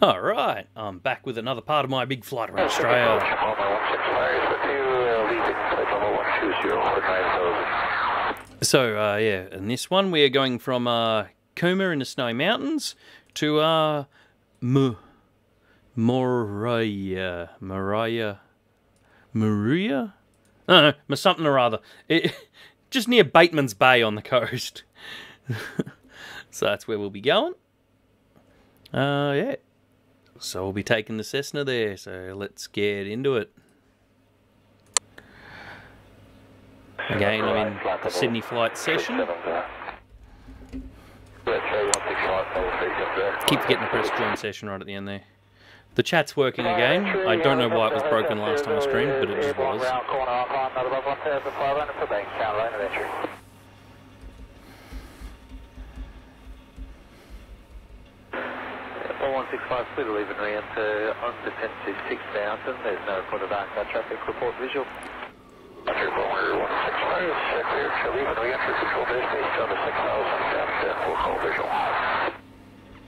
Alright, I'm back with another part of my big flight around Australia. So, yeah, in this one we are going from Cooma in the Snowy Mountains to Moruya? I don't know, something or other. Just near Bateman's Bay on the coast. So that's where we'll be going. Yeah. So we'll be taking the Cessna there, so let's get into it. Again, I'm in the Sydney flight session. Keep forgetting to press join session right at the end there. The chat's working again. I don't know why it was broken last time I streamed, but it just was. Split 11 re-enter on the 1026 Mountain. There's no report of arcade traffic. Report visual. Roger, Boeing 165, clear to leave and re-enter visual destination on the 6000 down 10, we'll call visual.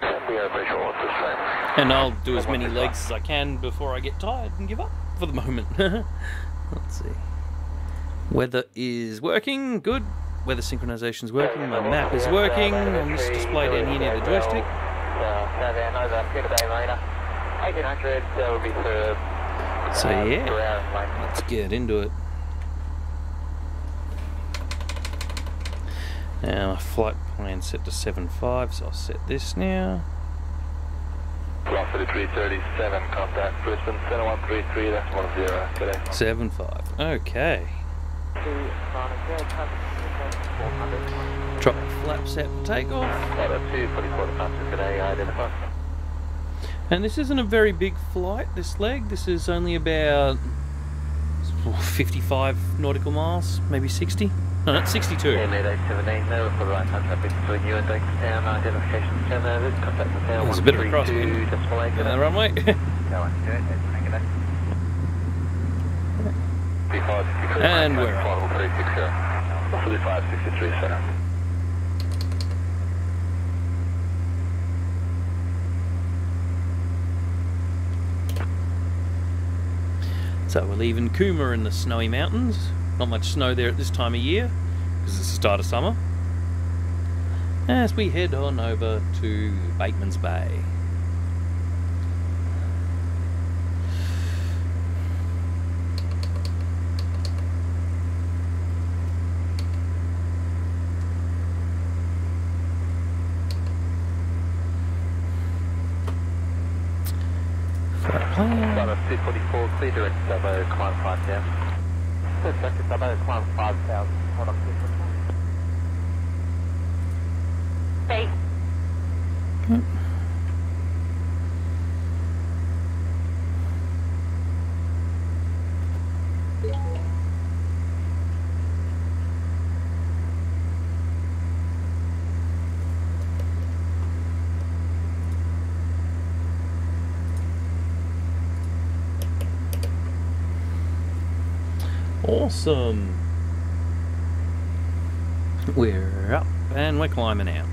And we are visual at this time. And I'll do as many legs as I can before I get tired and give up for the moment. Let's see. Weather is working, good. Weather synchronization is working, my map is working, and this display down here near the joystick. So yeah, let's get into it. Now my flight plan's set to 7.5, so I'll set this now. Velocity 337, contact Brisbane 7133, that's 10 today. 7.5, okay. Drop the flap set for takeoff. And this isn't a very big flight, this leg. This is only about 55 nautical miles, maybe 60. No, that's 62. Yeah, Mayday 17, no, for the right time traffic between you and Down, identification standard, contact the town. There's a bit of a crosswind. Get on the runway. And we're on. 563, center. So we're leaving Cooma in the Snowy Mountains. Not much snow there at this time of year, because it's the start of summer. As we head on over to Bateman's Bay. Startup 244, clear direct Dubbo, command 5 down. Direct Dubbo, command 5000, hold on 244. Hey. Awesome. We're up and we're climbing out.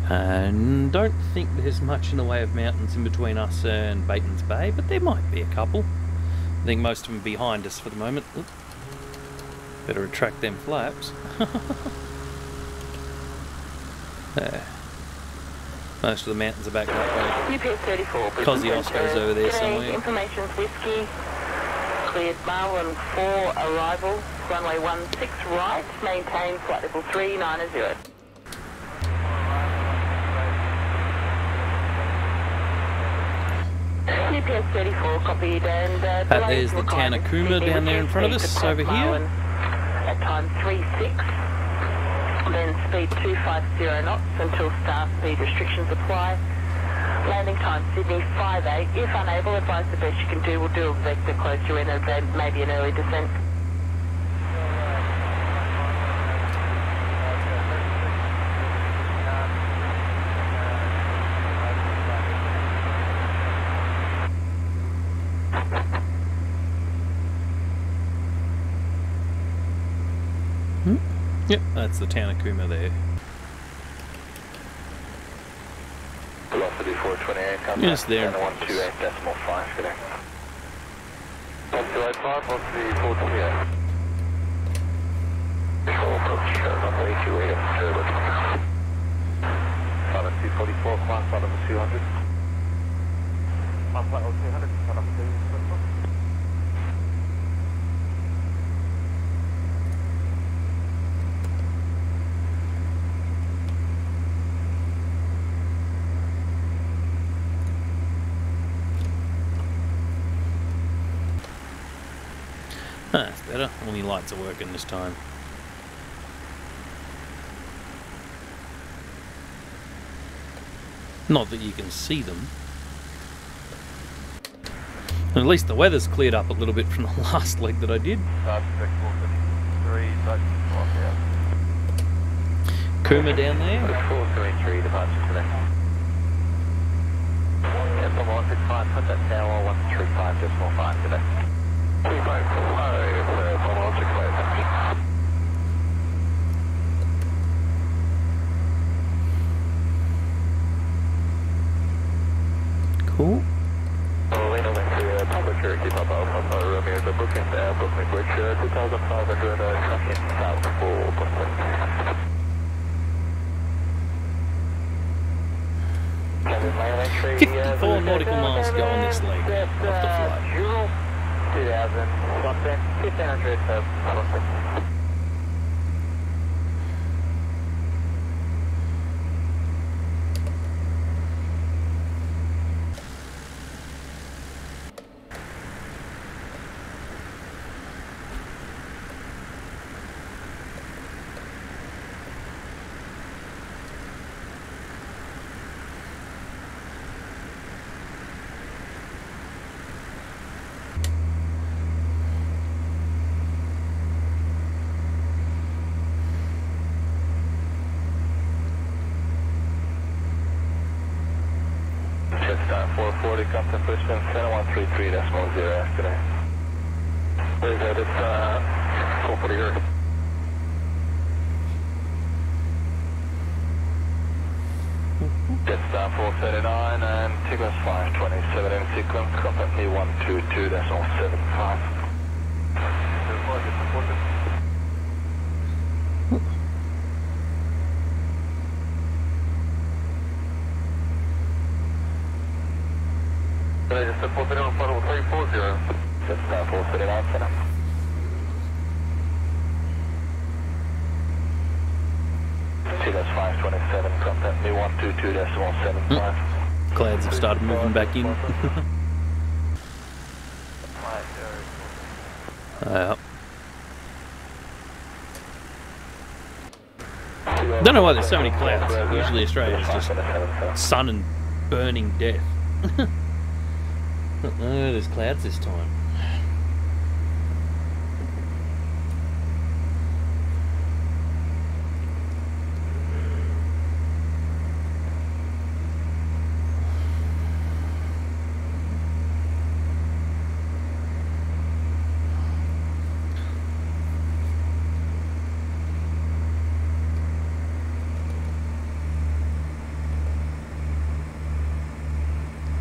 And don't think there's much in the way of mountains in between us and Bateman's Bay, but there might be a couple. I think most of them are behind us for the moment. Oop. Better retract them flaps. There. Most of the mountains are back that way. UPS 34. Kosciuszko's over there somewhere. Information's whiskey. Cleared Marlin 4 arrival. Runway 16 right. Maintain flight level 390. UPS 34 copied and there's the town of Cooma down there in front of us over here. At time 36. Then speed 250 knots until star speed restrictions apply. Landing time Sydney 58. If unable, advise the best you can do. We'll do a vector close to in and maybe an early descent. Yep, that's the town of Cooma there. Velocity 428, contact. Yes, there. 128.5, good day. 1285, 13428. Visual approach, runway 28, observe. Flight 244, climb flight number 200. Climb flight number 200, flight number 200. That's better. All the lights are working this time. Not that you can see them. And at least the weather's cleared up a little bit from the last leg that I did. Cooma down there. 433, departure today. Temple 165, contact tower 135.5 today. 355, 165. Cool. Public Cherokee Papa Alpha Romeo, the booking Brooklyn Bridge, 2,500 tracking south for Brooklyn. 54 nautical miles to go on this leg of the flight. 2,000, 1,500 for Brooklyn. Time 440, Captain Brisbane, 7133.0 today. There's that, it's 440 here. Jetstar 439 and Tigris 527 in sequence, contact me 122.75. Just 439, 340. Jetstar 439, center. Tigris 527, contact me 122.75. Clouds have started moving back in. Don't know why there's so many clouds. Usually Australia's just sun and burning death. Oh, there's clouds this time.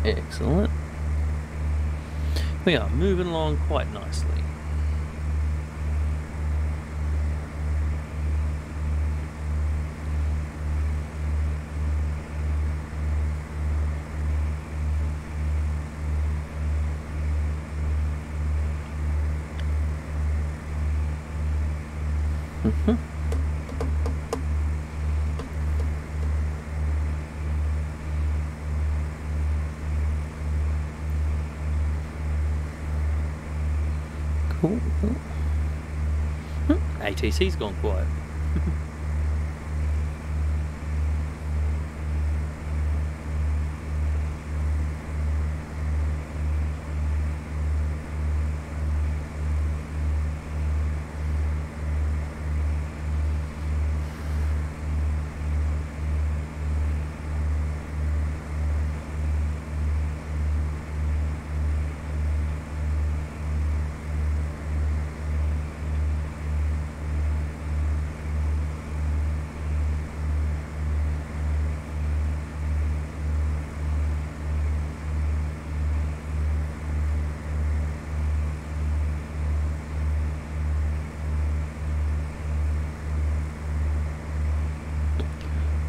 Excellent. We are moving along quite nicely. Cool. ATC's gone quiet.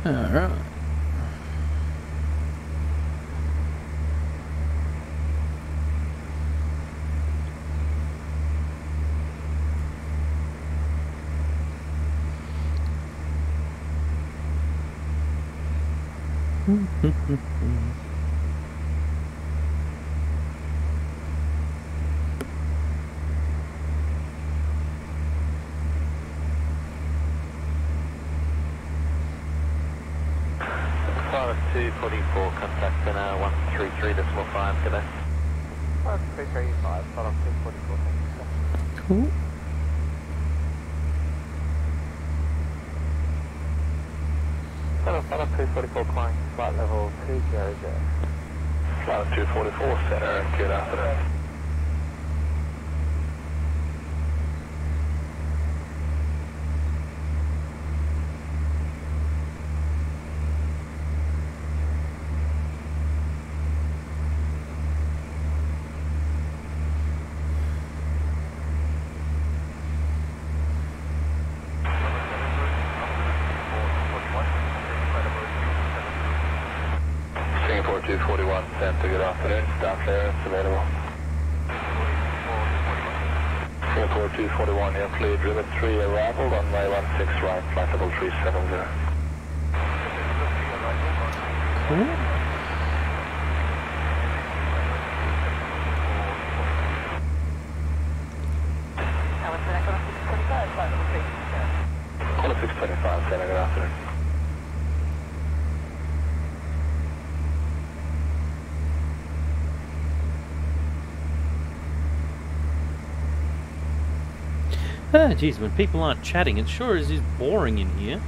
Alright. Pilot 244, contact center 133.5 today. 335, pilot 244. Cool. Pilot 244, climbing flight level 200. Pilot 244, center, good afternoon. Singapore 241, center, good afternoon. Stop clearance available. Singapore 241, you're cleared. Rivet 3 arrival, runway 16 right, flight level 370. Cool. How much for that? Got 625, flight level 3. Call 625, center, good afternoon. Ah, geez, when people aren't chatting, it sure is boring in here.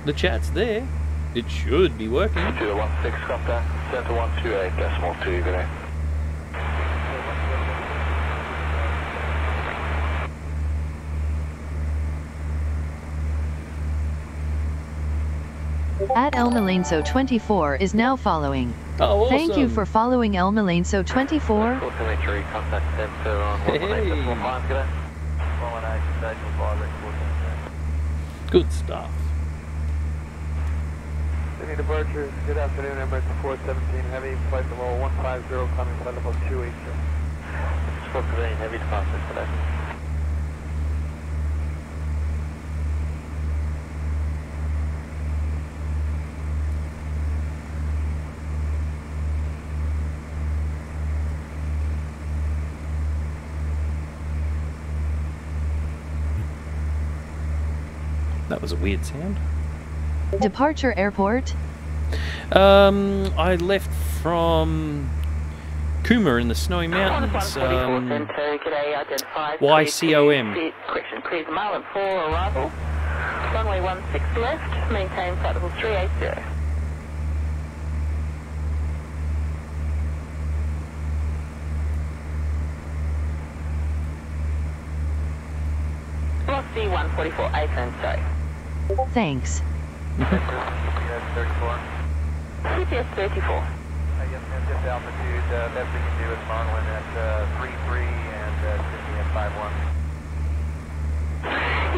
The chat's there. It should be working. 216 contact, center 128.2 today. At Elmalanso24 is now following. Oh, awesome. Thank you for following Elmalanso24. 473, contact center on 118.5 today. Good stuff. Sydney departures, good afternoon, Emirates 417 Heavy, flight level 150, climbing flight level 280. 417 Heavy departures today. That was a weird sound. Departure airport. I left from Cooma in the Snowy Mountains. YCOM. Correction, cleared Marlin 4 arrival. Runway 16 left, maintain flight level 380. Velocity 144, AFM, sorry. Thanks. CPS 34. CPS 34. Yes, ma'am, just altitude, best we can do is Marlin at 33 and Sydney at 51.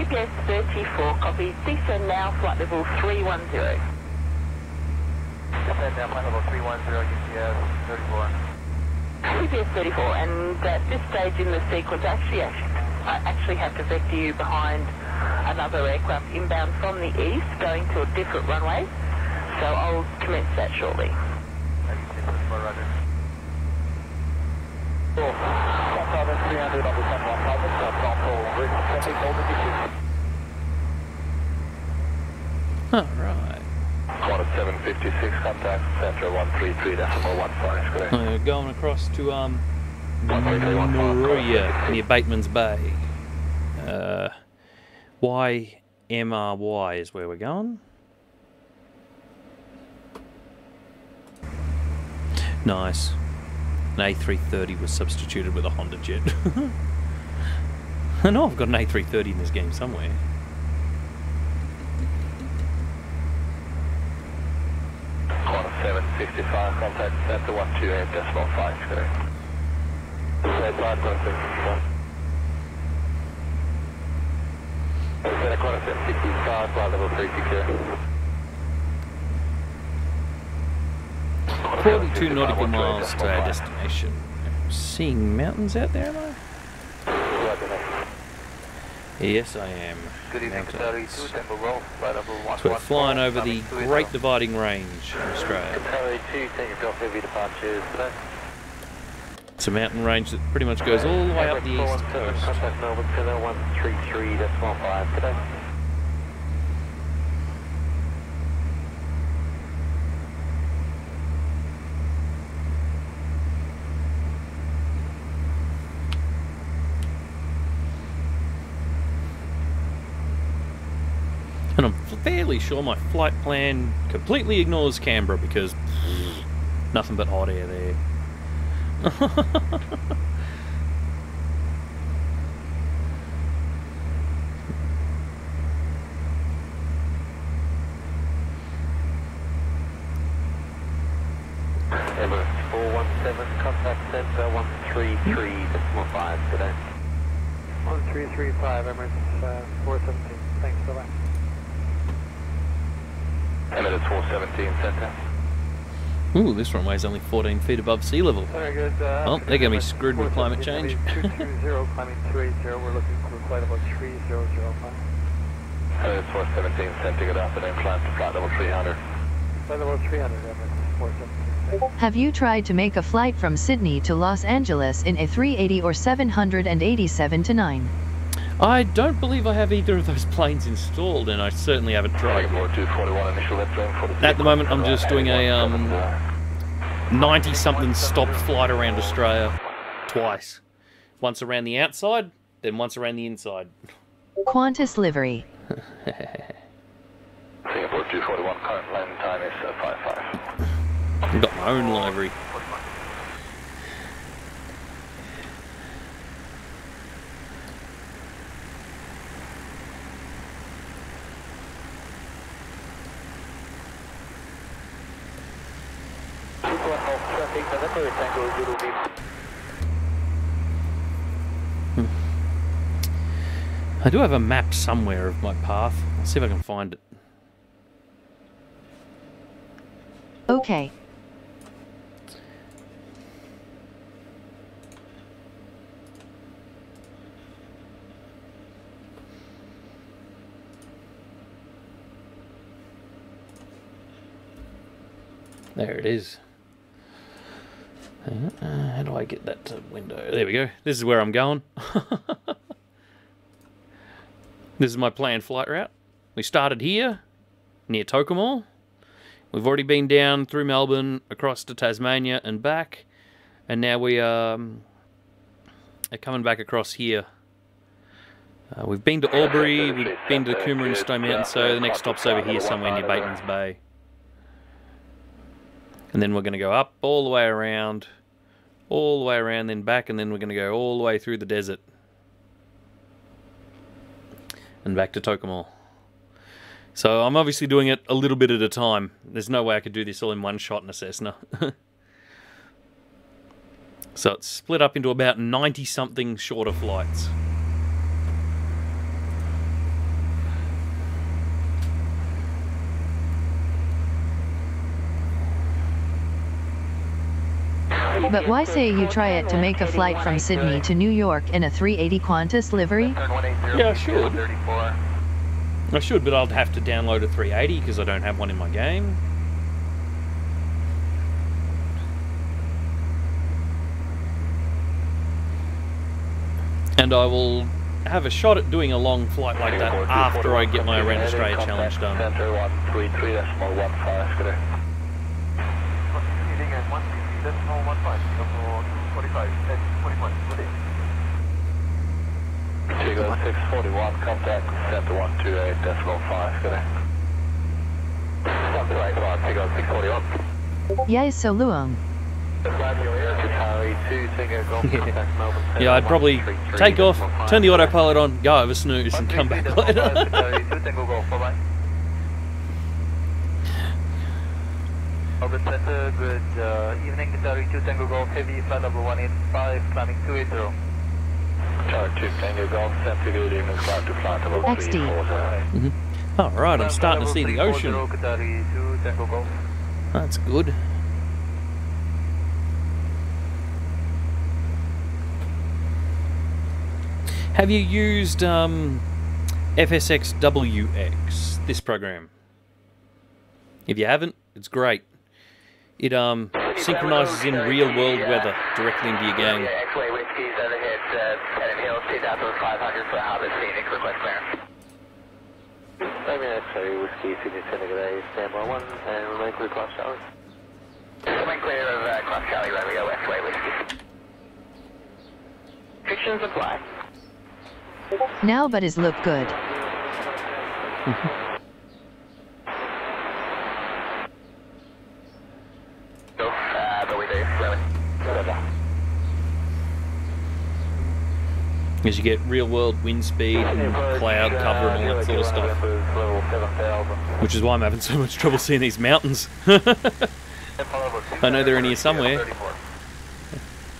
CPS 34, copy. Descend now, flight level 310. Descend now, flight level 310, UPS 34. CPS 34, and at this stage in the sequence, I actually have to vector you behind another aircraft inbound from the east, going to a different runway. So I'll commence that shortly. Alright. Quarter 756, contact center 133.15. Going across to Moruya near Bateman's Bay. YMRY is where we're going. Nice. An A330 was substituted with a HondaJet. I know I've got an A330 in this game somewhere. Quarter 765, contact center 128.5 today. Quarter 765, flight level 360. 42 nautical miles to our destination. I'm seeing mountains out there, am I? Yes, I am. Good evening, Qatari 2, Tango Golf, flight level 114. So we're flying over the Great Dividing Range in Australia. Qatari 2, take your heavy departures today. It's a mountain range that pretty much goes all the way up the east coast. Contact Melbourne Center 133.5 today. And I'm fairly sure my flight plan completely ignores Canberra because nothing but hot air there. Emirates 417, contact center 133.5 today. 1335, Emirates 417. Thanks, bye-bye. Emirates 417, center. Ooh, this runway's only 14 feet above sea level. Very good. Well, they're going to be screwed with climate change. 220, climbing 280, we're looking for a flight about 3005. Emirates 417, center, good afternoon, climb to flight level 300. Flight level 300, Emirates 417. Have you tried to make a flight from Sydney to Los Angeles in a 380 or 787-9? I don't believe I have either of those planes installed, and I certainly haven't tried. At the moment, I'm just doing a 90-something stop flight around Australia twice. Once around the outside, then once around the inside. Qantas livery. Singapore 241, current landing time is 55. I've got my own livery. I do have a map somewhere of my path. I'll see if I can find it. Okay. There it is. How do I get that to window? There we go. This is where I'm going. This is my planned flight route. We started here, near Tocumwal. We've already been down through Melbourne, across to Tasmania and back. And now we are coming back across here. We've been to Albury, we've been to Cooma and Stone Mountain, so the next stop's over here somewhere near Bateman's Bay. And then we're going to go up all the way around, then back, and then we're going to go all the way through the desert. And back to Tocumwal. So I'm obviously doing it a little bit at a time. There's no way I could do this all in one shot in a Cessna. So it's split up into about 90-something shorter flights. But why say you try it to make a flight from Sydney to New York in a 380 Qantas livery? Yeah, I should. I should, but I'll have to download a 380 because I don't have one in my game. And I will have a shot at doing a long flight like that after I get my Around Australia challenge done. Center 133.15 today. Decimal 15, 45, 45, Seagull 641, contact center 128.5 today. Something like that, Seagull 641. Yes, so Luong. Yeah, I'd probably take off, turn the autopilot on, go over snooze and come back later. Orbit Center, good evening, Qatari 2 Tango Golf, heavy flight level 185, climbing 280. Qatari 2 Tango Golf, center, good evening, flight to flight level 340. Alright, I'm starting to see the ocean. Qatari 2 Tango Golf. That's good. Have you used FSX WX, this program? If you haven't, it's great. It synchronizes in real-world weather directly into your game. X-Way Whiskey's overhead, Tenon Hills, 2,500 for Harbour Scenic, request clearance. X-Way Whiskey, Sydney Senegal, standby 1, and remain clear Cross Charlie. Remain clear of Cross Charlie, Romeo, X-Way Whiskey. Restrictions apply. Now buddies look good. But we do, As you get real-world wind speed and cloud cover and all that sort of stuff. Which is why I'm having so much trouble seeing these mountains. I know they're in here somewhere.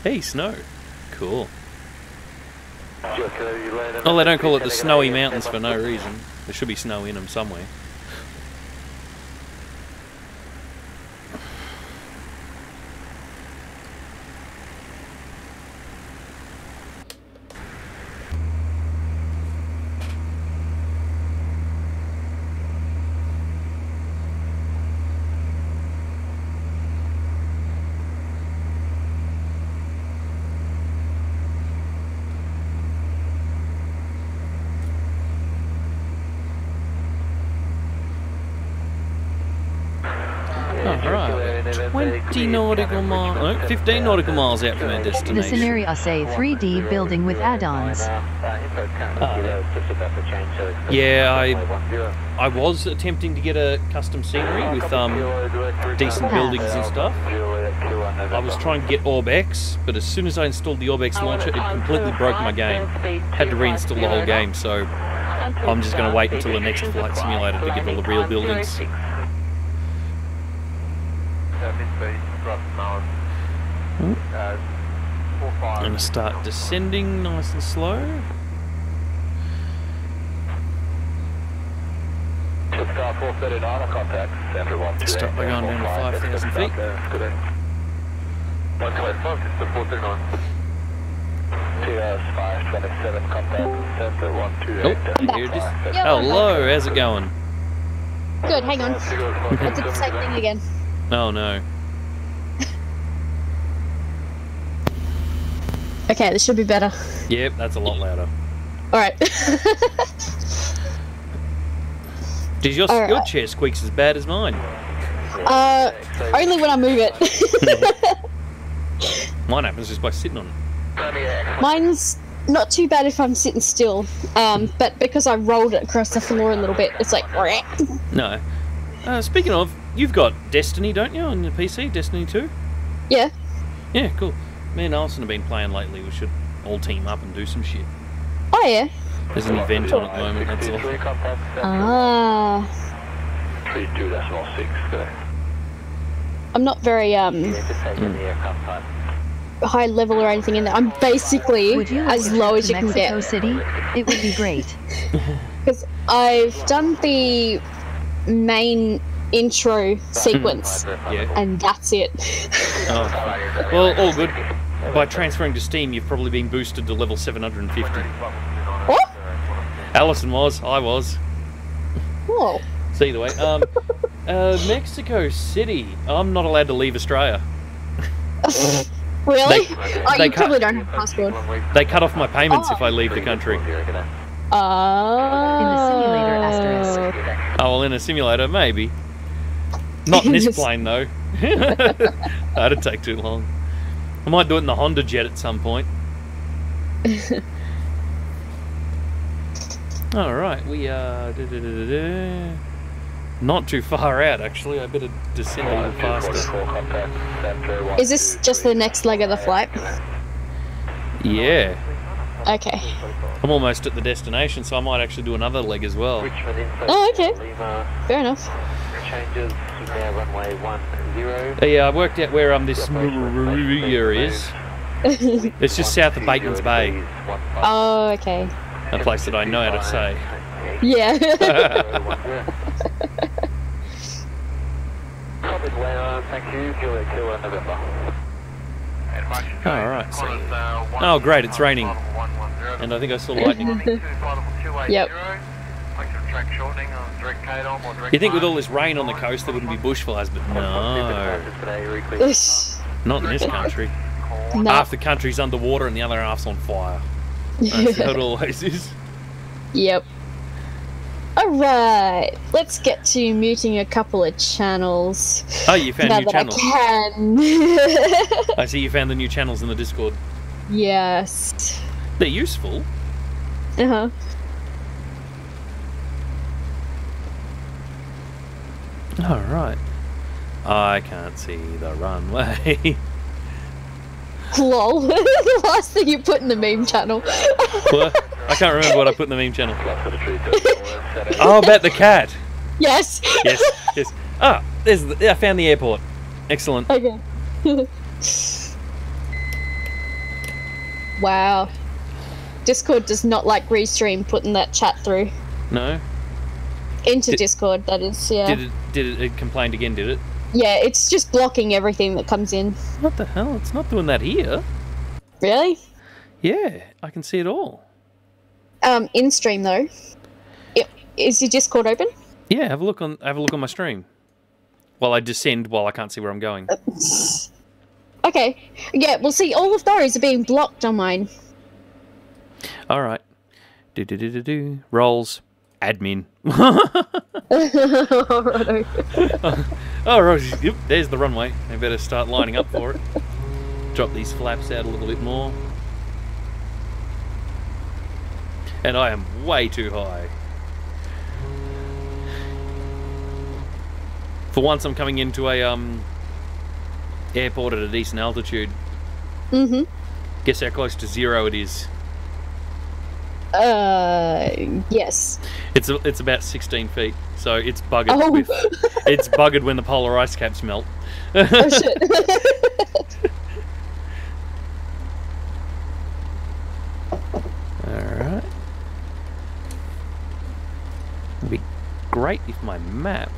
Hey, snow. Cool. Oh, they don't call it the Snowy Mountains for no reason. There should be snow in them somewhere. Alright, 20 nautical miles, no, 15 nautical miles out from our destination. The scenario say 3D building with add-ons. Yeah, I was attempting to get a custom scenery with decent buildings and stuff. I was trying to get OrbX, but as soon as I installed the OrbX launcher, it completely broke my game. Had to reinstall the whole game, so I'm just going to wait until the next flight simulator to get all the real buildings. I'm going to start descending nice and slow. Start by going down to 5,000 feet. Oh, here it is. Hello, how's it going? Good, hang on. I did the same thing again. Oh no. Okay, this should be better. Yep, that's a lot louder. Alright. Does your chair squeaks as bad as mine? Only when I move it. Mine happens just by sitting on it. Mine's not too bad if I'm sitting still, but because I rolled it across the floor a little bit, it's like... No. Speaking of, you've got Destiny, don't you, on your PC? Destiny 2? Yeah. Yeah, cool. Me and Alison have been playing lately. We should all team up and do some shit. Oh, yeah? There's an event on at the moment, that's all. Ah. I'm not very, high level or anything in there. I'm basically as low as you can get. City? It would be great. Because I've done the main intro sequence, and that's it. Oh. Well, all good. By transferring to Steam, you've probably been boosted to level 750. What? Alison was, I was. Whoa. So either way, Mexico City. I'm not allowed to leave Australia. Really? You probably don't have a passport. They cut off my payments if I leave the country. In the simulator asterisk. Oh, well, in a simulator, maybe. Not in this plane, though. That'd take too long. I might do it in the HondaJet at some point. Alright, we are... Not too far out, actually. I better descend a little faster. Is this just the next leg of the flight? Yeah. Okay. I'm almost at the destination, so I might actually do another leg as well. Oh, okay. Fair enough. Yeah, I worked out where this Moruya is. It's just south of Bateman's Bay. Oh, okay. A place that I know how to say. Yeah. Thank you, Kilo November. And Alright, so... Oh, great, it's raining. And I think I saw lightning. Yep. You think with all this rain on the coast there wouldn't be bushfires, but no. Not in this country. No. Half the country's underwater and the other half's on fire. That's how it always is. Yep. Alright, let's get to muting a couple of channels. Oh, you found now new that channels. I can. I see you found the new channels in the Discord. Yes. They're useful. Uh-huh. Alright. I can't see the runway. Lol. The last thing you put in the meme channel. What? I can't remember what I put in the meme channel. Oh, about the cat. Yes. Yes, yes. Ah, I found the airport. Excellent. Okay. Wow. Discord does not like Restream putting that chat through. No? Into Discord, that is, yeah. Did it complained again, did it? Yeah, it's just blocking everything that comes in. What the hell? It's not doing that here. Really? Yeah, I can see it all. In stream though. Is your Discord open? Yeah, have a look on my stream. While I descend while I can't see where I'm going. Okay. Yeah, well see, all of those are being blocked on mine. Alright. Rolls. Admin. Oh, right. Yep, there's the runway. They better start lining up for it. Drop these flaps out a little bit more. And I am way too high. For once I'm coming into a airport at a decent altitude. Mm-hmm. Guess how close to zero it is? Yes. It's about 16 feet, so it's buggered. Oh. It's buggered when the polar ice caps melt. Oh shit. Alright. It'd be great if my map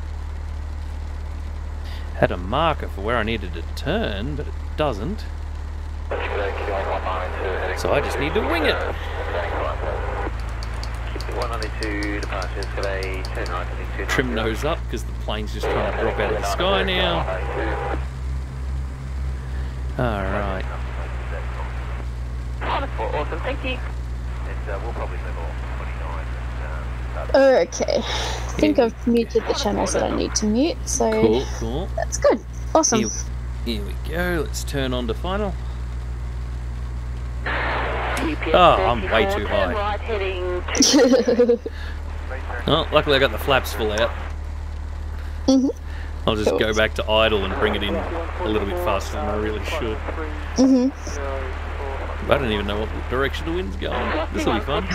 had a marker for where I needed to turn, but it doesn't. So I just need to wing it. 192 departures today, 1092. Trim nose up because the plane's just trying to drop out of the sky now. Alright. Awesome, thank you. We'll probably move on 29. Okay. I think I've muted the channels that I need to mute, so Cool. that's good. Awesome. Here we go. Let's turn on to final. Oh, I'm way too high. Right, heading to Oh, luckily I got the flaps full out. Mhm. I'll just go back to idle and bring it in a little bit faster than I really should. Mhm. I don't even know what direction the wind's going. This will be fun.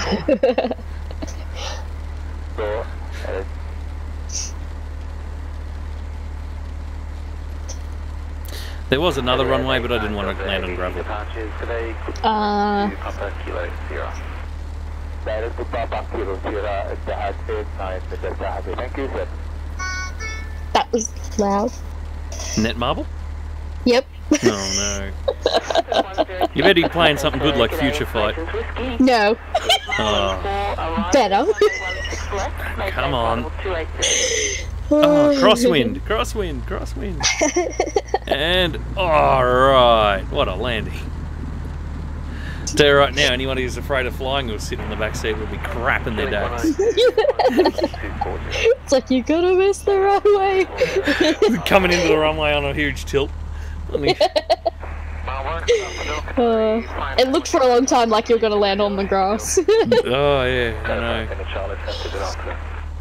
There was another runway, but I didn't want to land on gravel. Departures today, Uh, Papa Kilo Sierra. That is the Papa Kilo Sierra at the outfit, thank you, sir. that was loud. Netmarble? Yep. Oh no. You better be playing something good like Future Fight. No. Oh, Better. come on. Oh, crosswind. And, alright. What a landing. Tell you right now, anyone who's afraid of flying or sitting in the back seat will be crapping their days. It's like you gotta miss the runway. Coming into the runway on a huge tilt. It looked for a long time like you were gonna land on the grass. Oh yeah, I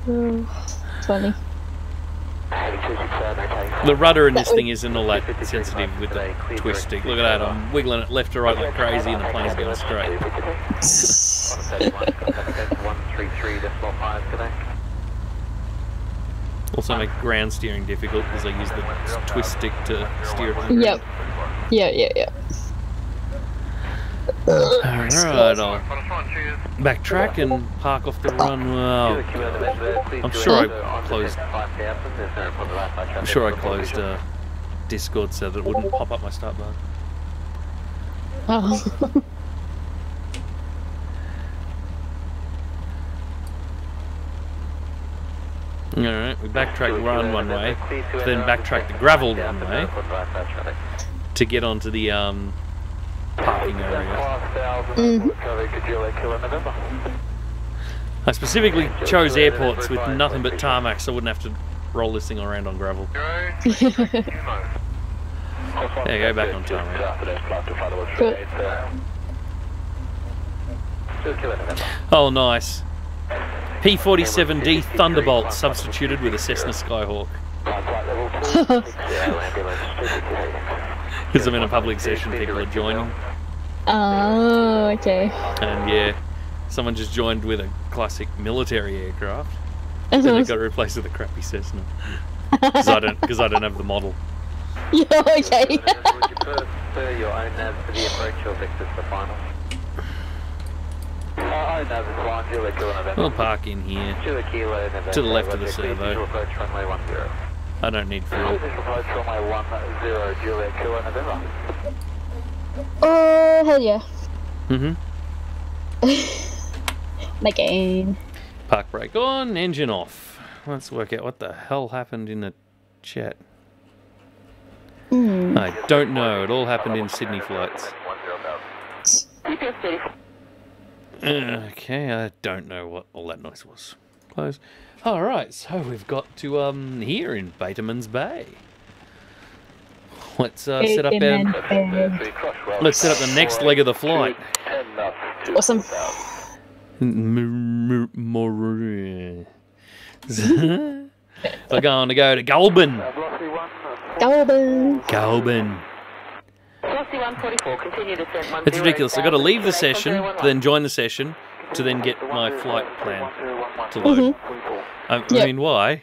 know. Funny. The rudder in this thing isn't all that sensitive with the twist stick. Look at that, I'm wiggling it left to right like crazy and the plane's going straight. 133.5 today. Also make ground steering difficult because I use the twist stick to steer it. Yep. Yeah. Alright, I'll backtrack and park off the run. Well, I'm sure I closed Discord so that it wouldn't pop up my start bar. Oh. Alright, we backtracked one way, then backtracked the gravel one way to get onto the parking area. I specifically chose airports with nothing but tarmac so I wouldn't have to roll this thing around on gravel. There you go, back on tarmac. Oh, nice. P-47D Thunderbolt substituted with a Cessna Skyhawk. Because I'm in a public session, people are joining. Oh, okay. And yeah, someone just joined with a classic military aircraft. And then it got replaced with a crappy Cessna. Because I don't have the model. Yeah, okay. Would you prefer your own nav for the approach or vectors for final? We'll park in here, to the left of the servo. I don't need fuel. Oh, hell yeah. My game. Park brake on, engine off. Let's work out what the hell happened in the chat. I don't know, it all happened in Sydney flights. Okay, I don't know what all that noise was. Close. Alright, so we've got to here in Bateman's Bay. Let's set up let's set up the next leg of the flight. Awesome. Moruya. We're going to go to Goulburn. Goulburn. It's ridiculous. I've got to leave the session, then join the session, to then get my flight plan to load. I mean, why?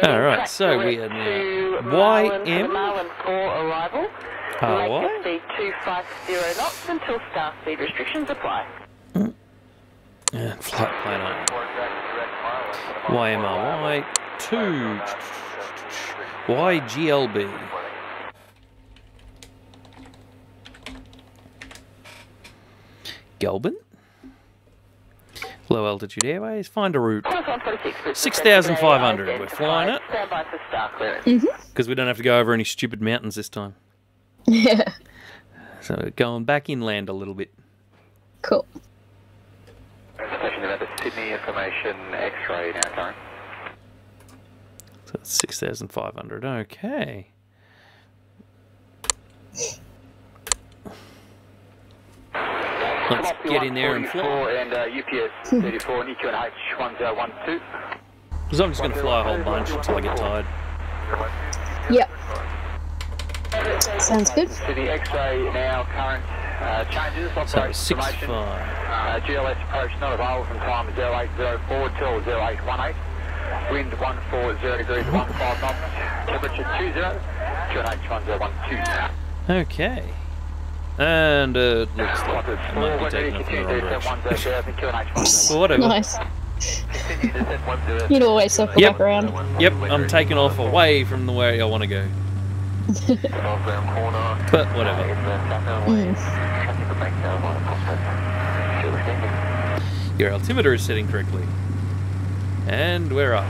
Alright, so we are now YMRY. And flight plan on. YMRY 2 YGLB. Goulburn. Low altitude airways. Find a route. 6,500. We're flying it. Because we don't have to go over any stupid mountains this time. Yeah. So we're going back inland a little bit. Cool. Station about the Sydney information X-ray now, current. So that's 6,500. Okay. Let's get in there and fly. And UPS 34 and EQNH 1012. Because I'm just going to fly a whole bunch until I get tired. Yep. Sounds good. Sydney X-ray now, current changes. So 6-5. GLS approach not available from time 0804 till 0818. Wind 140 degrees 15 knots. Temperature 20. QNH 1012. Okay. And it looks like I might be taking off in the wrong direction. Well, whatever. Nice. You'd always circle back around. Yep, I'm taking off away from the way I want to go. But whatever. Your altimeter is setting correctly. And we're up.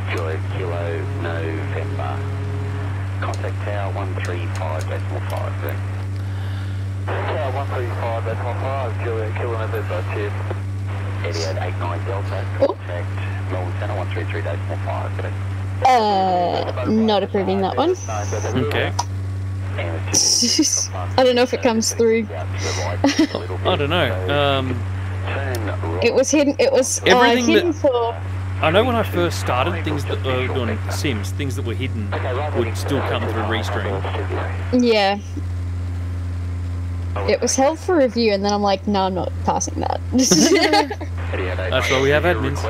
Kilo November. Contact tower 135.5. Tower 135.5, Kilo November, cheers. Idiot 89 Delta. Contact Melbourne Centre 133.5. Not approving that one. Okay. I don't know if it comes through. I don't know. It was hidden. It was Everything hidden for. I know when I first started, things that on Sims, things that were hidden would still come through Restream. Yeah. It was held for review, and then I'm like, no, I'm not passing that. That's why we have admins.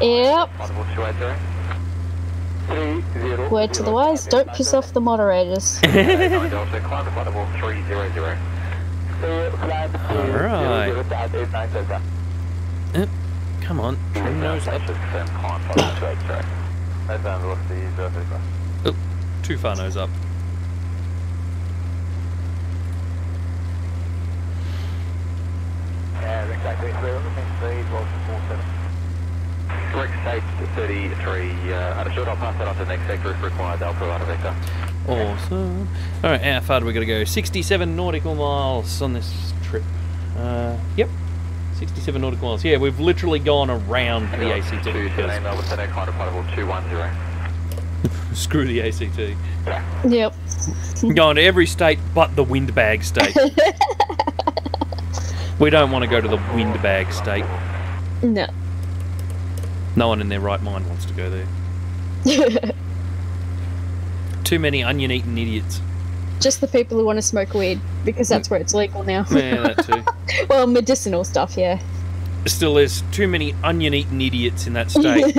Yep. Word to the wise, don't piss off the moderators. Alright. Come on, trim nose up. Oh, too far nose up. Correct stage 33, understood. I'll pass that on to the next sector if required. They'll provide a vector. Awesome. Alright, how far do we got to go? 67 nautical miles on this trip. Yep. 67 nautical miles. Yeah, we've literally gone around the ACT. Screw the ACT. Yep. Going to every state but the windbag state. We don't want to go to the windbag state. No. No one in their right mind wants to go there. Too many onion-eating idiots. Just the people who want to smoke weed, because that's where it's legal now. Yeah, that too. Well, medicinal stuff, yeah. Still, there's too many onion-eating idiots in that state.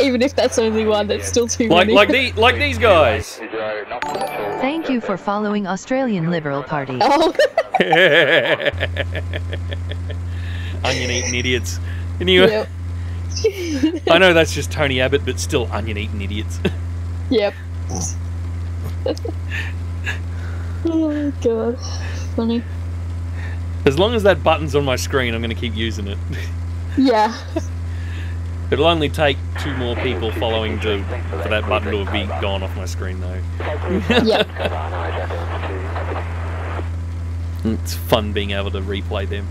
Even if that's only one, that's still too many. Like these guys. Thank you for following Australian Liberal Party. Oh. Onion-eating idiots. And you, Yep. I know that's just Tony Abbott, but still onion-eating idiots. Yep. Oh god, funny. As long as that button's on my screen, I'm going to keep using it. Yeah. It'll only take 2 more people following for that button to be gone off my screen, though. Yep. It's fun being able to replay them.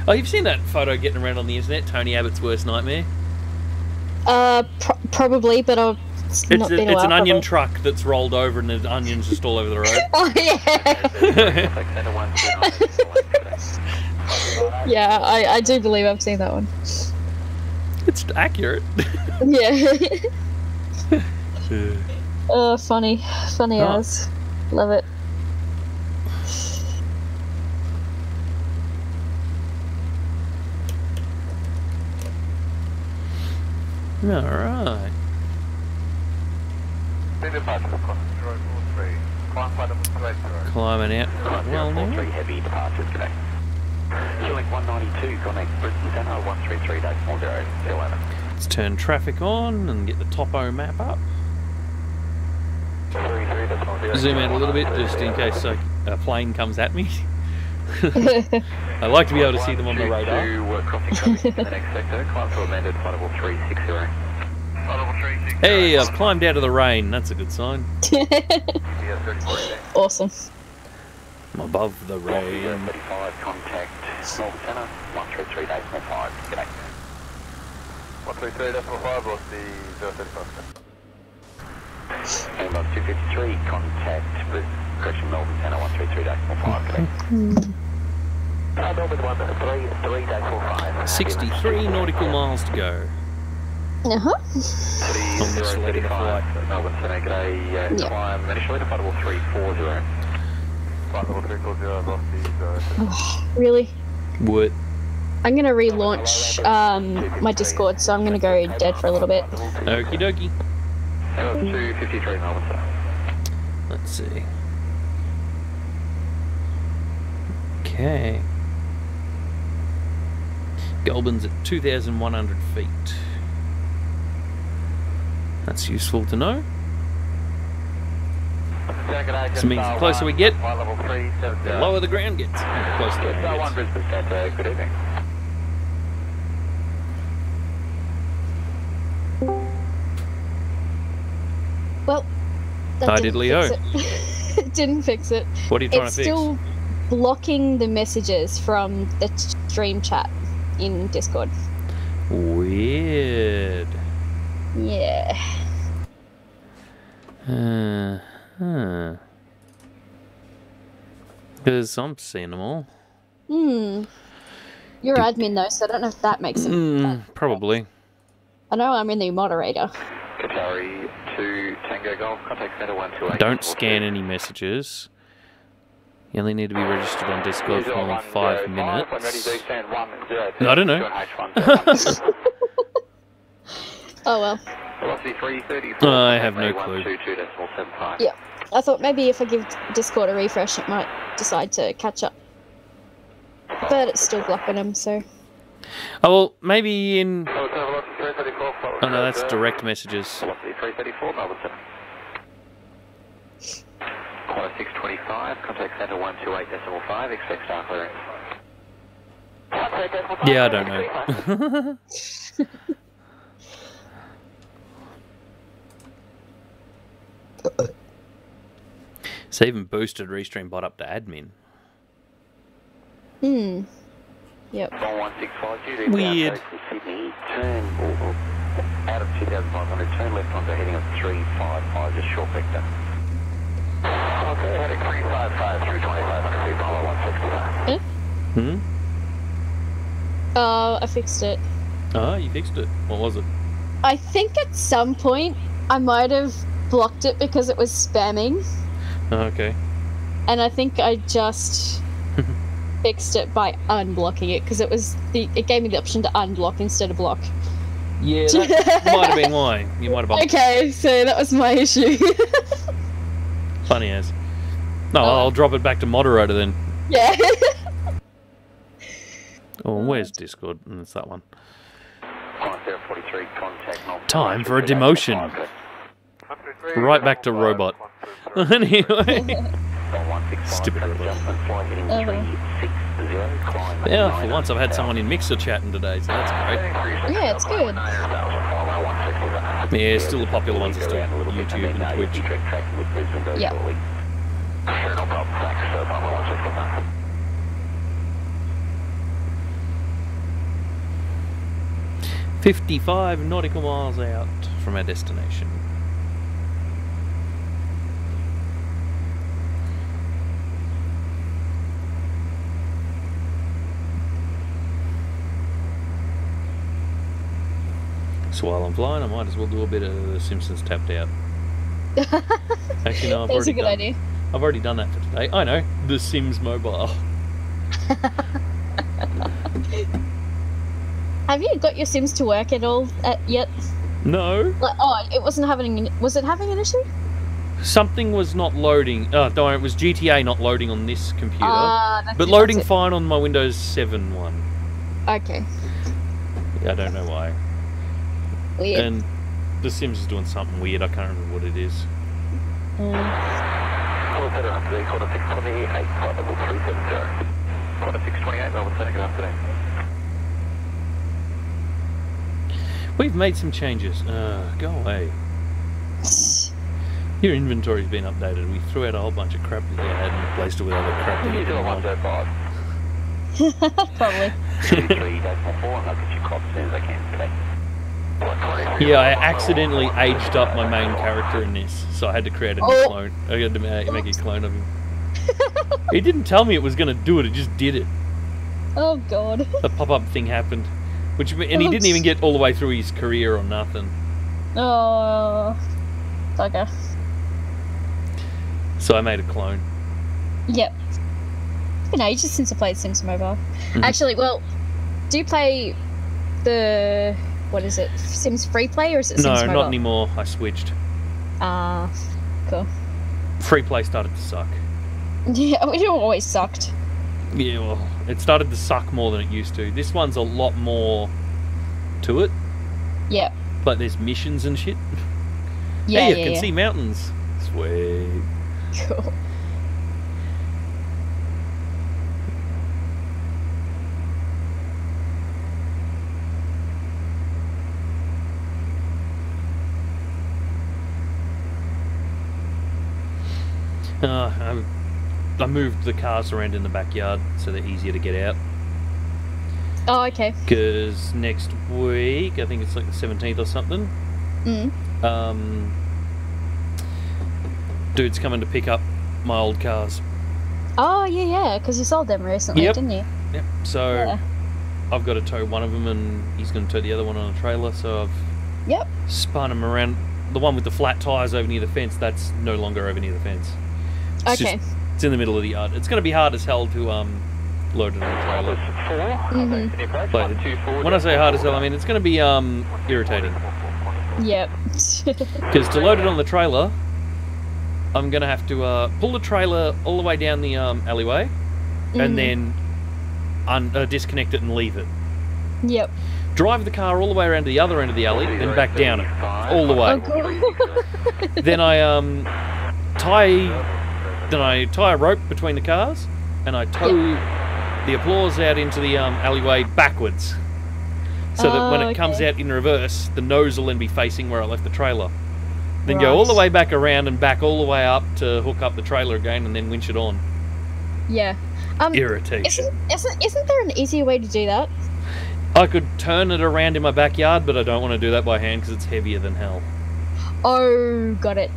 Oh, you've seen that photo getting around on the internet, Tony Abbott's worst nightmare? Probably, but it's not been a while. It's an onion probably. truck that's rolled over and there's onions just all over the road. Oh, yeah. Yeah, I do believe I've seen that one. It's accurate. Yeah. Oh, funny. Funny as. Love it. Alright. Climbing out quite well now. Heavy departures today. Killing 192, connect Brisbane Center 133.40. Let's turn traffic on and get the topo map up. Zoom out a little bit just in case a plane comes at me. I like to be able to see them on the radar. Hey, I've climbed out of the rain. That's a good sign. Awesome. I'm above the rain. 35 contact North Center 133.5. G'day. 133.5 lost the 035. And 253 contact Correction Melbourne Center 133.5. G'day. Melbourne 133.45. 63 nautical miles to go. Uh-huh. On this leg of the flight. Melbourne Center, g'day. Climb initially to 5340. 5340 lost the 035. Really? What? I'm gonna relaunch my Discord, so I'm gonna go dead for a little bit. Okie dokie. 253 Melbourne Center. Let's see. Okay. Goulburn's at 2,100 feet. That's useful to know. This means the closer we get, the lower the ground gets. The closer the ground gets. Good evening. Well, that Hi, didn't diddly-o. fix it. It didn't fix it. What are you trying It's to fix? still blocking the messages from the stream chat in Discord. Weird. Yeah. Because I'm seeing them all. You're admin though, so I don't know if that makes it. Probably. I know I'm in the moderator. Qatari 2 Tango Golf, contact center 128. Don't scan any messages. You only need to be registered on Discord for only 5 minutes. I don't know. Oh well. I have no clue. Yeah. I thought maybe if I give Discord a refresh, it might decide to catch up. But it's still blocking them, so. Oh, well, maybe in... Oh no, that's direct messages. 625, contact center 128.5, expect star clearing. Yeah, I don't know. It's even boosted Restream bot up to admin. Hmm. Yep. 1165, Weird. Sydney, turn out of 2,500, turn left onto heading of 355, just short vector. Okay, heading 355 through 2,500 feet, Bravo 165. Hmm? I fixed it. Oh, you fixed it. What was it? I think at some point I might have blocked it because it was spamming, Oh, okay. and I think I just fixed it by unblocking it because it gave me the option to unblock instead of block. Yeah, that might have been why. You might have bumped. Okay, so that was my issue. Funny as. No, I'll drop it back to moderator then. Yeah. Oh, where's Discord? It's that one. 43, contact Time for a demotion. Right back to robot. Anyway. Stupid robot. Yeah, for once I've had someone in Mixer chatting today, so that's great. Yeah, it's good. Yeah, still the popular ones are still YouTube and Twitch. Yeah. Sure, no problem. Thanks, Bravo 165. 55 nautical miles out from our destination. So while I'm flying, I might as well do a bit of The Simpsons Tapped Out. Actually, no, That's a good idea. I've already done that for today. I know, The Sims Mobile. Have you got your Sims to work at all yet? No. It wasn't having. Was it having an issue? Something was not loading. Oh, don't worry, it was GTA not loading on this computer. But That's loading it. fine on my Windows 7 one. Okay. Yeah, I don't know why. Weird. And The Sims is doing something weird. I can't remember what it is. Quarter 628, flight level 370. Quarter 628, Melbourne, setting it up today. We've made some changes. Go away. Your inventory's been updated. We threw out a whole bunch of crap that you had and replaced it with other crap that you didn't want. Probably. Yeah, I accidentally aged up my main character in this, so I had to create a new clone. I had to make a clone of him. He didn't tell me it was going to do it, it just did it. Oh god. A pop-up thing happened. And he didn't even get all the way through his career or nothing. Oh. Bugger. So I made a clone. Yep. It's been ages since I played Sims Mobile. Actually, well, do you play the... What is it? Sims Free Play or is it Sims Mobile? No, not anymore. I switched. Cool. Free play started to suck. Yeah, it always sucked. Yeah, well, it started to suck more than it used to. This one's a lot more to it. Yeah. Like there's missions and shit. Yeah, hey, you can see mountains. Sweet. Cool. I moved the cars around in the backyard so they're easier to get out. Oh, okay. Because next week, I think it's like the 17th or something, dude's coming to pick up my old cars. Oh, yeah, because you sold them recently, didn't you? Yep, so I've got to tow one of them and he's going to tow the other one on a trailer, so I've spun him around. The one with the flat tyres over near the fence, that's no longer over near the fence. It's in the middle of the yard. It's going to be hard as hell to load it on a trailer. But when I say hard as hell, I mean it's going to be irritating. Yep. Because to load it on the trailer, I'm going to have to pull the trailer all the way down the alleyway and then disconnect it and leave it. Yep. Drive the car all the way around to the other end of the alley and back down it all the way. Oh, cool. Then I tie then I tie a rope between the cars, and I tow the applause out into the alleyway backwards, so that when it comes out in reverse, the nose will then be facing where I left the trailer. Then go all the way back around and back all the way up to hook up the trailer again, and then winch it on. Yeah. Irritation. Isn't there an easier way to do that? I could turn it around in my backyard, but I don't want to do that by hand because it's heavier than hell. Oh, got it.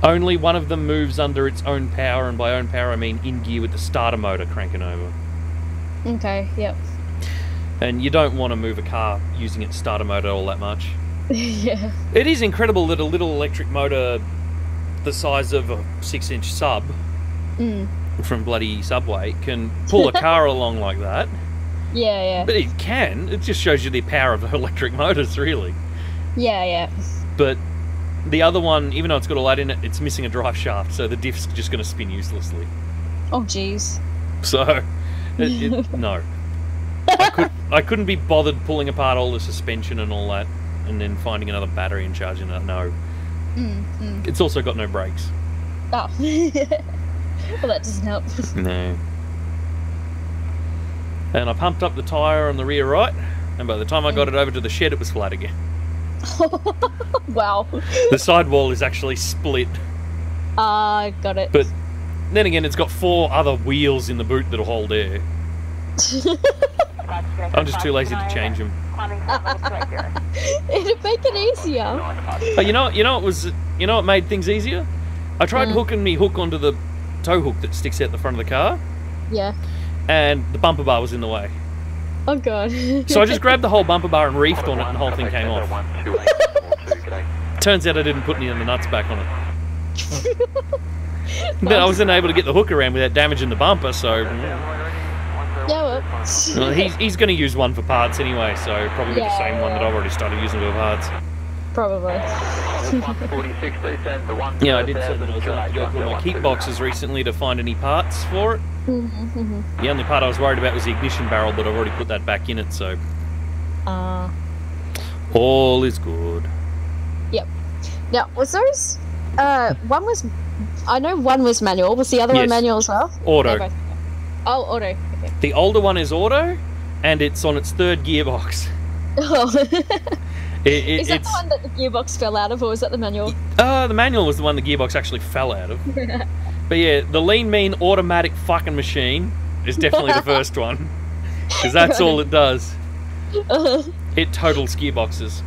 Only one of them moves under its own power, and by own power I mean in gear with the starter motor cranking over. Okay, yep. And you don't want to move a car using its starter motor all that much. Yeah. It is incredible that a little electric motor the size of a 6-inch sub from bloody Subway can pull a car along like that. Yeah. But it can. It just shows you the power of electric motors, really. Yeah. But the other one, even though it's got all that in it, it's missing a drive shaft, so the diff's just going to spin uselessly. Oh, jeez. So, no. I couldn't be bothered pulling apart all the suspension and all that, and then finding another battery and charging it. No. It's also got no brakes. Oh. Well, that doesn't help. No. And I pumped up the tyre on the rear right, and by the time I got it over to the shed, it was flat again. Wow. The sidewall is actually split. Got it. But then again, it's got 4 other wheels in the boot that'll hold air. I'm just too lazy to change them. It'd make it easier. But you know what made things easier? I tried hooking me hook onto the tow hook that sticks out the front of the car. Yeah. And the bumper bar was in the way. Oh god. So I just grabbed the whole bumper bar and reefed on it, and the whole thing came off. Turns out I didn't put any of the nuts back on it. But I wasn't able to get the hook around without damaging the bumper, so... Yeah, well, he's going to use one for parts anyway, so probably the same one that I've already started using for parts. Probably. Yeah, I did say that I was going to go through my kit boxes recently to find any parts for it. The only part I was worried about was the ignition barrel, but I've already put that back in it, so... all is good. Yep. Now, was those... one was... I know one was manual. Was the other one manual as well? Auto. Oh, auto. Okay. The older one is auto, and it's on its 3rd gearbox. Oh. Is that the one that the gearbox fell out of, or was that the manual? The manual was the one the gearbox actually fell out of. But yeah, the lean, mean, automatic fucking machine is definitely the first one. Because that's all it does. It totals gearboxes.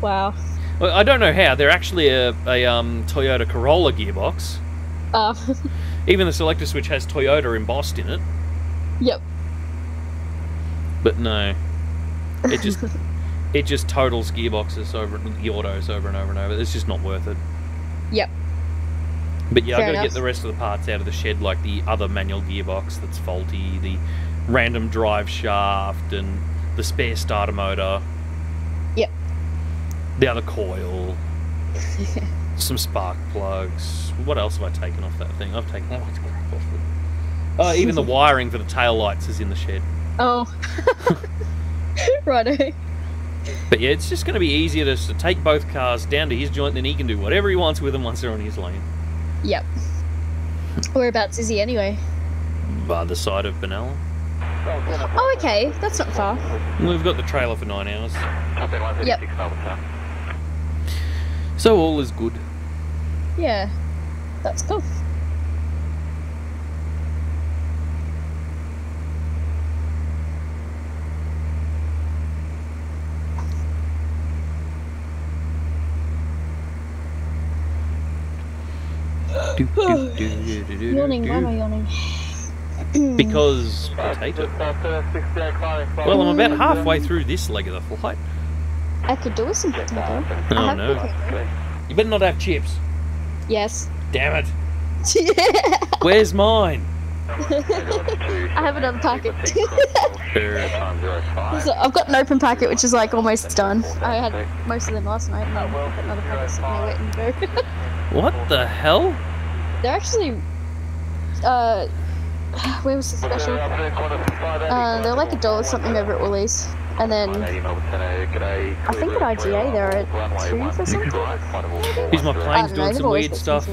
Wow. Well, I don't know how. They're actually a Toyota Corolla gearbox. Even the selector switch has Toyota embossed in it. Yep. But no. It just totals gearboxes over the autos over and over and over. It's just not worth it. Yep. But yeah, I've got to get the rest of the parts out of the shed, like the other manual gearbox that's faulty, the random drive shaft, and the spare starter motor. Yep. The other coil. Some spark plugs. What else have I taken off that thing? I've taken that much crap off it. Oh, even the wiring for the tail lights is in the shed. Oh. Righto. But yeah, it's just going to be easier to take both cars down to his joint, then he can do whatever he wants with them once they're on his lane. Yep. Whereabouts is he anyway? By the side of Benalla. Oh, okay. That's not far. We've got the trailer for 9 hours. Yep. So all is good. Yeah. That's cool. Yawning, why am I yawning? Because potato. Well, I'm about halfway through this leg of the flight. I could do with some potato. Oh no. You better not have chips. Yes. Damn it. Where's mine? I have another packet. So I've got an open packet which is like almost done. I had most of them last night and then I've got another packet sitting there waiting to go. What the hell? They're actually, where was the special? They're like $1 something over at Woolies. And then, I think at IGA they're at $2 for something. Is my plane's doing some weird stuff?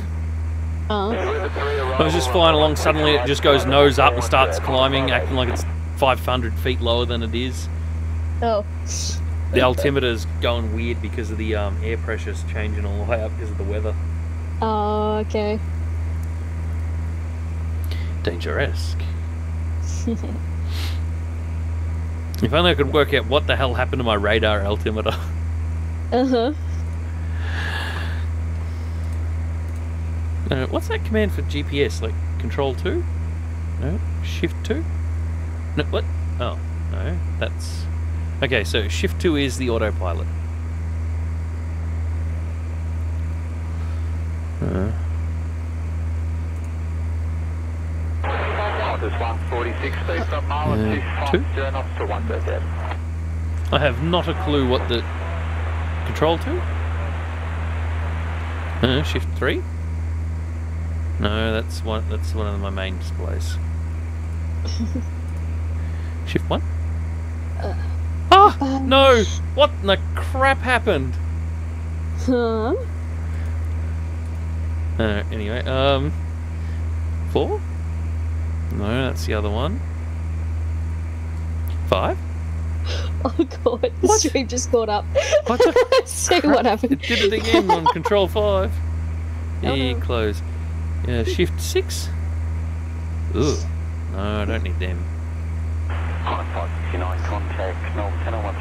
Oh. I was just flying along, suddenly it just goes nose up and starts climbing, acting like it's 500 feet lower than it is. Oh. The altimeter's going weird because of the air pressure's changing all the way up because of the weather. Oh, okay. Dangerous. If only I could work out what the hell happened to my radar altimeter. Uh-huh. What's that command for GPS? Like Control 2? No? Shift 2? No, what? Oh, no. That's... Okay, so Shift 2 is the autopilot. There's 146 feet from mile and 250 knots to 137. I have not a clue what the... Control 2? Shift 3? No, that's one of my main displays. Shift 1? No! What the crap happened? Huh? Anyway, 4? No, that's the other one. 5? Oh god, the stream just caught up. What the See crap? what happened. It did it again on Control 5. Yeah, close. Shift 6? Ugh. No, I don't need them.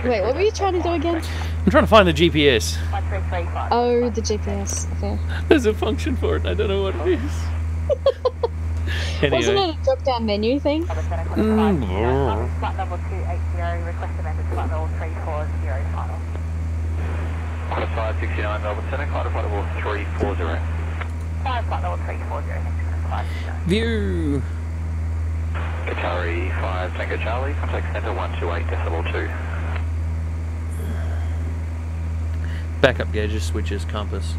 Wait, what were you trying to do again? I'm trying to find the GPS. Oh, the GPS. Okay. There's a function for it, I don't know what it is. Anyway. Wasn't it a drop-down menu thing? Flight number 280, request amended flight level 340 final. Flight 569 Melbourne Centre, flight level 340. Flight level 340, thanks for the flight. View. Qatari 5 Tango Charlie, contact centre 128.2. Backup gauges, switches, compass.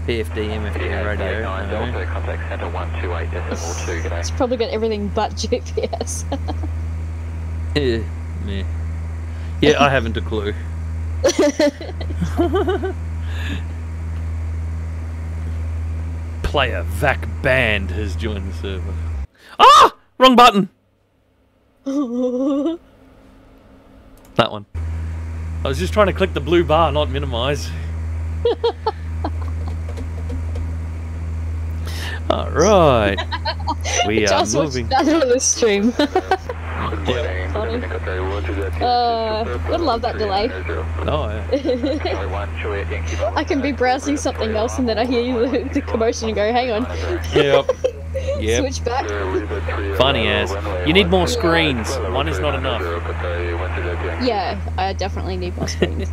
PFD, MFD, radio. Delta, contact centre 128.2. G'day. It's probably got everything but GPS. Meh. Yeah, I haven't a clue. Player Vac Band has joined the server. Ah! Wrong button! That one. I was just trying to click the blue bar, not minimize. Alright. We are Just moving. watched that on the stream. Would love that delay. Oh, yeah. I can be browsing something else and then I hear the commotion and go, hang on. Yep. Yep. Switch back. Funny as. You need more screens. One is not enough. Yeah, I definitely need more screens.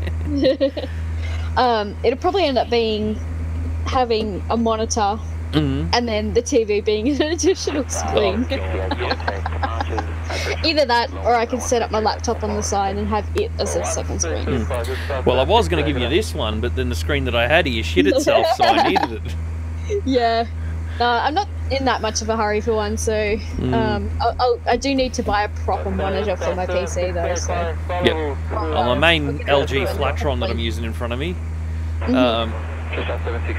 It'll probably end up being having a monitor and then the TV being an additional screen. Either that, or I can set up my laptop on the side and have it as a second screen. Well, I was going to give you this one, but then the screen that I had here shit itself, so I needed it. Yeah. I'm not in that much of a hurry for one, so I do need to buy a proper monitor for my PC though. So. Yep. On my main LG Flatron that I'm using in front of me,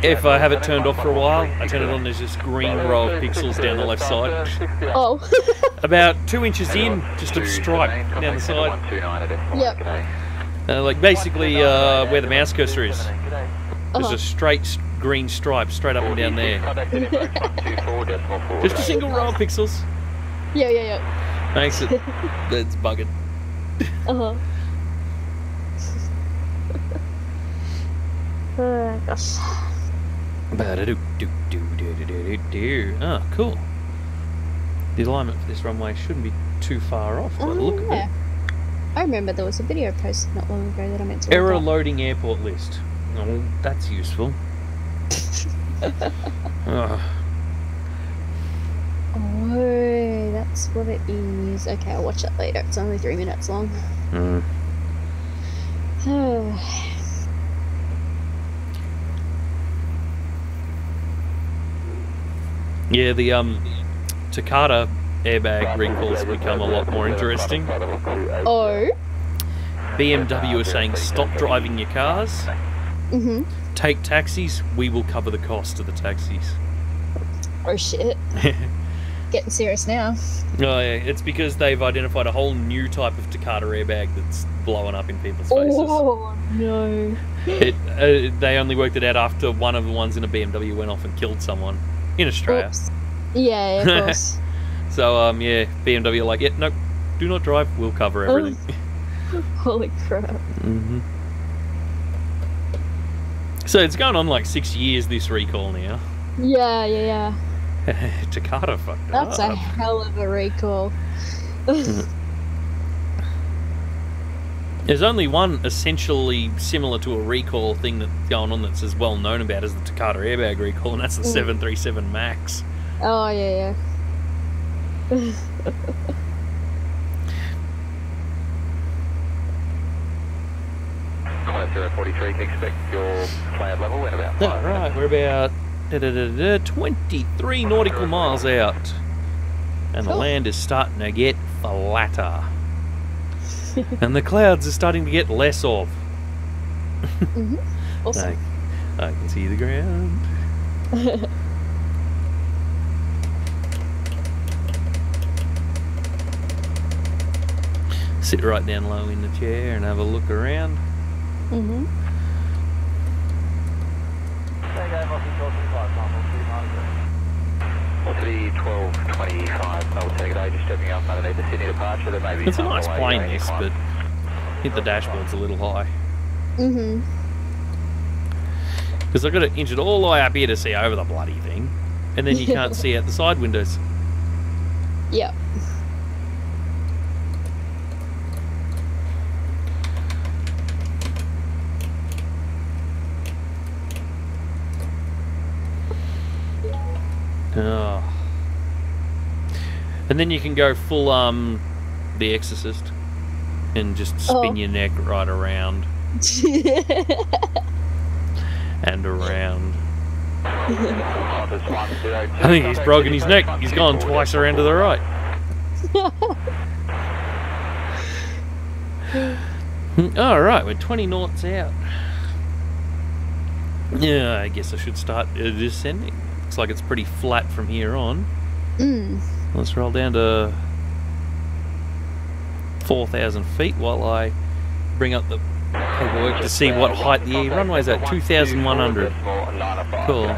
if I have it turned off for a while, I turn it on, there's this green row of pixels down the left side. Oh. About 2 inches in, just a stripe down the side. Yep. Like basically where the mouse cursor is. There's a straight green stripe straight up and down there. Just a single row of pixels. Yeah. Makes it... That's buggered. Gosh. Ah, cool. The alignment for this runway shouldn't be too far off by the look of it. I remember there was a video posted not long ago that I meant to Error look at. loading airport list. Oh, that's useful. Oh, that's what it is. Okay, I'll watch that later. It's only 3 minutes long. Yeah, the Takata airbag recalls become a lot more interesting. Oh. BMW is saying stop driving your cars. Take taxis, we will cover the cost of the taxis. Oh shit. Getting serious now. Oh yeah, it's because they've identified a whole new type of Takata airbag that's blowing up in people's faces. Oh no. They only worked it out after one of the ones in a BMW went off and killed someone in Australia. Oops. Yeah, of course. So yeah, BMW are like, yeah, no, do not drive. We'll cover everything. Holy crap. Mm-hmm. So it's going on like 6 years, this recall now. Yeah. Takata fucked That's up. a hell of a recall. There's only one essentially similar to a recall thing that's going on that's as well known about as the Takata airbag recall, and that's the 737 MAX. Oh, yeah. 043, expect your cloud level in about 5 Right, we're about 23 nautical miles out, and the land is starting to get flatter. And the clouds are starting to get less of. Awesome. I can see the ground. Sit right down low in the chair and have a look around. City 1225, I will take it over, just stepping up underneath the Sydney departure. There may be It's a some nice away plane, going this, climb. but I think the dashboard's a little high. Because I've got it injured all the way up here to see over the bloody thing, and then you can't see out the side windows. Yep. Oh. And then you can go full The Exorcist and just spin your neck right around and around. I think he's broken his neck. He's gone twice around to the right. Alright, we're 20 knots out. Yeah, I guess I should start descending. Looks like it's pretty flat from here on. Let's roll down to 4,000 feet while I bring up the paperwork to see what height the runway's at. 2,100. Cool.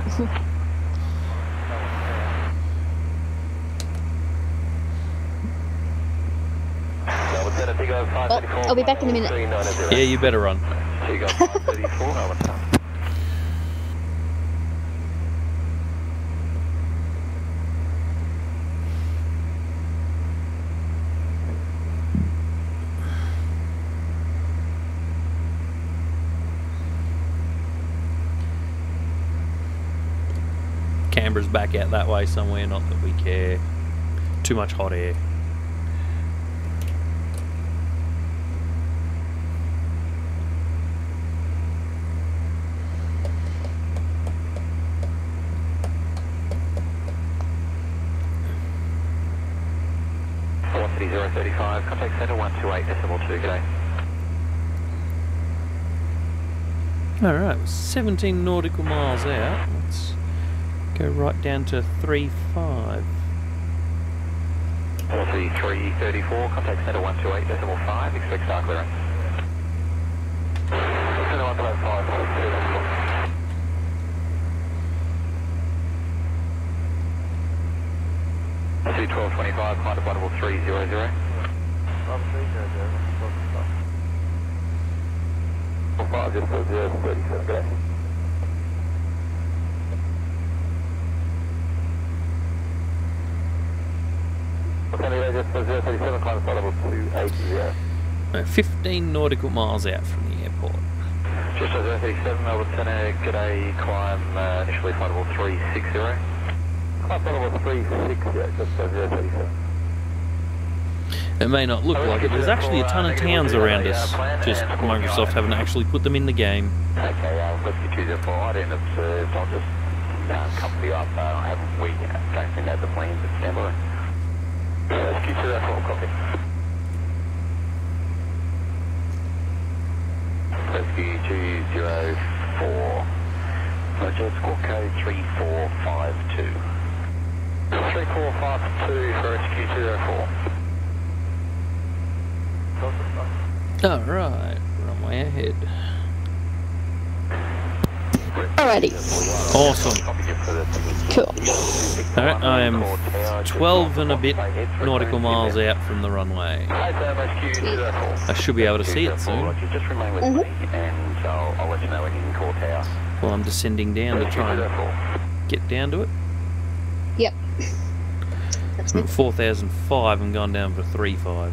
I'll be back in a minute. Yeah, you better run. Canberra's back out that way somewhere, not that we care. Too much hot air. Velocity 035, contact centre 128.2, g'day. Alright, 17 nautical miles out. Let's go right down to 3.5. Velocity 334, contact centre 128.5, expect star clearance. Centre 125, Velocity 1225, climb to level 300. Level 300, 5, just 037, g'day. Just 037, climb to level 280. 15 nautical miles out from the airport. Just 037, Melbourne Centre, g'day, climb initially flight level 360. Climb level 360, just 037. It may not look like it, there's actually a ton of towns around us. Just Microsoft haven't actually put them in the game. Okay, let's get you there for I didn't observe, I'll just company up, we don't think that's the plans at standby. Let's get you there for copy. Rescue 204. Roger, score code 3452. 3452 for SQ204. Alright, runway ahead. Alrighty. Awesome. Cool. Alright, I am 12 and a bit nautical miles out from the runway. I should be able to see it soon. Just remain with me, and I'll let you know when you can call tower. Well, I'm descending down to try and get down to it. Yep. That's I'm good. at 4,005 and gone down for 3.5.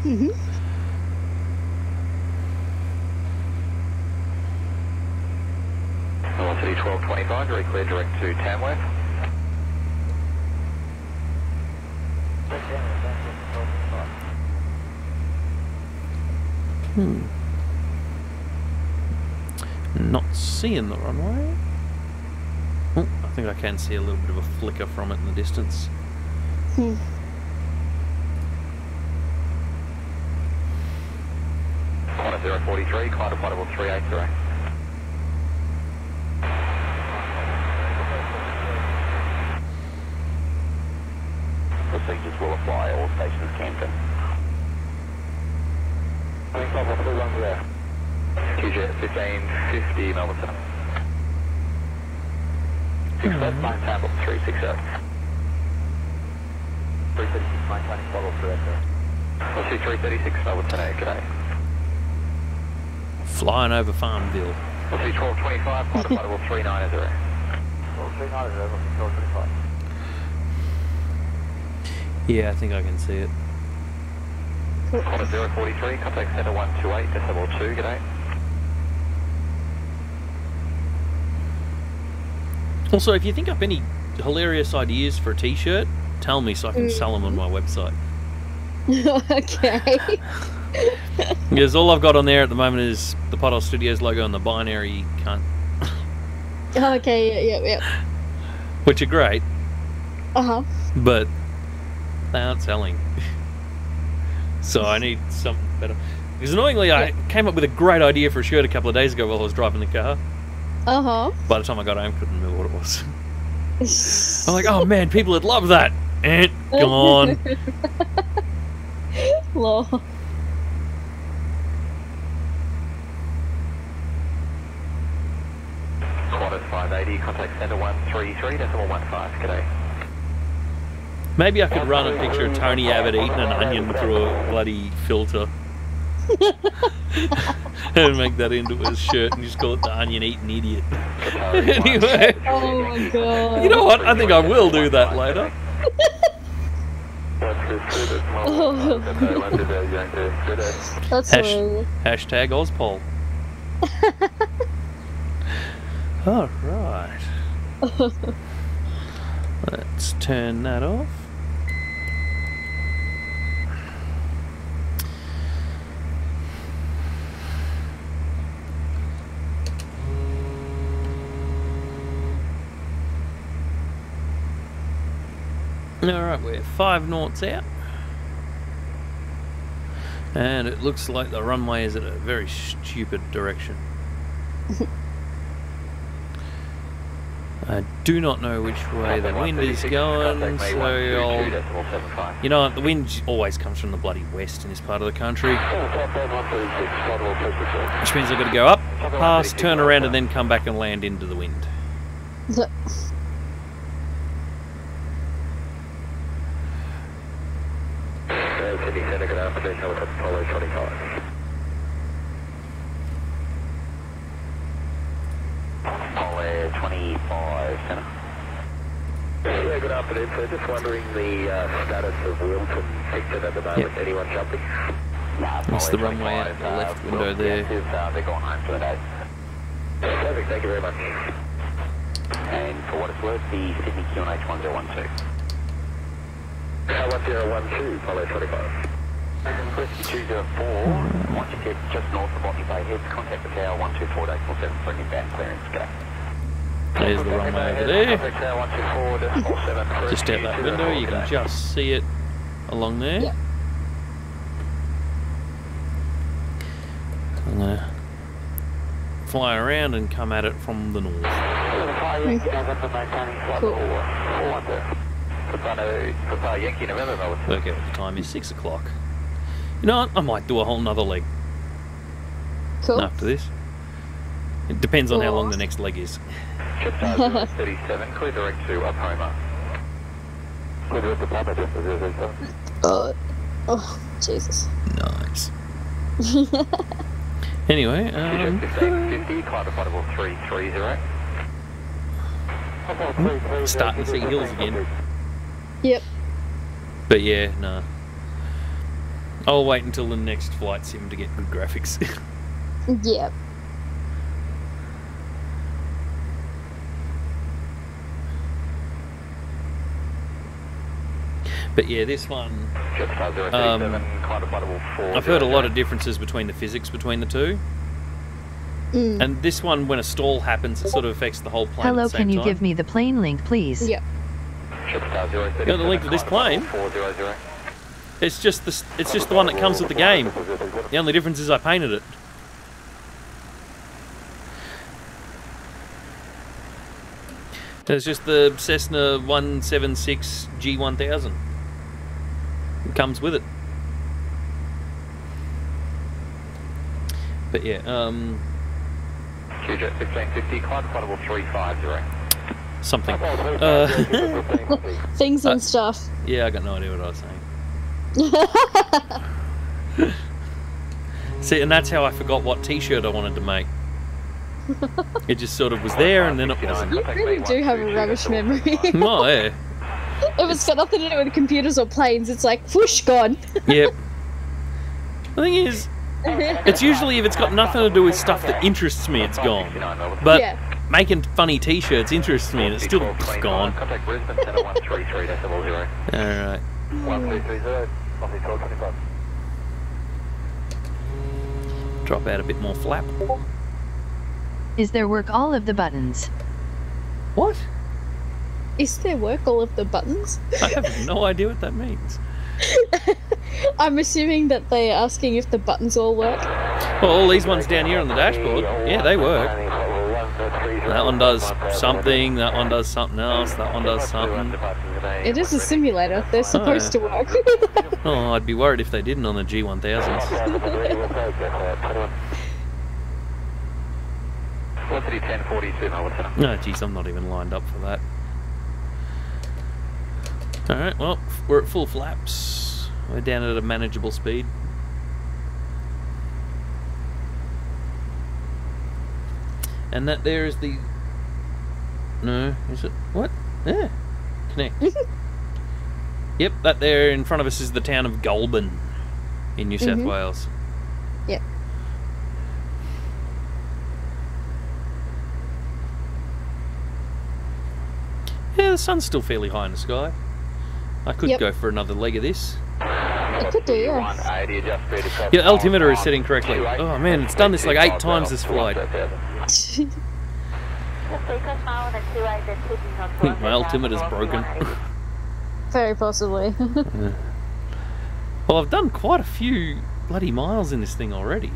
Mhm. Velocity 1225, very clear direct to Tamworth. Not seeing the runway. Oh, I think I can see a little bit of a flicker from it in the distance. Hmm. Climb 043, climb to level 380. Procedures will apply, all stations camping. QJet 1550, Melbourne Center. 6 left, maintain level 360. 336, maintaining level 380. We'll see 336, Melbourne Center, g'day. Flying over Farmville. We'll see 1225, climb to level 390. 1290, level 1225. Yeah, I think I can see it. Climb 043, contact center 128, decimal 2, g'day. Also, if you think up any hilarious ideas for a t-shirt, tell me so I can sell them on my website. Okay. Because all I've got on there at the moment is the Pothole Studios logo and the binary cunt, Okay, yeah. which are great, Uh-huh. but they aren't selling. So I need something better. Because annoyingly, I came up with a great idea for a shirt a couple of days ago while I was driving the car. Uh-huh. By the time I got home, I couldn't remember what it was. I'm like, oh man, people would love that. And gone. Lol. Qantas 580, contact center 133, decimal 15, g'day. Maybe I could run a picture of Tony Abbott eating an onion through a bloody filter. And make that into his shirt and just call it the onion eating idiot. Anyway. Oh my god. You know what? I think I will do that later. That's hilarious. Hashtag Ozpol. Alright. Let's turn that off. Alright, we're 5 knots out. And it looks like the runway is at a very stupid direction. I do not know which way the wind is going, so I'll... You know, the wind always comes from the bloody west in this part of the country. Which means I've got to go up, pass, turn around and then come back and land into the wind. Sydney Centre, good afternoon, helicopter Apollo 25. Apollo 25, Centre. Yeah, good afternoon, sir. Just wondering the status of Wilton Picton at the moment. Anyone jumping? That's the runway out the left window there. They're going home for the day. Perfect, thank you very much. And for what it's worth, the Sydney QNH 1012. 1012, Apollo 25. Rescue 204, once you get just north of Botany Bay Heads, contact the tower 124.847 for inbound clearance, go. There's the runway over there. Just out that window, you can just see it along there. Yep. I'm going to fly around and come at it from the north. Cool. Work out the time is 6 o'clock. You know what? I might do a whole nother leg Cool. after this. It depends on how long the next leg is. Chip 37, clear direct to Cooma. Clear direct to Papa, just 007. Oh, Jesus. Nice. Anyway, 1550, climb to level 330. starting to see hills again. Yep. But yeah, no. I'll wait until the next flight sim to get good graphics. Yep. But yeah, this one, Jetstar 037, climb to level 4. I've heard a lot of differences between the physics between the two. And this one, when a stall happens, it sort of affects the whole plane Hello, at the same can you time. give me the plane link, please? Yep. Jetstar 037, Got the link for this plane? 400. It's just the one that comes with the game. The only difference is I painted it. It's just the Cessna 176 G1000. It comes with it. But yeah, QJet 1550, climb to level 350. something. Things and stuff. Yeah, I got no idea what I was saying. See, and that's how I forgot what t-shirt I wanted to make. It just sort of was there and then it wasn't. You really do have a rubbish memory. Oh, yeah. If it's got nothing to do with computers or planes, it's like, whoosh, gone. Yep. The thing is, it's usually if it's got nothing to do with stuff that interests me, it's gone. But Yeah. making funny t-shirts interests me and it's still gone. Contact Brisbane, Center 133.0. Alright. 1230, 1225. Drop out a bit more flap. Is there work all of the buttons? What? Is there work all of the buttons? I have no idea what that means. I'm assuming that they're asking if the buttons all work. Well, all these ones down here on the dashboard, yeah, they work. That one does something, that one does something else, that one does something. It is a simulator. They're supposed to work. Oh, I'd be worried if they didn't on the G1000s. 1042, Melbourne Center. Oh, jeez, I'm not even lined up for that. Alright, well, we're at full flaps. We're down at a manageable speed. And that there is the... No, is it? What? Yeah. Connect. Yep, that there in front of us is the town of Goulburn in New South Wales. Yep. Yeah, the sun's still fairly high in the sky. I could go for another leg of this. It could do, yeah. 180, adjust speed across. Yeah, altimeter is setting correctly. Oh man, it's done this like 8 times this flight. I think my altimeter's broken. Very possibly. Well, I've done quite a few bloody miles in this thing already.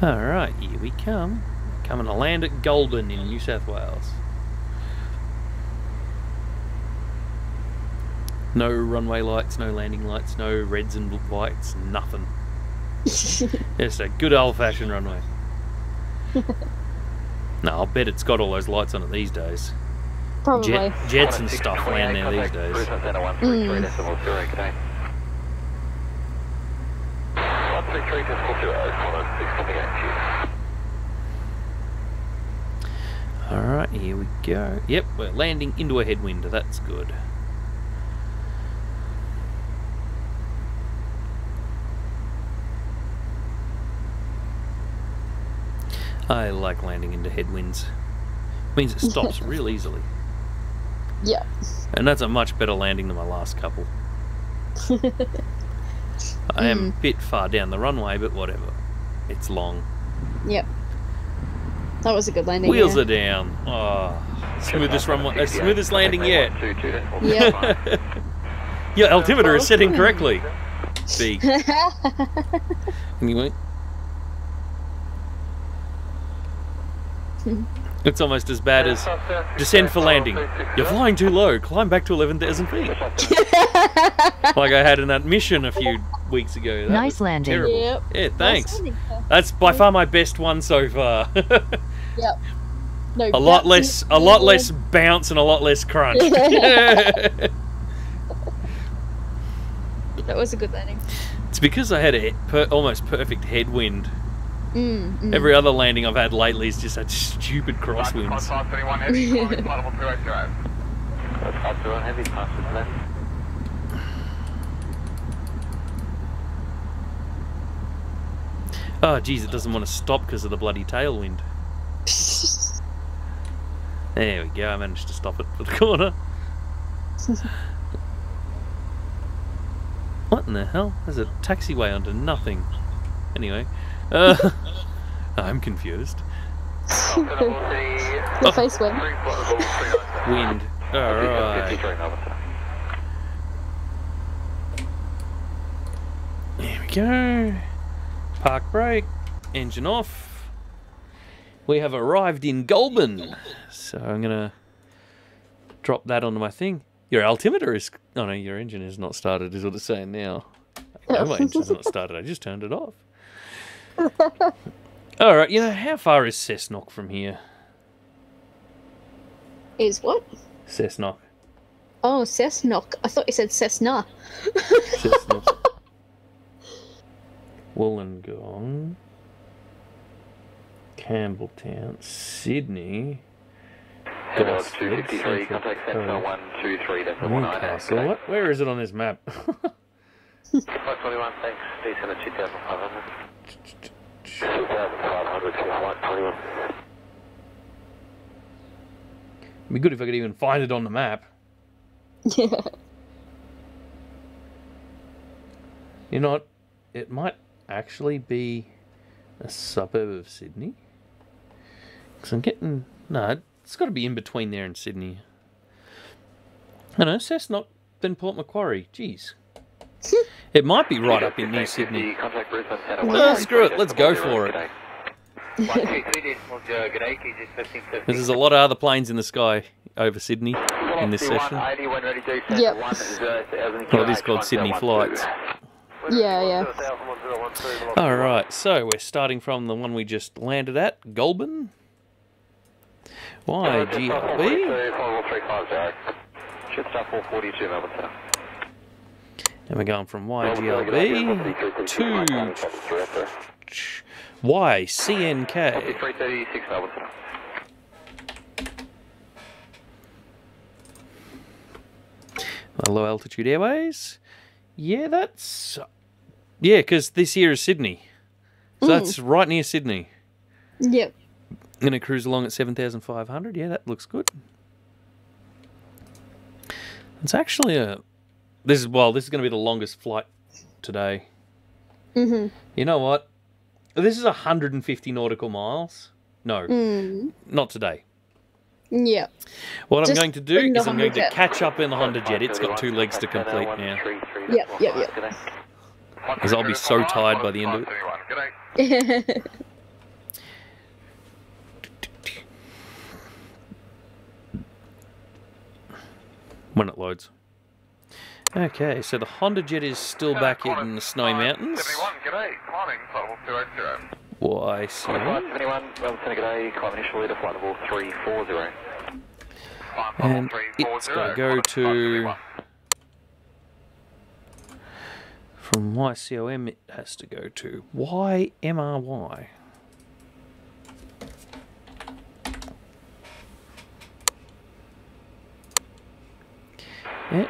Alright, here we come. Coming to land at Goulburn in New South Wales. No runway lights, no landing lights, no reds and whites, nothing. Just a good old-fashioned runway. No, I'll bet it's got all those lights on it these days. Probably. Jets and stuff land there these days. Brisbane Center 133.0, good day. 133.0, Alright, here we go. Yep, we're landing into a headwind. That's good. I like landing into headwinds. Means it stops real easily. Yeah. And that's a much better landing than my last couple. I am a bit far down the runway, but whatever. It's long. Yep. That was a good landing. Wheels are down. Oh, smoothest runway, smoothest landing yet. Yeah. Your altimeter is setting correctly. B. Anyway. It's almost as bad as descend for landing. You're flying too low. Climb back to 11,000 feet. Like I had in that mission a few weeks ago. That Nice was landing. terrible. Yep. Yeah, thanks. Nice landing. That's by far my best one so far. Yep. No, a lot that's less bounce and a lot less crunch. That was a good landing. It's because I had a almost perfect headwind. Mm. Every other landing I've had lately is just had stupid crosswinds. 531 heavy, Pothole 280. That's 521 heavy, passes left. Oh, geez, it doesn't want to stop because of the bloody tailwind. There we go, I managed to stop it for the corner. What in the hell? There's a taxiway under nothing. Anyway, I'm confused. The face wind. Wind. Alright. There we go. Park brake. Engine off. We have arrived in Goulburn. So I'm going to drop that onto my thing. Your altimeter is... Oh no, your engine is not started, is what it's saying now. No, my engine's not started. I just turned it off. Alright, you know, how far is Cessna from here? Is what? Cessna. Oh, Cessna. I thought you said Cessna. Cessna. Wollongong. Campbelltown. Sydney. Gosford. 253, contact Cessna 123, that's Newcastle. What? Where is it on this map? 521, thanks, decent at 2,500. 2,500 to flight 21. It'd be good if I could even find it on the map. Yeah. You know what? It might actually be a suburb of Sydney. Because I'm getting... No, it's got to be in between there and Sydney. I know, Cessna, then Port Macquarie. Jeez. It might be right up in near Sydney. Oh, screw it, let's go for it. There's a lot of other planes in the sky over Sydney in this session. Yep. Well, it is called Sydney Flights. Yeah. Alright, so we're starting from the one we just landed at, Goulburn. YGLB. Should start 442, Melbourne Centre. And we're going from YGLB to YCNK. 336, Melbourne Centre. Low altitude airways. Yeah, that's... Yeah, because this here is Sydney. So that's right near Sydney. Yep. I'm going to cruise along at 7,500. Yeah, that looks good. It's actually a... This is going to be the longest flight today. Mm-hmm. You know what? This is 150 nautical miles. No, not today. Yep. What I'm Just going to do bring the is I'm going to HondaJet. catch up in the HondaJet. It's got 2 legs to complete now. Yep. Because I'll be so tired by the end of it. When it loads. Okay, so the HondaJet is still back in the snowy mountains. Why, so? 571, Melbourne Centre, g'day, climb initially to flight level 340. And it's got to go to... From YCOM, it has to go to YMRY. Yeah.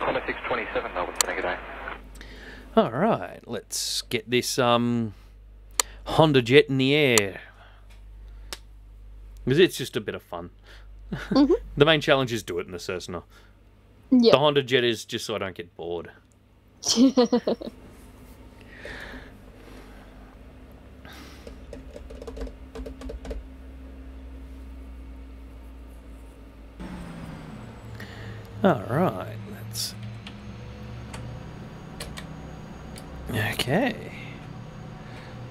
Honda 627, Melbourne Centre, g'day. Alright, let's get this HondaJet in the air. Because it's just a bit of fun. The main challenge is do it in the Cessna. Yep. The HondaJet is just so I don't get bored. Alright, let's... Okay.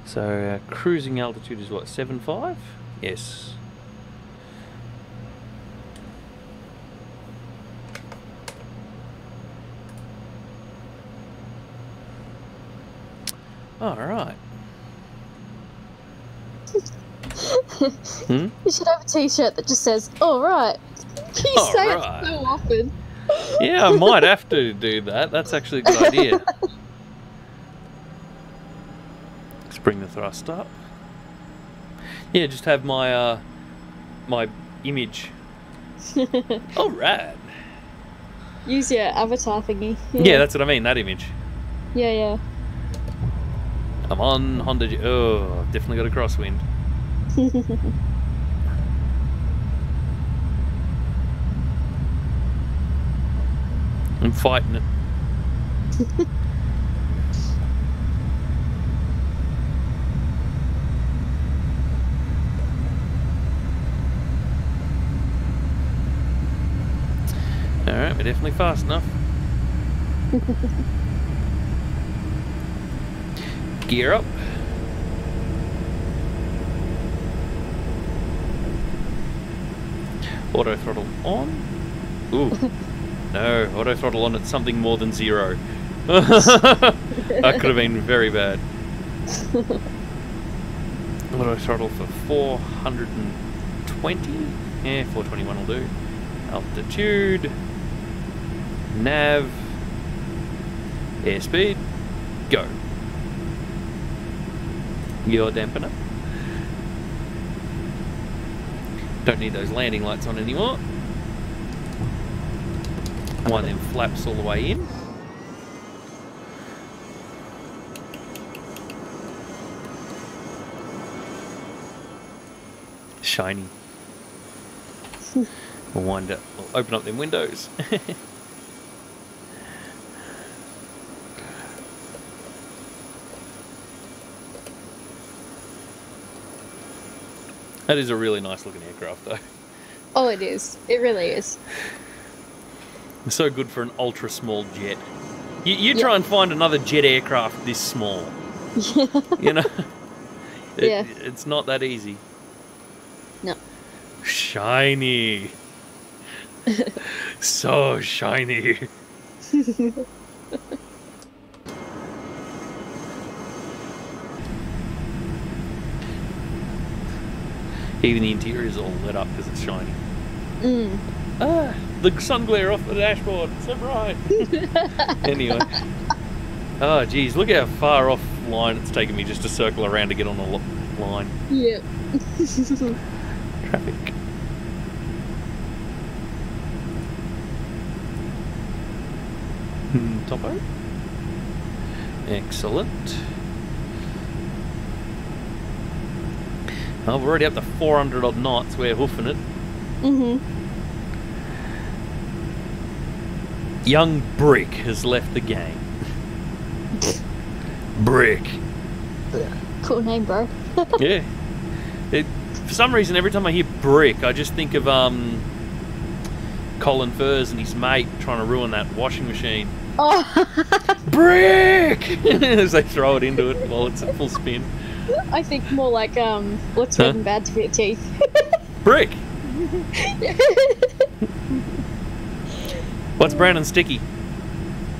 So, cruising altitude is what, 7.5? Yes. Alright. You should have a t-shirt that just says, alright. You say it so often. Yeah, I might have to do that. That's actually a good idea. Let's bring the thrust up. Yeah, just have my my image. Oh, rad. Use your avatar thingy. Yeah, that's what I mean, that image. Yeah, yeah. I'm on HondaJet. Oh, I've definitely got a crosswind. I'm fighting it. Alright, we're definitely fast enough. Gear up. Auto throttle on. Ooh. No, auto throttle on at something more than 0. That could have been very bad. Auto throttle for 420. Yeah, 421 will do. Altitude. Nav. Airspeed. Go. Your dampener. Don't need those landing lights on anymore. Wind them flaps all the way in. Shiny. We'll wind up. We'll open up them windows. That is a really nice looking aircraft though. Oh, it is. It really is. It's so good for an ultra small jet. You try and find another jet aircraft this small. Yeah. You know? Yeah. It's not that easy. No. Shiny. So shiny. Even the interior is all lit up because it's shiny. Mm. Ah, the sun glare off the dashboard. It's so bright. Anyway. Oh, geez. Look how far off line it's taken me just to circle around to get on the line. Yep. Traffic. Topo. Excellent. Oh, we're already up to 400 odd knots. We're hoofing it. Mm-hmm. Young Brick has left the game. Brick. Cool name, bro. Yeah. For some reason, every time I hear Brick, I just think of Colin Furze and his mate trying to ruin that washing machine. Oh. Brick! As they throw it into it while it's at full spin. I think more like, what's red and bad for your teeth? Brick! What's brown and sticky?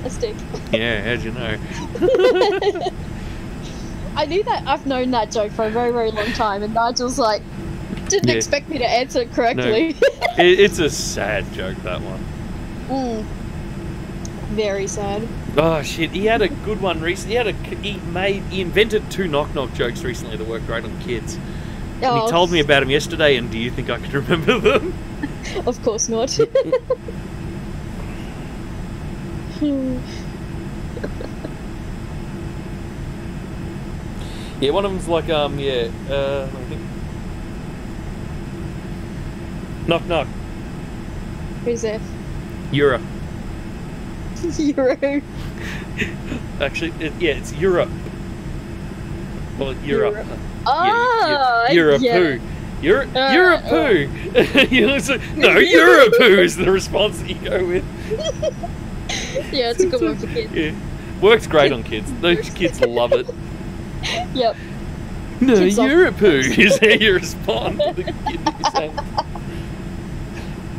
A stick. Yeah, how'd you know? I knew that. I've known that joke for a very, very long time, and Nigel's like, didn't expect me to answer it correctly. No. It's a sad joke, that one. Mm. Very sad. Oh shit, he had a good one recently. He invented 2 knock-knock jokes recently that work great on kids. And he told me about them yesterday, and do you think I could remember them? Of course not. Yeah, one of them's like, let me think. Knock knock. Who's there? Europe. Euro. Actually, it's Europe. Well, Europe. Oh, Europe. yeah. You're a poo. No, you're a poo is the response that you go with. Yeah, it's a good one for kids. Yeah. Works great on kids. Those kids love it. Yep. No, Kids you're a poo is how you respond to the kid that you're saying.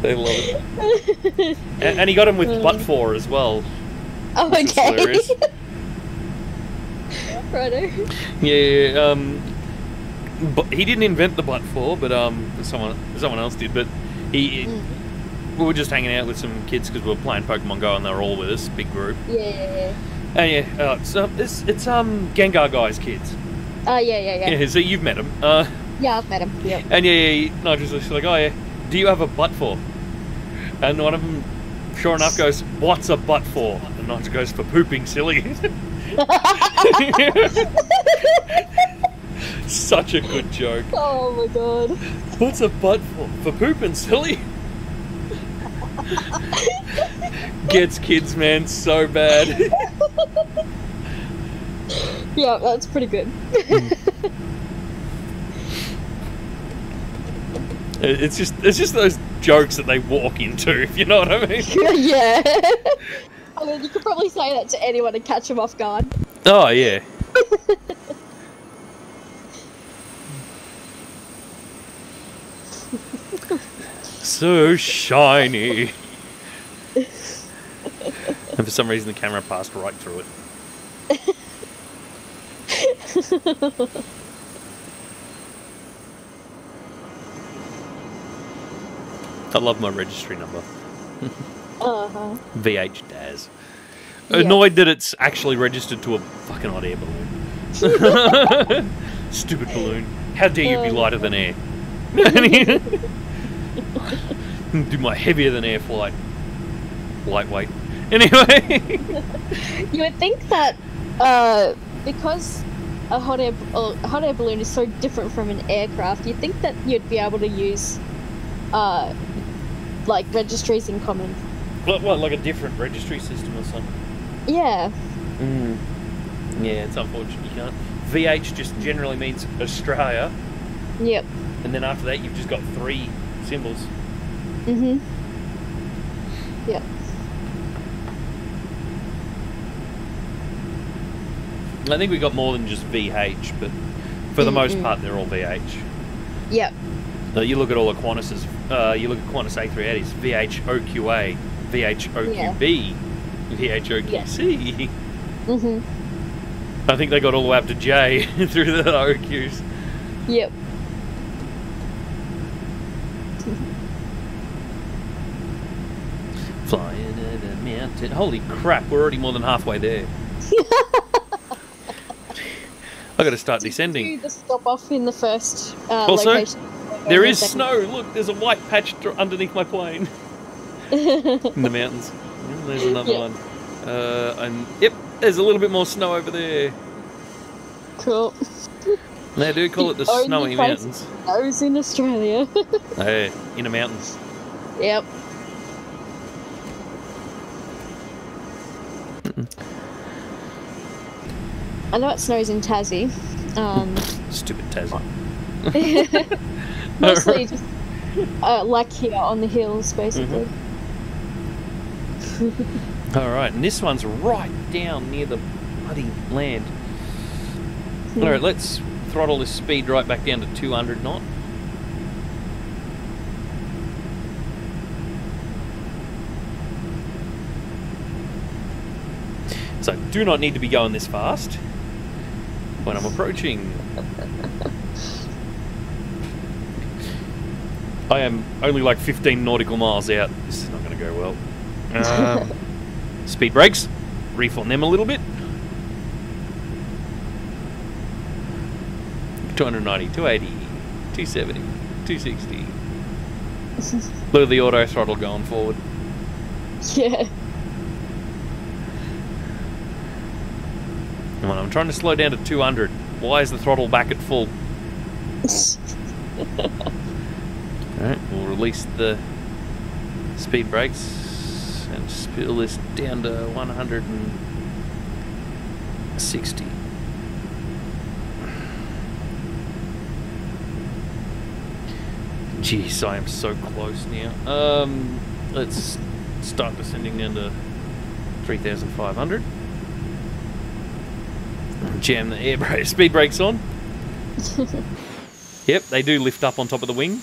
They love it. And he got him with butt for as well. Oh, okay. Righto. Yeah, but he didn't invent the butt for, but someone else did. But we were just hanging out with some kids because we were playing Pokemon Go, and they were all with us, big group. Yeah. And yeah, it's Gengar guy's kids. Yeah. So you've met him. Yeah, I've met him. Yep. And Nigel's just like, oh yeah, do you have a butt for? And one of them, sure enough, goes, what's a butt for? And Nigel goes, for pooping silly. Such a good joke. Oh my god. What's a butt for? For pooping silly? Gets kids, man, so bad. Yeah, that's pretty good. It's just those jokes that they walk into, if you know what I mean. Yeah. I mean, you could probably say that to anyone and catch them off guard. Oh yeah. So shiny. And for some reason the camera passed right through it. I love my registry number. VH Daz. Annoyed that it's actually registered to a fucking hot air balloon. Stupid balloon. How dare you be lighter than air? Do my heavier than air flight. Lightweight. Anyway. You would think that because a hot air balloon is so different from an aircraft, you'd think that you'd be able to use like registries in common. What, like a different registry system or something? Yeah. Yeah, it's unfortunate you can't. VH just generally means Australia. Yep. And then after that you've just got 3 symbols. Yep. I think we got more than just VH, but for the most part they're all VH. Yep. You look at all the Qantas's, you look at Qantas A380s, VHOQA, VHOQB, VHOQC. I think they got all the way up to J through the OQs. Yep. Flying at a mountain. Holy crap, we're already more than halfway there. I got to start descending. Do the stop off in the first also, location. There is snow. Look, there's a white patch underneath my plane. In the mountains. There's another one. And yep, there's a little bit more snow over there. Cool. They do call it the snowy mountains. Snows in Australia. Hey, in the mountains. Yep. I know it snows in Tassie. Stupid Tassie. Mostly just like here on the hills, basically. Alright, and this one's right down near the bloody land. Alright, let's throttle this speed right back down to 200 knot. So, do not need to be going this fast when I'm approaching. I am only like 15 nautical miles out. This is not going to go well. Speed brakes. Reef on them a little bit. 290, 280, 270, 260. Look at the auto throttle going forward. Yeah. Come on, I'm trying to slow down to 200. Why is the throttle back at full? Alright, we'll release the speed brakes and spill this down to 160. Jeez, I am so close now. Let's start descending down to 3,500. Jam the air brake, speed brakes on. Yep, they do lift up on top of the wing.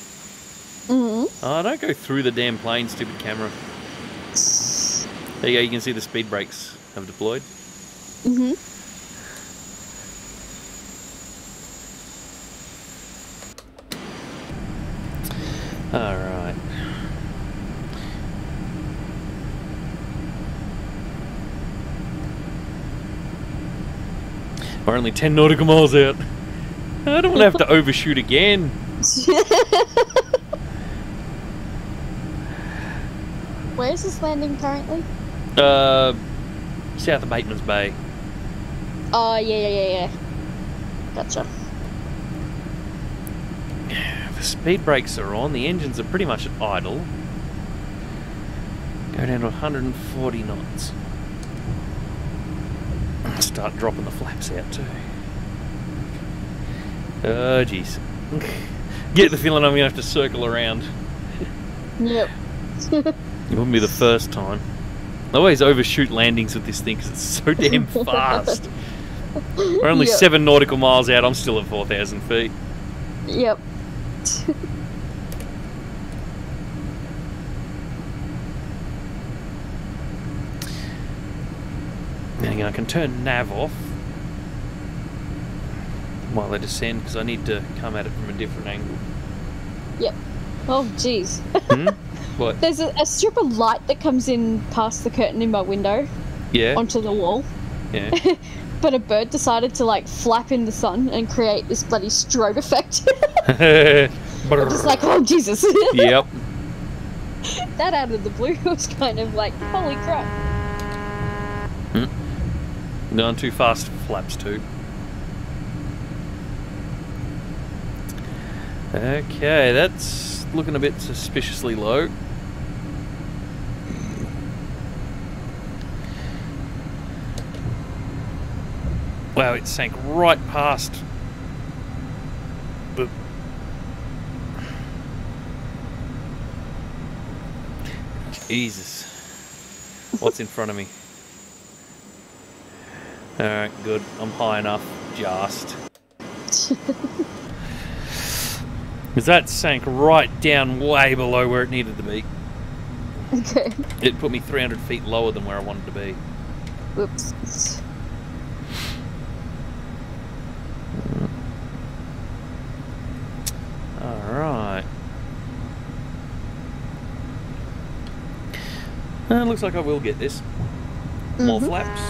Oh, don't go through the damn plane, stupid camera. There you go, you can see the speed brakes have deployed. Alright. We're only 10 nautical miles out. I don't want to have to overshoot again. Where is this landing currently? South of Bateman's Bay. Oh, yeah. Gotcha. The speed brakes are on, the engines are pretty much at idle. Go down to 140 knots. Start dropping the flaps out too. Oh jeez. Get the feeling I'm going to have to circle around. Yep. It wouldn't be the first time. I always overshoot landings with this thing because it's so damn fast. We're only 7 nautical miles out, I'm still at 4,000 feet. Yep. Hang on, I can turn nav off while I descend because I need to come at it from a different angle. Yep. Oh, jeez. What? There's a strip of light that comes in past the curtain in my window. Yeah. Onto the wall. Yeah. But a bird decided to like flap in the sun and create this bloody strobe effect. I'm just like, oh Jesus. Yep. That out of the blue was kind of like, holy crap. Going too fast for flaps too. Okay, that's looking a bit suspiciously low. Wow, it sank right past the... Jesus. What's in front of me? Alright, good. I'm high enough. Just. Because that sank right down way below where it needed to be. Okay. It put me 300 feet lower than where I wanted to be. Whoops. Alright. Looks like I will get this. More flaps.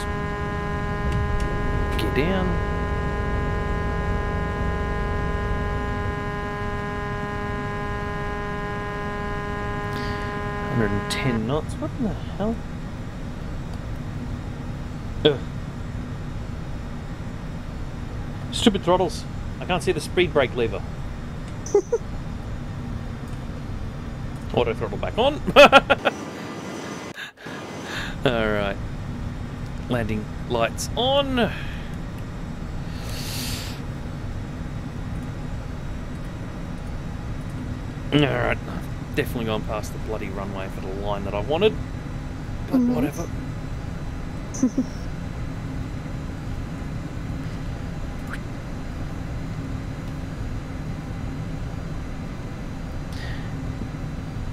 Get down. $110 knots. What the hell? Ugh. Stupid throttles. I can't see the speed brake lever. Auto throttle back on. Alright. Landing lights on. Alright. Definitely gone past the bloody runway for the line that I wanted. But whatever.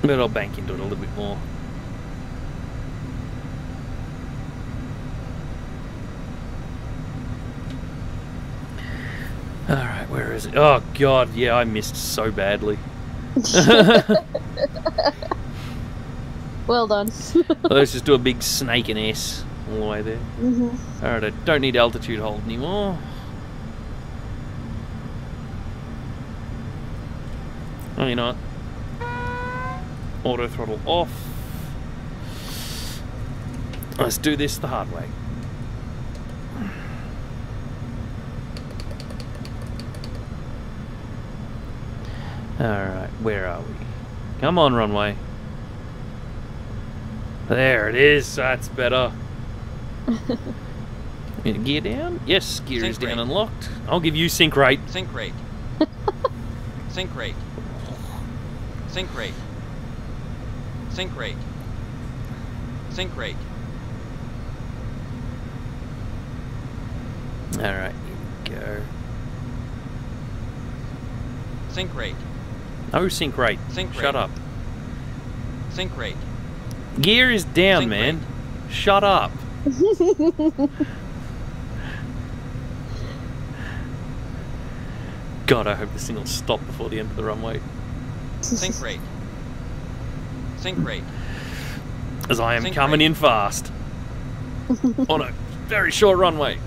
But I'll bank into it a little bit more. Alright, where is it? Oh god, yeah, I missed so badly. Well done. Let's just do a big snake and S all the way there. Alright, I don't need altitude hold anymore. Oh, you know what? Auto throttle off. Let's do this the hard way. Alright, where are we? Come on, runway. There it is, that's better. Gear down? Yes, gear is down and locked. I'll give you sync rate. Sync rate. Sync rate. Sink rate. Sink rate. Sink rate. Alright, here we go. Sink rate. No sink rate. Sink rate. Shut up. Sink rate. Gear is down, Sink man. rate. Shut up. God, I hope this thing will stop before the end of the runway. Sink rate. Sink rate. As I am Sink coming rate. in fast. On a very short runway.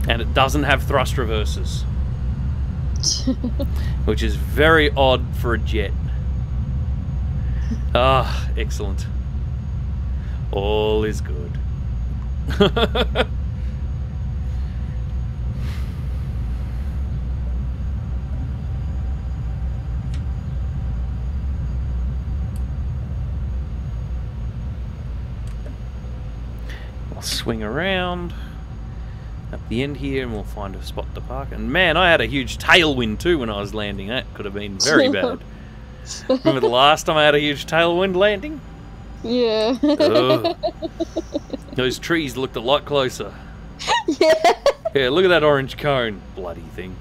And it doesn't have thrust reverses. Which is very odd for a jet. Ah, excellent. All is good. I'll swing around up the end here and we'll find a spot to park. And man, I had a huge tailwind too when I was landing. That could have been very bad. Remember the last time I had a huge tailwind landing? Yeah. Ugh. Those trees looked a lot closer. Yeah. Yeah, look at that orange cone. Bloody thing.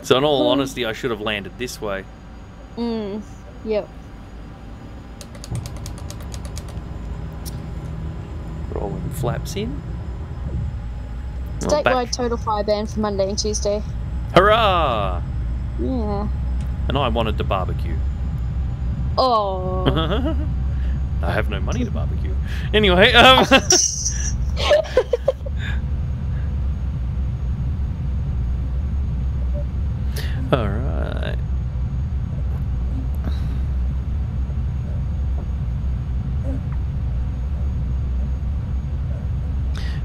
So in all honesty, I should have landed this way. Yep. Rolling flaps in. Well, Statewide total fire ban for Monday and Tuesday. Hurrah! Yeah. And I wanted to barbecue. Oh. I have no money to barbecue. Anyway, alright.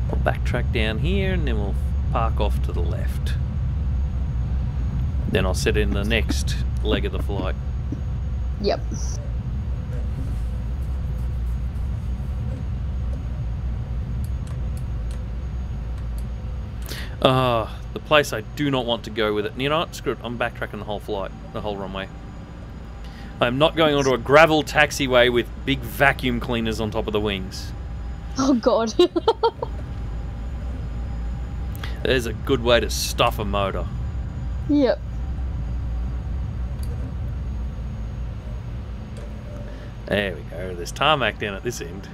We'll backtrack down here and then we'll park off to the left. Then I'll set in the next leg of the flight. Yep. The place I do not want to go with it. You know what? Screw it. I'm backtracking the whole flight, the whole runway. I'm not going onto a gravel taxiway with big vacuum cleaners on top of the wings. Oh god. There's a good way to stuff a motor. Yep. There we go. There's tarmac down at this end.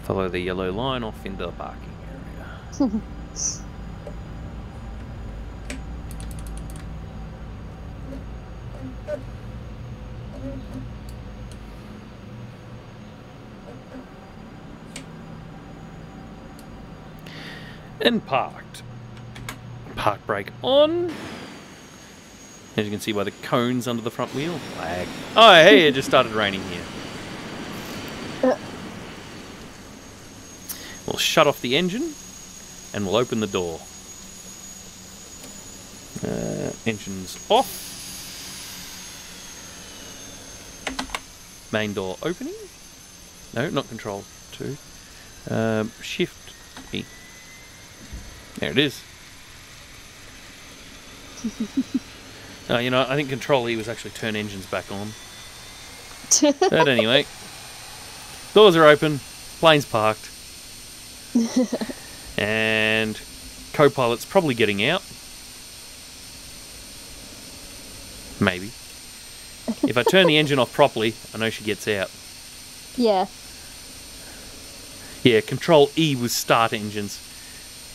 Follow the yellow line off into the parking area. And parked. Park brake on. As you can see by the cones under the front wheel. Lag. Oh, hey, it just started raining here. We'll shut off the engine and we'll open the door. Engine's off. Main door opening. No, not control 2. Shift E. There it is. You know, I think Control E was actually turn engines back on. But anyway, doors are open, plane's parked, and co-pilot's probably getting out. Maybe. If I turn the engine off properly, I know she gets out. Yeah. Yeah, Control E was start engines.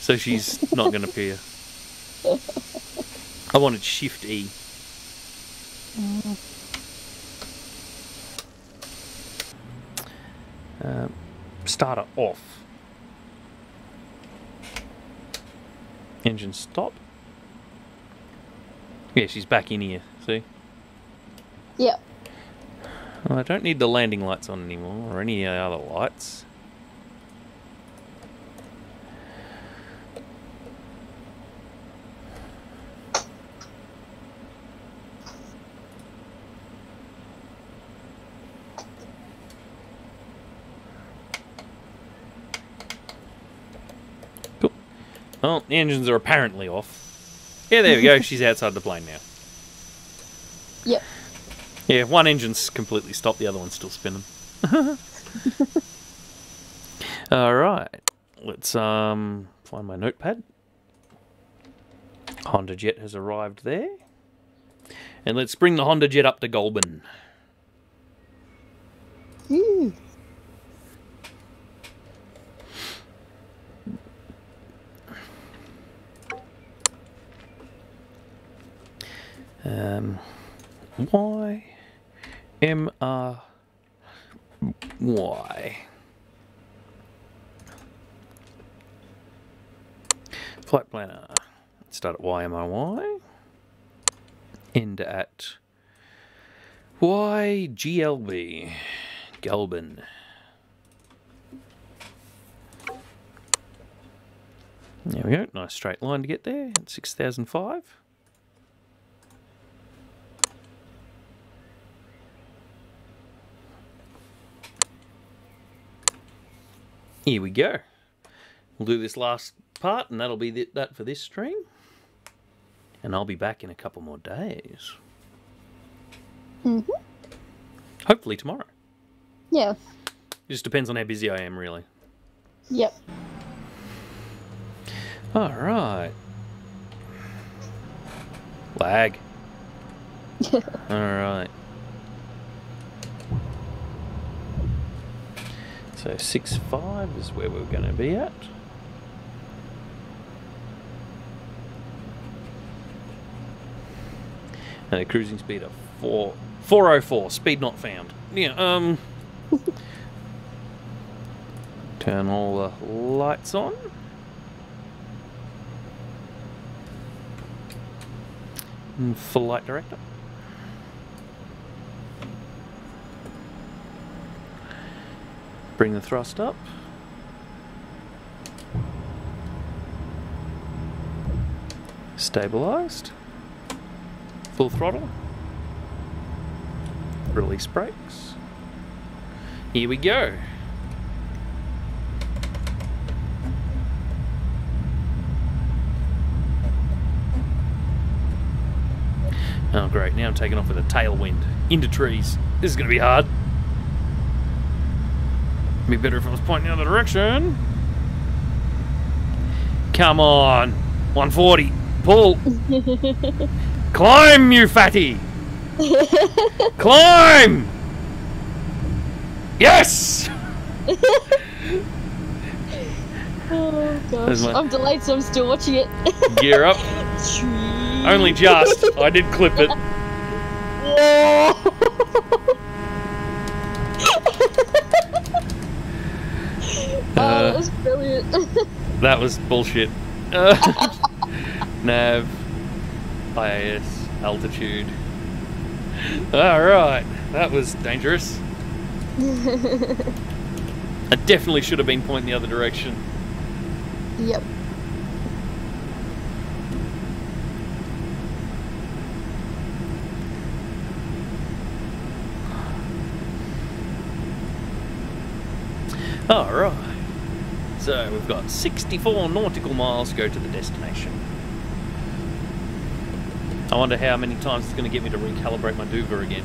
So she's not going to appear. I wanted Shift E. Starter off. Engine stop. Yeah, she's back in here, see? Yep. Well, I don't need the landing lights on anymore, or any other lights. Well, the engines are apparently off. Yeah, there we go. She's outside the plane now. Yep. Yeah, one engine's completely stopped, the other one's still spinning. Alright. Let's find my notepad. HondaJet has arrived there. And let's bring the HondaJet up to Goulburn. Ooh. YMRY. Flight planner. Start at YMRY. End at YGLB. Goulburn. There we go. Nice straight line to get there. 6,005. Here we go. We'll do this last part, and that'll be that for this stream. And I'll be back in a couple more days. Mm-hmm. Hopefully tomorrow. Yeah. It just depends on how busy I am, really. Yep. Alright. Lag. Alright. So 6.5 is where we're going to be at. And a cruising speed of 404. Speed not found. Yeah, turn all the lights on. And full light director. Bring the thrust up. Stabilized. Full throttle. Release brakes. Here we go. Oh great, now I'm taking off with a tailwind into trees. This is going to be hard. Be better if I was pointing the other direction. Come on. 140. Pull. Climb, you fatty. Climb. Yes. Oh gosh. I'm delayed, so I'm still watching it. Gear up. Only just. I did clip it. That was brilliant. That was bullshit. Nav, IAS, altitude. Alright, that was dangerous. I definitely should have been pointing the other direction. Yep. Alright. So we've got 64 nautical miles to go to the destination. I wonder how many times it's going to get me to recalibrate my Duva again.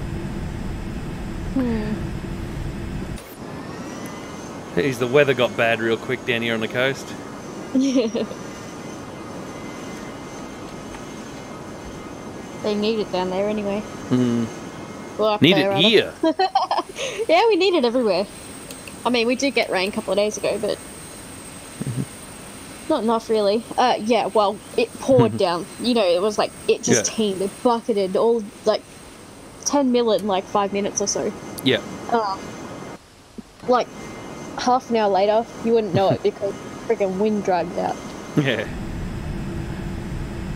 Geez, the weather got bad real quick down here on the coast. Yeah. They need it down there anyway. Well, up Need there, it here. Yeah, we need it everywhere. I mean, we did get rain a couple of days ago, but not enough really. Yeah, well, it poured down. You know, it was like, it just teemed. It bucketed all, like, 10 mil in like 5 minutes or so. Yeah. Like, half an hour later, you wouldn't know it because freaking wind dragged out. Yeah.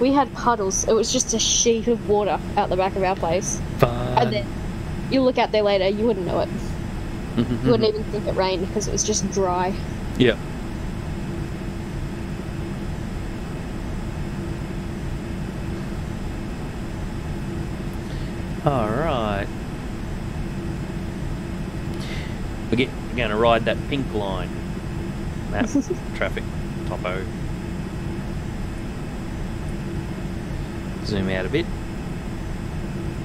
We had puddles. It was just a sheet of water out the back of our place. Fun. And then you look out there later, you wouldn't know it. You wouldn't even think it rained because it was just dry. Yeah. Alright. We're going to ride that pink line. Map, traffic, topo. Zoom out a bit.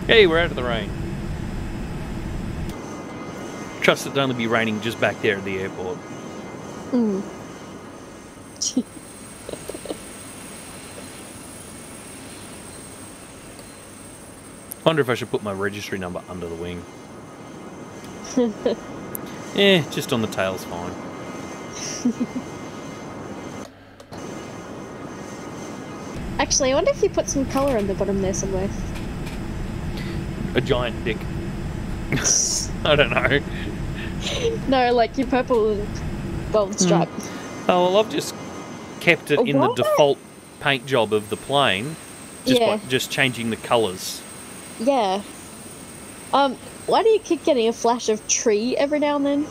Hey, we're out of the rain. Trust it'd only be raining just back there at the airport. Mm. Wonder if I should put my registry number under the wing. Yeah, just on the tail's fine. Actually, I wonder if you put some colour on the bottom there somewhere. A giant dick. I don't know. No, like your purple and gold stripe. Oh, well, I've just kept it in the What? default paint job of the plane, just Yeah. by just changing the colours. Yeah. Why do you keep getting a flash of tree every now and then?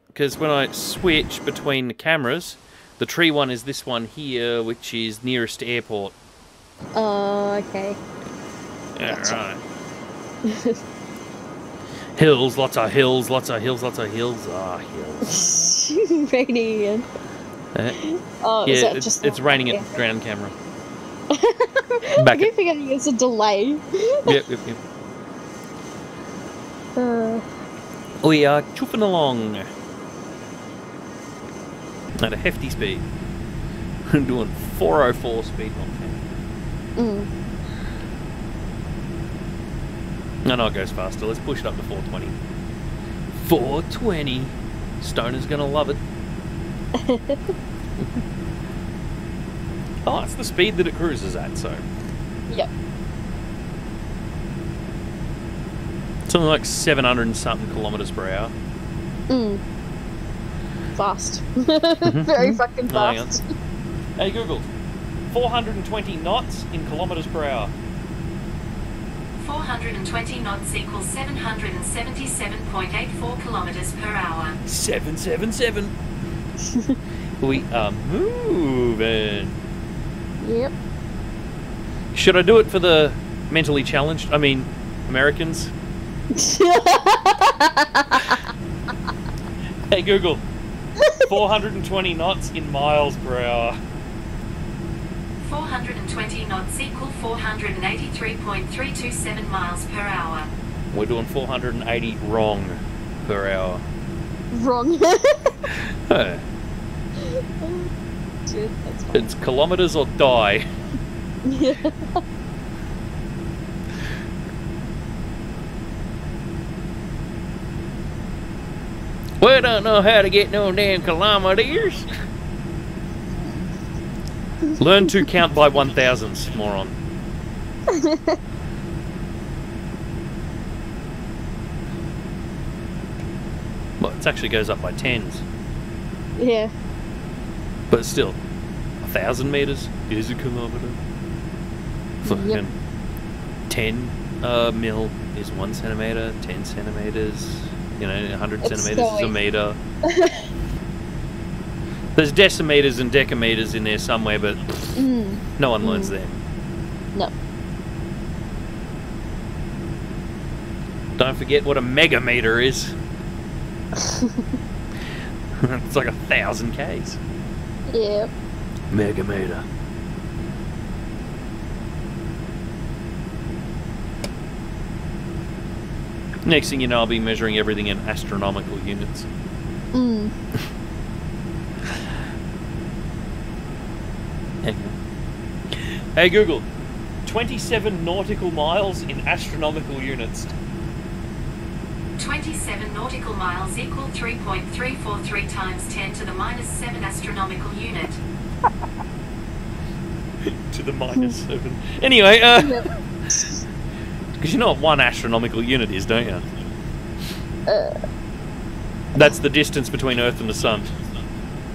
Because when I switch between the cameras, the tree one is this one here, which is nearest to airport. Oh, okay. Yeah, right. Hills, lots of hills, lots of hills, lots of hills. Ah, hills. Raining again. Oh, is Yeah, that just it's raining yeah. at ground camera. I Back keep forgetting it's a delay. Yep. Uh, We are chuffing along at a hefty speed. Doing 404 speed on 10. No, it goes faster. Let's push it up to 420. 420. Stoner's gonna love it. Oh, it's the speed that it cruises at, so. yep. Something like 700 and something kilometres per hour. Fast. Very fucking Oh, hang on. fast. Hey Google, 420 knots in kilometres per hour. 420 knots equals 777.84 kilometers per hour. 777. We are moving. Yep. Should I do it for the mentally challenged? I mean, Americans? Hey Google, 420 knots in miles per hour. 420 knots equal 483.327 miles per hour. We're doing 480 wrong per hour. Wrong. Huh. Dude, that's fine. It's kilometres or die. Yeah. We don't know how to get no damn kilometres. Learn to count by 1000s, moron. Well, it actually goes up by 10s. Yeah. But still, 1,000 metres is a kilometre. Fucking 10 mil is 1 centimetre, 10 centimetres, 100 It's centimetres is a going. metre. There's decimeters and decameters in there somewhere, but no one learns them. No. Don't forget what a megameter is. It's like 1,000 Ks. Yeah. Megameter. Next thing you know, I'll be measuring everything in astronomical units. Hey Google, 27 nautical miles in astronomical units. 27 nautical miles equal 3.343 times 10 to the minus 7 astronomical unit. To the minus 7. Anyway, because you know what 1 astronomical unit is, don't you? That's the distance between Earth and the Sun.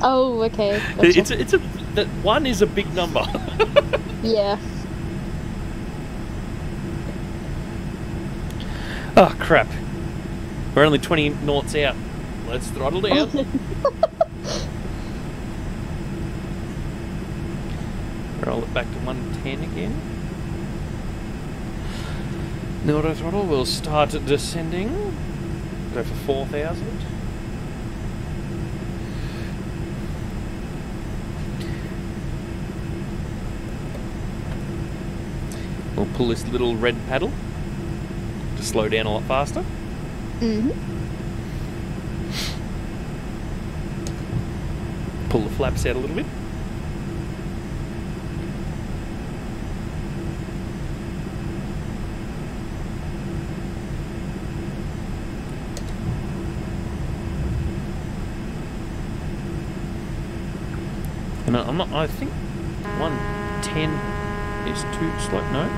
Oh, okay. Gotcha. That 1 is a big number. Yeah. Oh crap. We're only 20 knots out. Let's throttle down. Roll it back to 110 again. Now auto throttle, we'll start descending. Go for 4,000. We'll pull this little red paddle to slow down a lot faster. Pull the flaps out a little bit. And I'm not, I think 110 is too slow, no?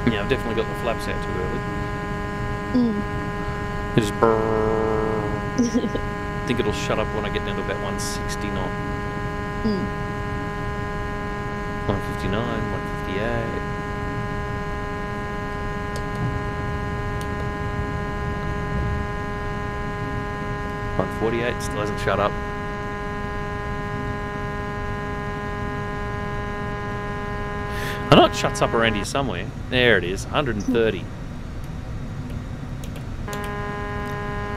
Yeah, I've definitely got the flaps out too early. Just brrrr. I think it'll shut up when I get down to about 160 knot. 159, 158. 148, still hasn't shut up. I know it shuts up around here somewhere. There it is, 130.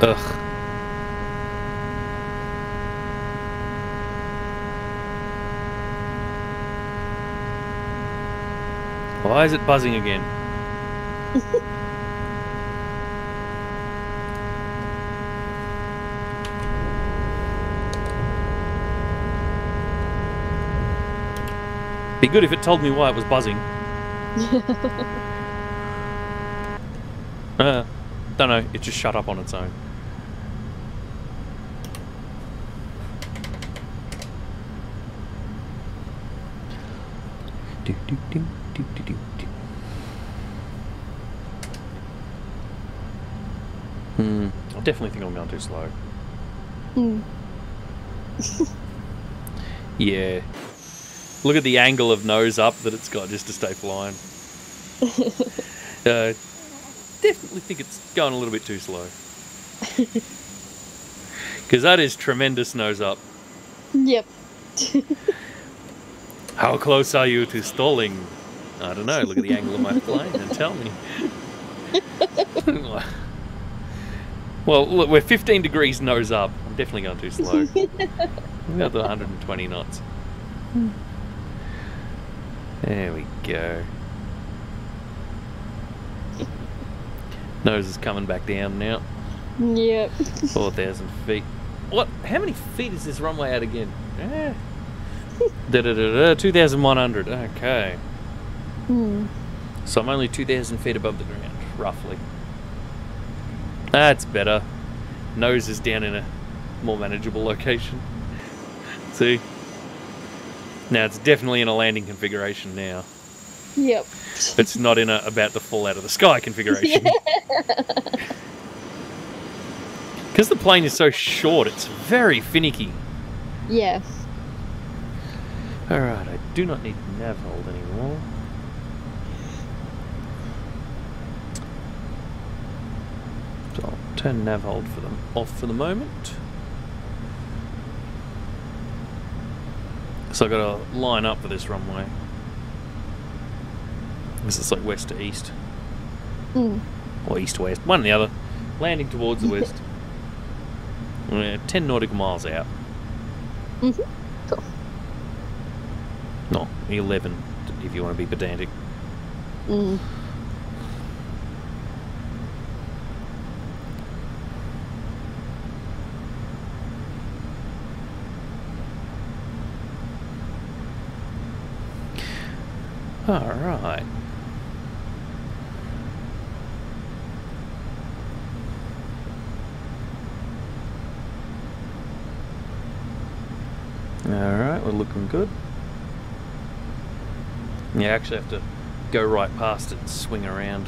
Ugh. Why is it buzzing again? Be good if it told me why it was buzzing. Don't know, it just shut up on its own. I definitely think I'm going too slow. Yeah. Look at the angle of nose up that it's got just to stay flying. Definitely think it's going a little bit too slow. Because that is tremendous nose up. Yep. How close are you to stalling? I don't know. Look at the angle of my plane and tell me. Well, look, we're 15 degrees nose up. I'm definitely going too slow. We've got the 120 knots. There we go. Nose is coming back down now. Yep. 4,000 feet. What? How many feet is this runway at again? 2,100. Okay. So I'm only 2,000 feet above the ground, roughly. That's better. Nose is down in a more manageable location. See? Now it's definitely in a landing configuration now. Yep. It's not in a about to fall out of the sky configuration. Because the plane is so short, it's very finicky. Yeah. Alright, I do not need nav hold anymore. So I'll turn nav hold for them off for the moment. So I've got to line up for this runway. This is like west to east. Or east to west. One or the other. Landing towards the west. We're 10 nautical miles out. Cool. No, 11 if you want to be pedantic. Alright. Alright, we're looking good. Yeah, I actually have to go right past it and swing around.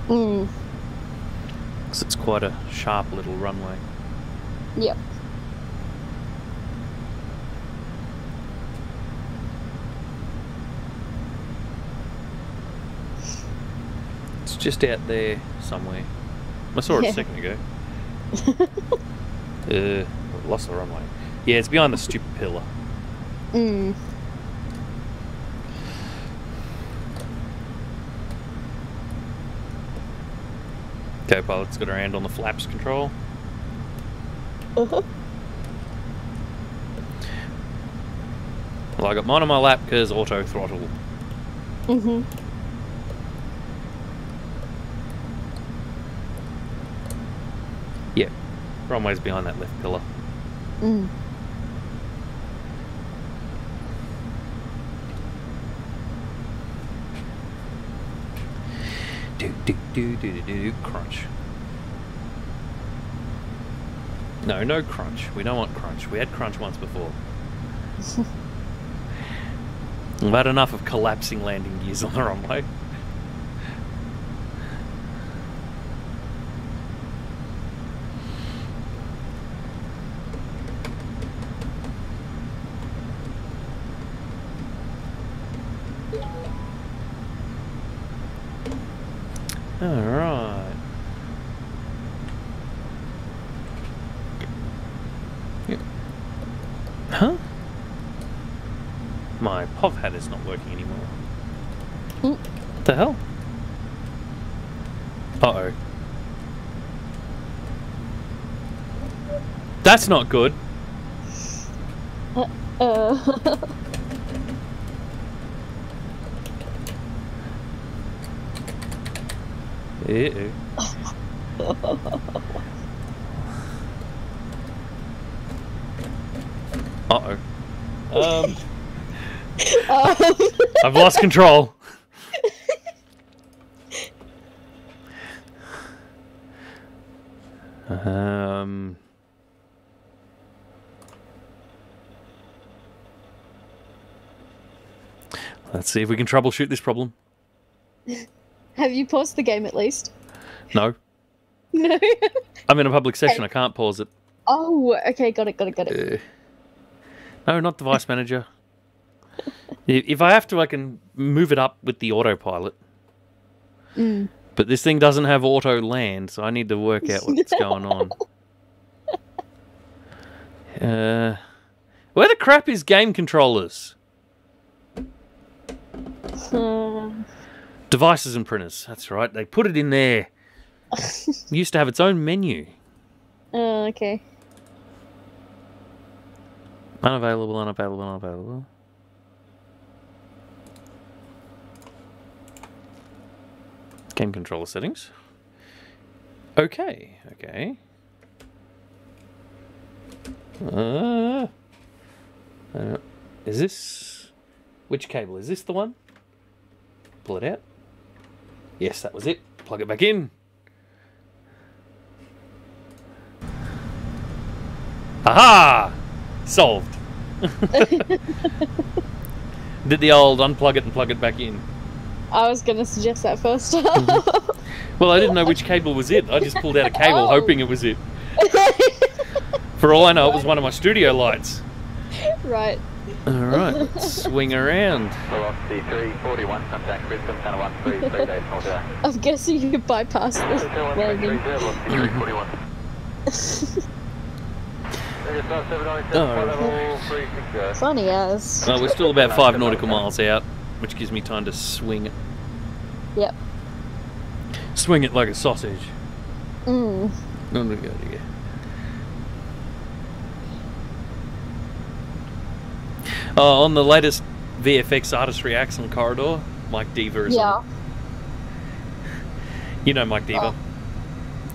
Because it's quite a sharp little runway. Yep. It's just out there somewhere. I saw it a second ago. Lost the runway. Yeah, it's behind the stupid pillar. Co-pilot's got her hand on the flaps control. Uh-huh. Well, I got mine on my lap because auto throttle. Mm-hmm. Yeah, runway's behind that left pillar. Mm. Crunch. No, no crunch. We don't want crunch. We had crunch once before. We've had enough of collapsing landing gears on the runway. Alright. Huh? My POV hat is not working anymore. Mm. What the hell? Uh-oh. That's not good. Ew. Uh-oh. I've lost control. Let's see if we can troubleshoot this problem. Have you paused the game at least? No. No. I'm in a public session. I can't pause it. Oh, okay. Got it. No, not device manager. If I have to, I can move it up with the autopilot. Mm. But this thing doesn't have auto land, so I need to work out what's going on. Where the crap is game controllers? Devices and printers. That's right. They put it in there. It used to have its own menu. Oh, okay. Unavailable, unavailable, unavailable. Game controller settings. Okay, okay. Is this... Which cable? Is this the one? Pull it out. Yes, that was it. Plug it back in. Aha! Solved. Did the old unplug it and plug it back in. I was going to suggest that first. Well, I didn't know which cable was it. I just pulled out a cable hoping it was it. For all I know, it was one of my studio lights. Right. Alright, let's swing around. Velocity 341, contact Brisbane, Channel 133, days Moruya. I'm guessing you could bypass this landing. Velocity 341. Funny as. Oh, we're still about 5 nautical miles out, which gives me time to swing it. Yep. Swing it like a sausage. Mm. I'm gonna go to you. On the latest VFX Artist Reacts on Corridor, Mike Diva is on. You know Mike Diva.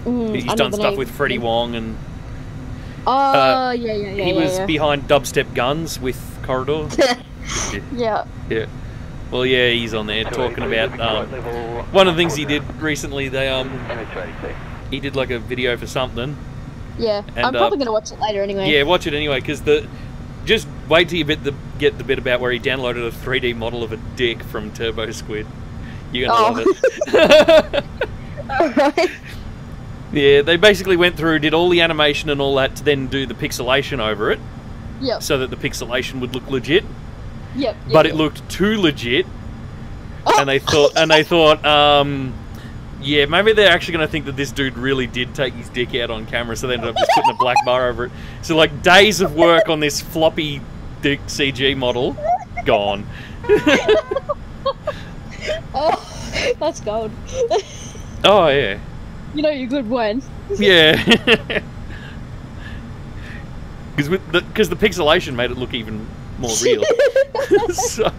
He's done stuff with Freddie Wong and... Oh, He was behind Dubstep Guns with Corridor. Yeah. Yeah. Well, yeah, he's on there talking about... one of the things he did recently, he did like a video for something. Yeah, and, I'm probably going to watch it later anyway. Yeah, watch it anyway, because just wait till you get the bit about where he downloaded a 3D model of a dick from Turbo Squid. You're going to love it. Alright. Yeah, they basically went through, did all the animation and all that to then do the pixelation over it. Yep. So that the pixelation would look legit. Yep. But it looked too legit. And they thought, yeah, maybe they're actually going to think that this dude really did take his dick out on camera, so they ended up just putting a black bar over it. So, like, days of work on this floppy dick CG model, gone. Oh, that's gold. Oh, yeah. You know you're good when. Yeah. Because the pixelation made it look even more real. So,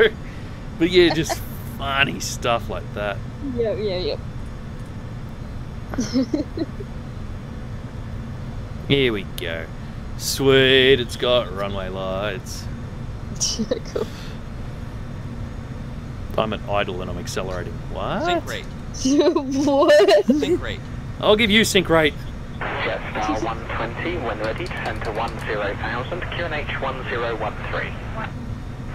but yeah, just funny stuff like that. Yep. Here we go. Sweet, it's got runway lights. Cool. I'm at idle and I'm accelerating. What? Sync rate. What? Sync rate. I'll give you sync rate. Jetstar 120, when ready, descend to 10,000, QNH 1013.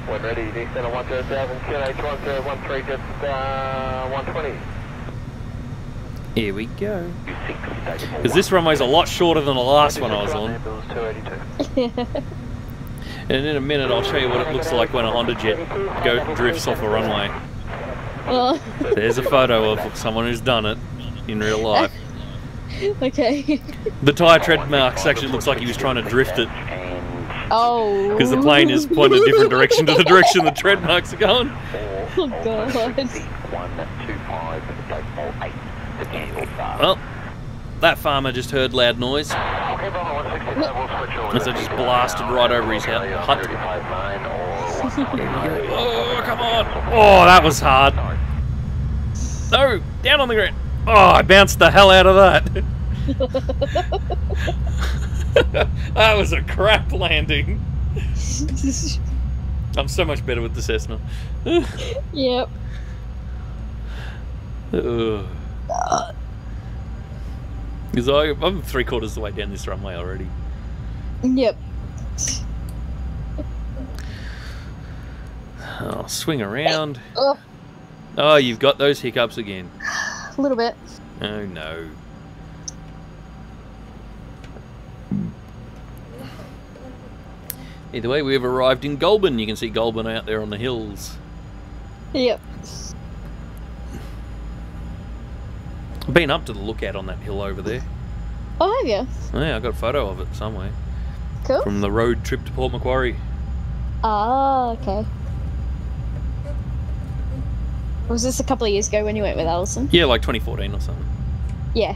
When ready, descend to 10,000, QNH 1013, Jetstar 120. Here we go. Because this runway's a lot shorter than the last one I was on. And in a minute I'll show you what it looks like when a HondaJet drifts off a runway. Oh. There's a photo of someone who's done it in real life. Okay. The tyre tread marks actually looks like he was trying to drift it. Oh. Because the plane is pointed a different direction to the direction the tread marks are going. Oh god. Well, that farmer just heard loud noise. As I just blasted right over his hut. Oh, come on. Oh, that was hard. No, down on the ground. Oh, I bounced the hell out of that. That was a crap landing. I'm so much better with the Cessna. Yep. Because I'm 3/4 of the way down this runway already. Yep. I'll swing around. Oh. Oh, you've got those hiccups again. A little bit. Oh no. Either way, we have arrived in Goulburn. You can see Goulburn out there on the hills. Yep. I've been up to the lookout on that hill over there. Oh, have you? Yeah, I got a photo of it somewhere. Cool. From the road trip to Port Macquarie. Ah, okay. Was this a couple of years ago when you went with Alison? Yeah, like 2014 or something. Yeah.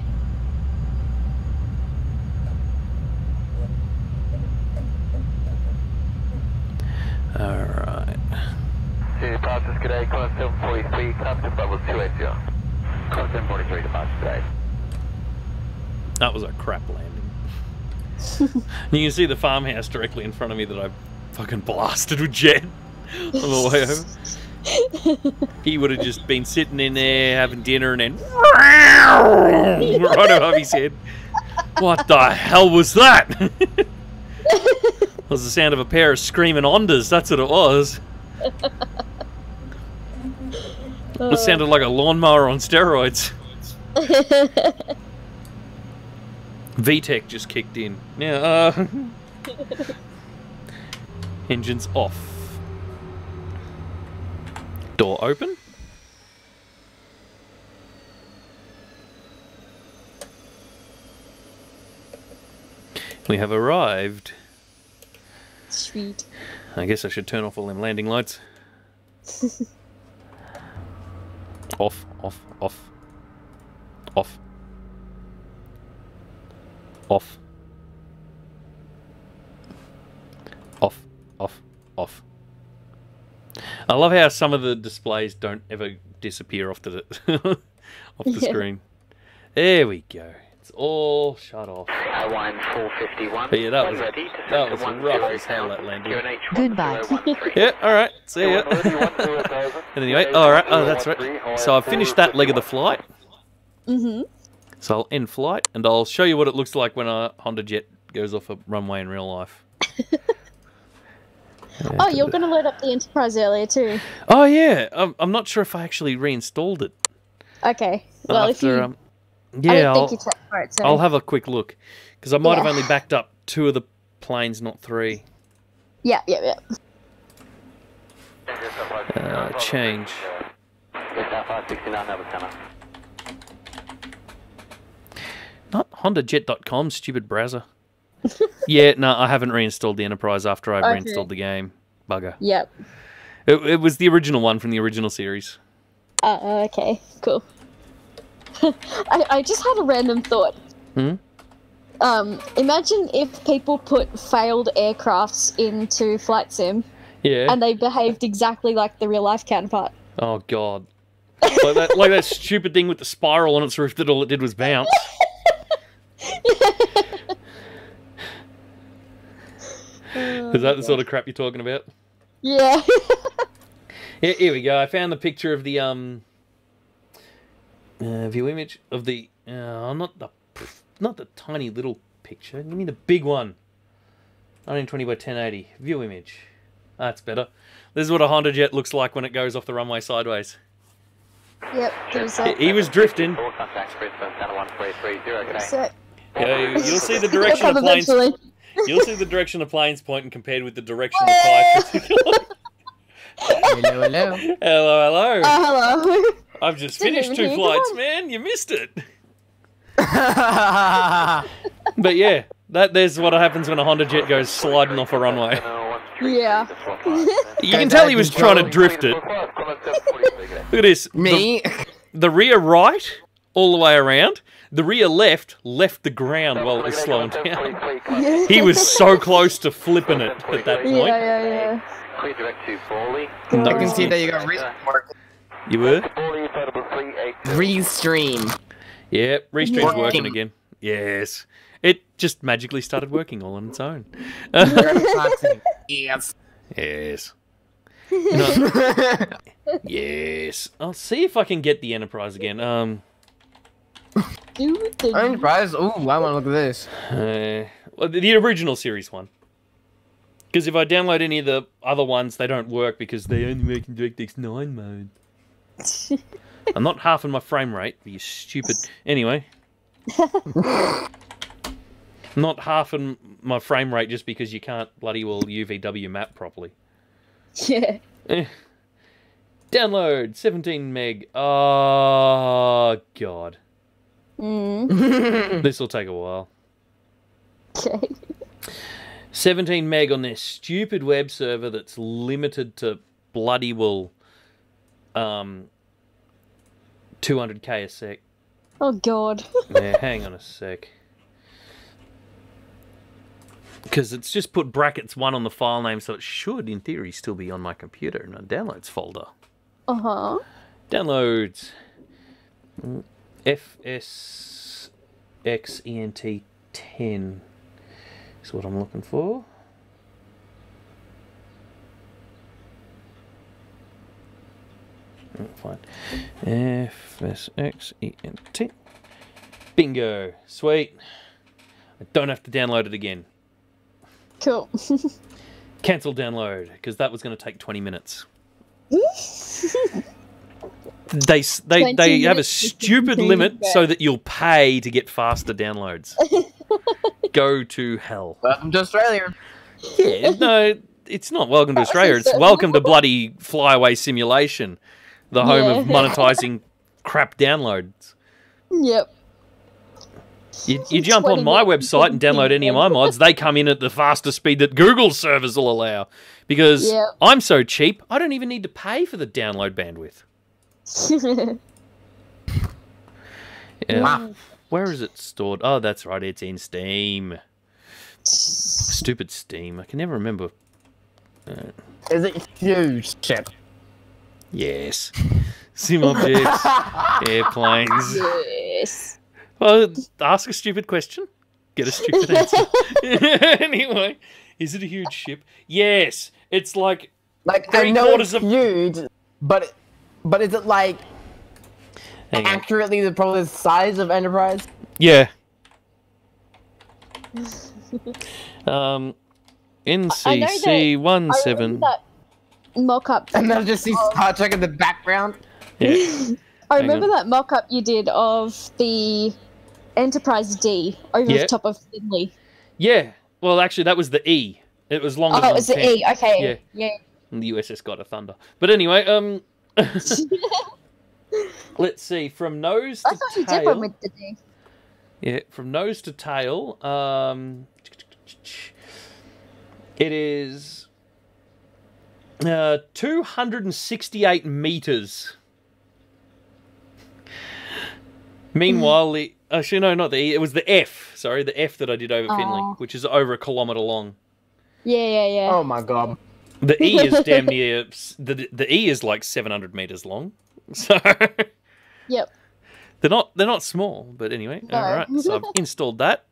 Alright. Departures today, Climb 743, climb to level 280. Climb 743, departures today. That was a crap landing. You can see the farmhouse directly in front of me that I fucking blasted with jet on the way over. He would have just been sitting in there having dinner and then right above his head. What the hell was that? It was the sound of a pair of screaming Hondas, that's what it was. It sounded like a lawnmower on steroids. VTEC just kicked in. Now, engines off. Door open. We have arrived. Sweet. I guess I should turn off all them landing lights. Off, off, off. Off. Off. Off, off, off. I love how some of the displays don't ever disappear off the off the screen. There we go. It's all shut off. Hawaiian 451. But yeah, that was rough as hell, that landing. Goodbye. Yeah, alright, see ya. And anyway, alright, oh that's right. So I've finished that leg of the flight. Mm-hmm. So I'll end flight and I'll show you what it looks like when a HondaJet goes off a runway in real life. Oh, you're going to load up the Enterprise earlier too. Oh yeah, I'm not sure if I actually reinstalled it. Okay. Well, After, if you... yeah, I don't think you checked for it, so... I'll have a quick look. Because I might have only backed up 2 of the planes, not 3. Yeah. Change. Not HondaJet.com, stupid browser. Yeah, no, I haven't reinstalled the Enterprise after I reinstalled the game. Bugger. Yep. It was the original one from the original series. Okay, cool. I just had a random thought. Hmm? Imagine if people put failed aircrafts into Flight Sim Yeah. and they behaved exactly like the real life counterpart. Oh, God. Like that stupid thing with the spiral on its roof that all it did was bounce. Is that the sort of crap you're talking about? Yeah. Yeah, here we go. I found the picture of the view image of the not the tiny little picture. Give me the big one. 1920 by 1080 view image. That's better. This is what a HondaJet looks like when it goes off the runway sideways. Yep, there's that. He was drifting. All contact, Brisbane, Channel 133, okay. So, Yeah, you'll see the direction of Come planes. eventually. You'll see the direction of planes pointing compared with the direction the pilots are going. Hello, hello. Hello, hello. hello. I've just Didn't finished even 2 hear you flights, come man. You missed it. But yeah, there's what happens when a HondaJet goes sliding off a runway. Yeah. You can tell he was trying to drift it. Look at this. Me? The rear right, all the way around. The rear left the ground while it was slowing down. He was so close to flipping it at that point. Yeah. Clear direct to Bali. I can see that you got restart. You were? Bali, available 382. Restream. Yeah, Restream's Yeah. working again. Yes. It just magically started working all on its own. Yes. Yes. You know, yes. I'll see if I can get the Enterprise again. Enterprise? Ooh, I want to look at this. Well, the original series one. Because if I download any of the other ones, they don't work because they only work in DirectX 9 mode. I'm not halving my frame rate, you stupid... Anyway. I'm not halving my frame rate just because you can't bloody well UVW map properly. Yeah. Download 17 meg. Oh, God. This will take a while. Okay. 17 meg on their stupid web server that's limited to bloody well 200k a sec. Oh god. Yeah, hang on a sec. Because it's just put brackets 1 on the file name, so it should, in theory, still be on my computer in a downloads folder. Uh-huh. Downloads. FSX ENT 10 is what I'm looking for. Fine. FSX ENT. Bingo. Sweet. I don't have to download it again. Cool. Cancel download, because that was going to take 20 minutes. They have a stupid limit so that you'll pay to get faster downloads. Go to hell. Welcome to Australia. Yeah, no, it's not welcome to Australia. It's welcome to bloody flyaway simulation, the home of monetizing crap downloads. Yep. You jump on my website and download any of my mods, they come in at the faster speed that Google's servers will allow. Because I'm so cheap, I don't even need to pay for the download bandwidth. Wow. Where is it stored? Oh, that's right, it's in Steam. Stupid Steam. I can never remember. Is it huge ship? Yes. Sim objects, airplanes. Yes. Well, ask a stupid question, get a stupid answer. Anyway, is it a huge ship? Yes. It's like I know it's huge, but is it like accurately probably the size of Enterprise? Yeah. NCC 17. Mock-up. And they'll just see Star Trek in the background. Yeah. I remember that mock-up you did of the Enterprise D over the top of Finley. Yeah. Well, actually, that was the E. It was longer. Oh, it was the E. Okay. Yeah. And the USS God of Thunder. But anyway, let's see. From nose to I thought you tail. did one with the D. Yeah, from nose to tail. It is 268 meters. Meanwhile, actually no, not the E. It was the F. Sorry, the F that I did over Finley, which is over 1 kilometre long. Yeah. Oh my god. The E is damn near. The E is like 700 meters long. So. Yep. They're not small, but anyway. No. All right. So I've installed that.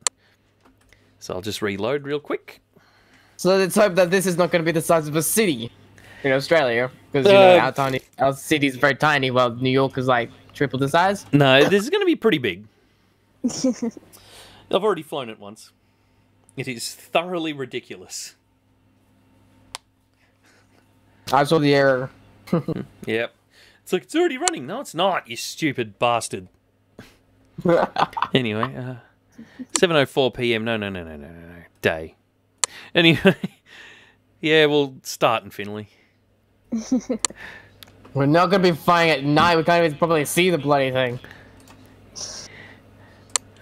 So I'll just reload real quick. So let's hope that this is not going to be the size of a city in Australia, because you know our city is very tiny, while New York is like triple the size. No, this is going to be pretty big. I've already flown it once. It is thoroughly ridiculous. I saw the error. Yep. It's like, it's already running. No, it's not, you stupid bastard. Anyway, 7:04 p.m. No. Day. Anyway, yeah, we'll start in Finley. We're not going to be flying at night. We can't even probably see the bloody thing.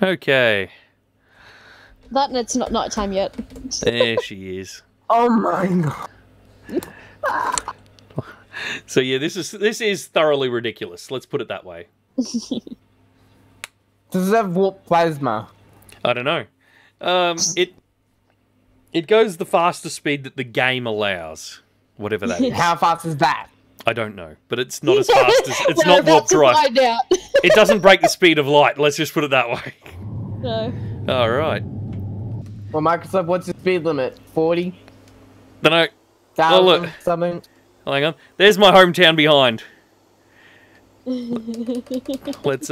Okay. That and it's not night time yet. There she is. Oh my god. So yeah, this is thoroughly ridiculous. Let's put it that way. Does it have warp plasma? I don't know. It goes the fastest speed that the game allows, whatever that is. How fast is that? I don't know, but it's not as fast as it's not warp drive. It doesn't break the speed of light. Let's just put it that way. No. All right. Well, Microsoft, what's the speed limit? 40? Don't know. 1,000? Oh, look. Something? Hang on. There's my hometown behind. Let's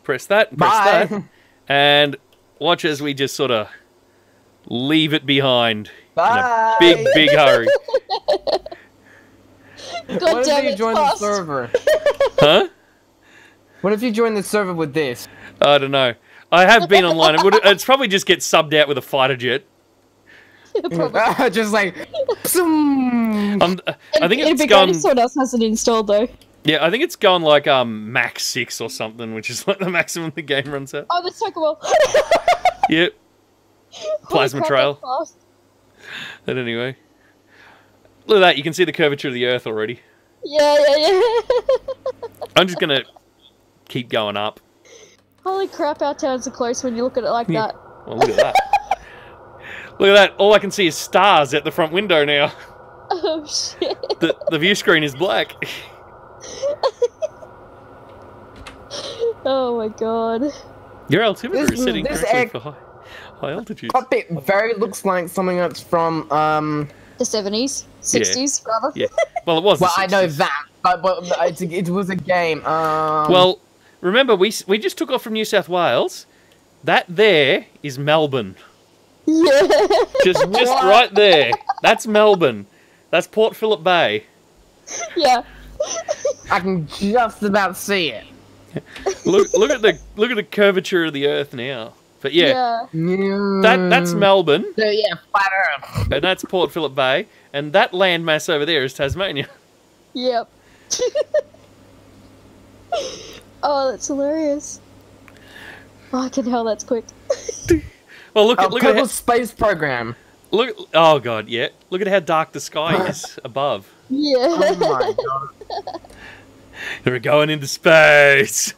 press that. Press that. And watch as we just sort of leave it behind. Bye. In a big hurry. What if you join the server? Huh? What if you join the server with this? I don't know. I have been online. It's probably just get subbed out with a fighter jet. Just like... I think it'd it's be gone... great if someone else has it installed, though. Yeah, I think it's gone like max 6 or something, which is like the maximum the game runs at. Oh, that's so cool. Yep. Plasma trail. Fast. But anyway. Look at that, you can see the curvature of the Earth already. Yeah. I'm just going to keep going up. Holy crap, our towns are close when you look at it like that. Well, look at that. Look at that, all I can see is stars at the front window now. Oh, shit. The view screen is black. Oh my god. Your altimeter is setting correctly for high altitudes. Cockpit very looks like something that's from, The 70s? 60s, rather? Yeah. Well, it was the 60s. I know that, but it was a game. Well, remember, we just took off from New South Wales. That there is Melbourne. Yeah. Just right there. That's Melbourne. That's Port Phillip Bay. Yeah. I can just about see it. Look at the curvature of the Earth now. But yeah. That's Melbourne. So yeah, flat Earth. And that's Port Phillip Bay. And that landmass over there is Tasmania. Yep. Oh, that's hilarious. Fucking hell, that's quick. Well, look at Kerbal Space Program. Oh god, yeah. Look at how dark the sky is above. Yeah. Oh my god. We're going into space.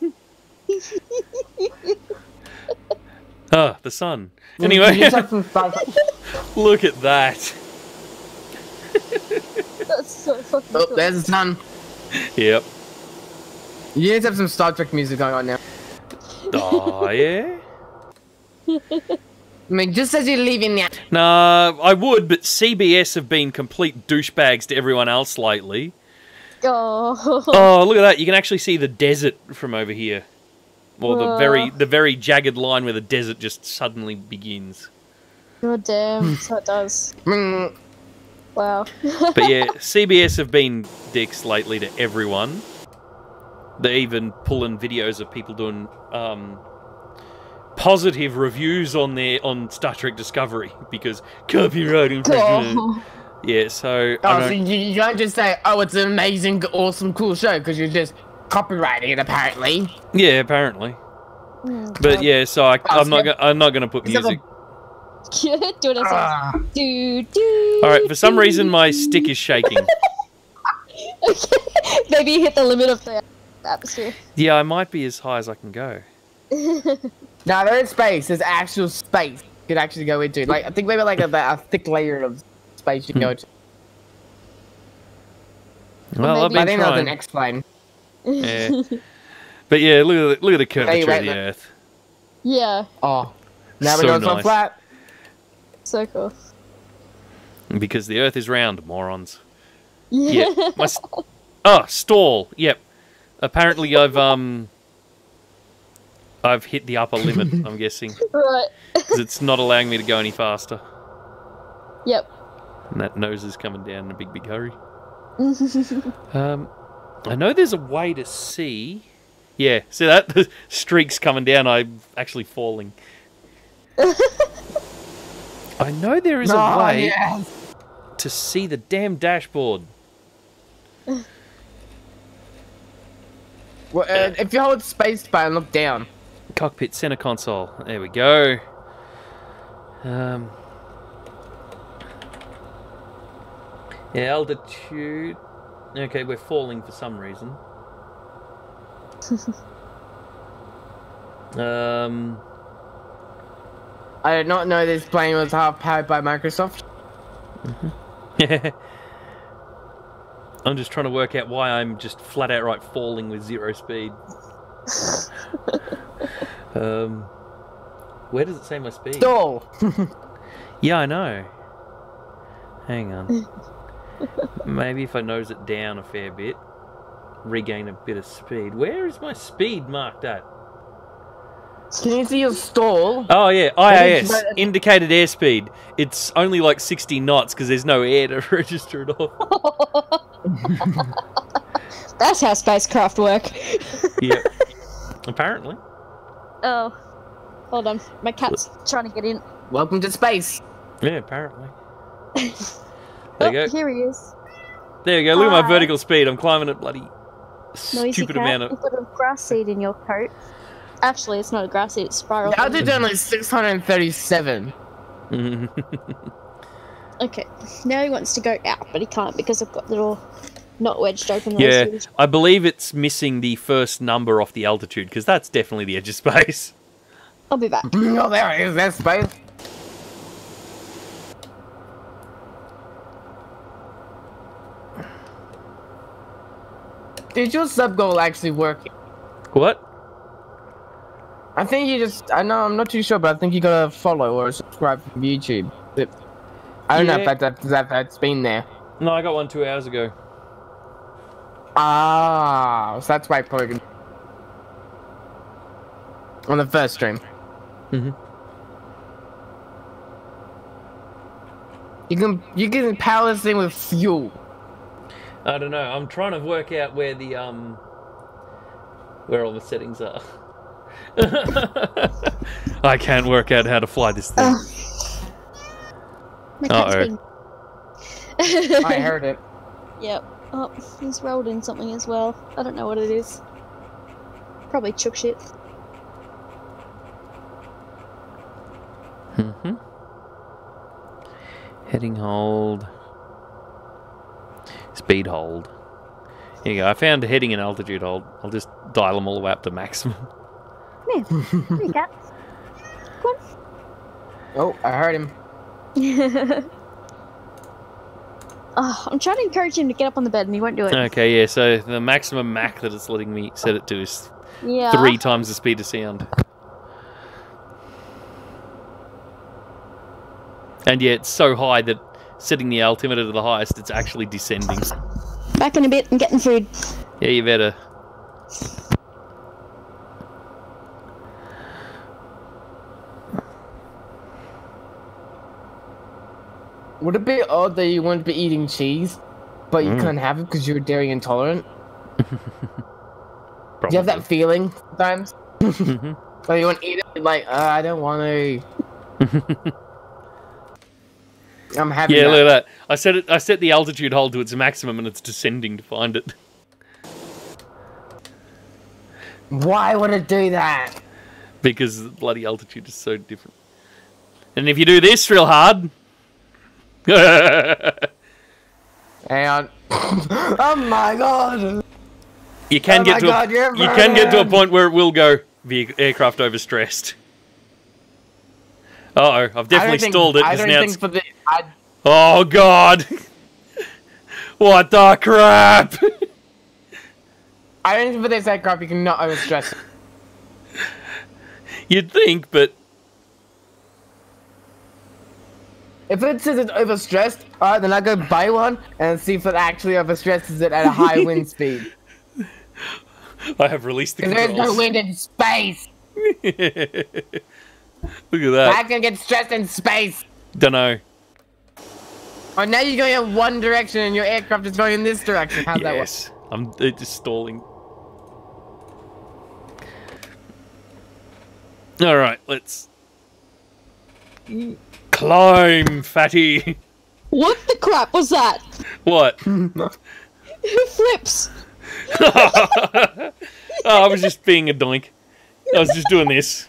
Ah, the sun. Anyway, look at that. That's so fucking Oh, cool. there's the sun. Yep. You need to have some Star Trek music going on now. Oh, yeah? I mean, just as you're leaving now. Nah, I would, but CBS have been complete douchebags to everyone else lately. Oh. Oh, look at that. You can actually see the desert from over here. Or the very jagged line where the desert just suddenly begins. God damn, so it does. Wow. But yeah, CBS have been dicks lately to everyone. They're even pulling videos of people doing positive reviews on Star Trek Discovery because copyright infringement. Oh. Yeah, so So you don't just say, "Oh, it's an amazing, awesome, cool show," because you're just copywriting it, apparently. Yeah, apparently. But yeah, so I'm not gonna put music. Do it as well. Do. All right, for some reason my stick is shaking. Maybe you hit the limit of the atmosphere. Yeah, I might be as high as I can go. No, there is space. There's actual space you could actually go into. Like, I think maybe like a thick layer of space you can go to. Well, I've been I think that was trying. an X-plane. Yeah. But yeah, look at the curvature of the Earth. Yeah. Oh, now we So know it's not nice. flat. So cool. Because the Earth is round, morons. Yeah. Yeah. Oh, stall. Yep. Apparently, I've hit the upper limit. I'm guessing Right. because it's not allowing me to go any faster. Yep. And that nose is coming down in a big hurry. I know there's a way to see. Yeah, see that? The streak's coming down. I'm actually falling. I know there is a way to see the damn dashboard. Well, if you hold space bar and look down. Cockpit center console. There we go. Yeah, altitude. Okay, we're falling for some reason. I did not know this plane was half powered by Microsoft. I'm just trying to work out why I'm just flat outright falling with 0 speed. Where does it say my speed? Stall! Yeah, I know. Hang on. Maybe if I nose it down a fair bit, regain a bit of speed. Where is my speed marked at? Can you see your stall? Oh yeah, IAS, indicated airspeed. It's only like 60 knots because there's no air to register it off. That's how spacecraft work. Yeah, apparently. Oh, hold on. My cat's trying to get in. Welcome to space. Yeah, apparently. There you go. Here he is. There you go. Look at my Hi. vertical speed. I'm climbing a bloody Noisy stupid cat. amount of. You've got a grass seed in your coat. Actually, it's not a grass seed, it's spiral. The altitude only 637. Okay, now he wants to go out, but he can't because I've got the door not wedged open. Yeah, I believe it's missing the first number off the altitude because that's definitely the edge of space. I'll be back. Oh, there it is. There's space. Did your sub goal actually work? What? I think you just, I know, I'm not too sure, but I think you gotta follow or subscribe from YouTube. I don't know if that's been there. No, I got one 2 hours ago. Ah, so that's why I probably on the first stream. You can power this thing with fuel. I don't know. I'm trying to work out where the where all the settings are. I can't work out how to fly this thing. Uh-oh. I heard it. Yep. Oh, he's rolled in something as well. I don't know what it is. Probably chook shit. Heading hold. Speed hold. Here you go. I found heading and altitude hold. I'll just dial them all the way up to maximum. Yeah. Here you go. Come Oh, I heard him. on. Oh, I'm trying to encourage him to get up on the bed and he won't do it. Okay, yeah, so the maximum Mach that it's letting me set it to is Yeah. 3 times the speed of sound. And yeah, it's so high that setting the altimeter to the highest, it's actually descending. Back in a bit and getting food. Yeah, you better. Would it be odd that you want to be eating cheese, but you couldn't have it because you're dairy intolerant? Do you have that feeling sometimes? Like you want to eat it, like, I don't want to. I'm happy. Yeah, look at that. I set the altitude hold to its maximum and it's descending to find it. Why would it do that? Because the bloody altitude is so different. And if you do this real hard... Hang on. Oh my god! You can get to a point where it will go aircraft overstressed. Uh-oh, I've definitely stalled it. Oh, God! What the crap? I don't think for this aircraft you can not overstress it. You'd think, but... If it says it's overstressed, alright, then I go buy one and see if it actually overstresses it at a high wind speed. I have released the controls. There's no wind in space! Look at that. How's gonna get stressed in space? Dunno. Oh, now you're going in one direction and your aircraft is going in this direction. How's that work? Yes, it's just stalling. Alright, let's... Climb, fatty! What the crap was that? What? Flips! Oh, I was just being a doink. I was just doing this.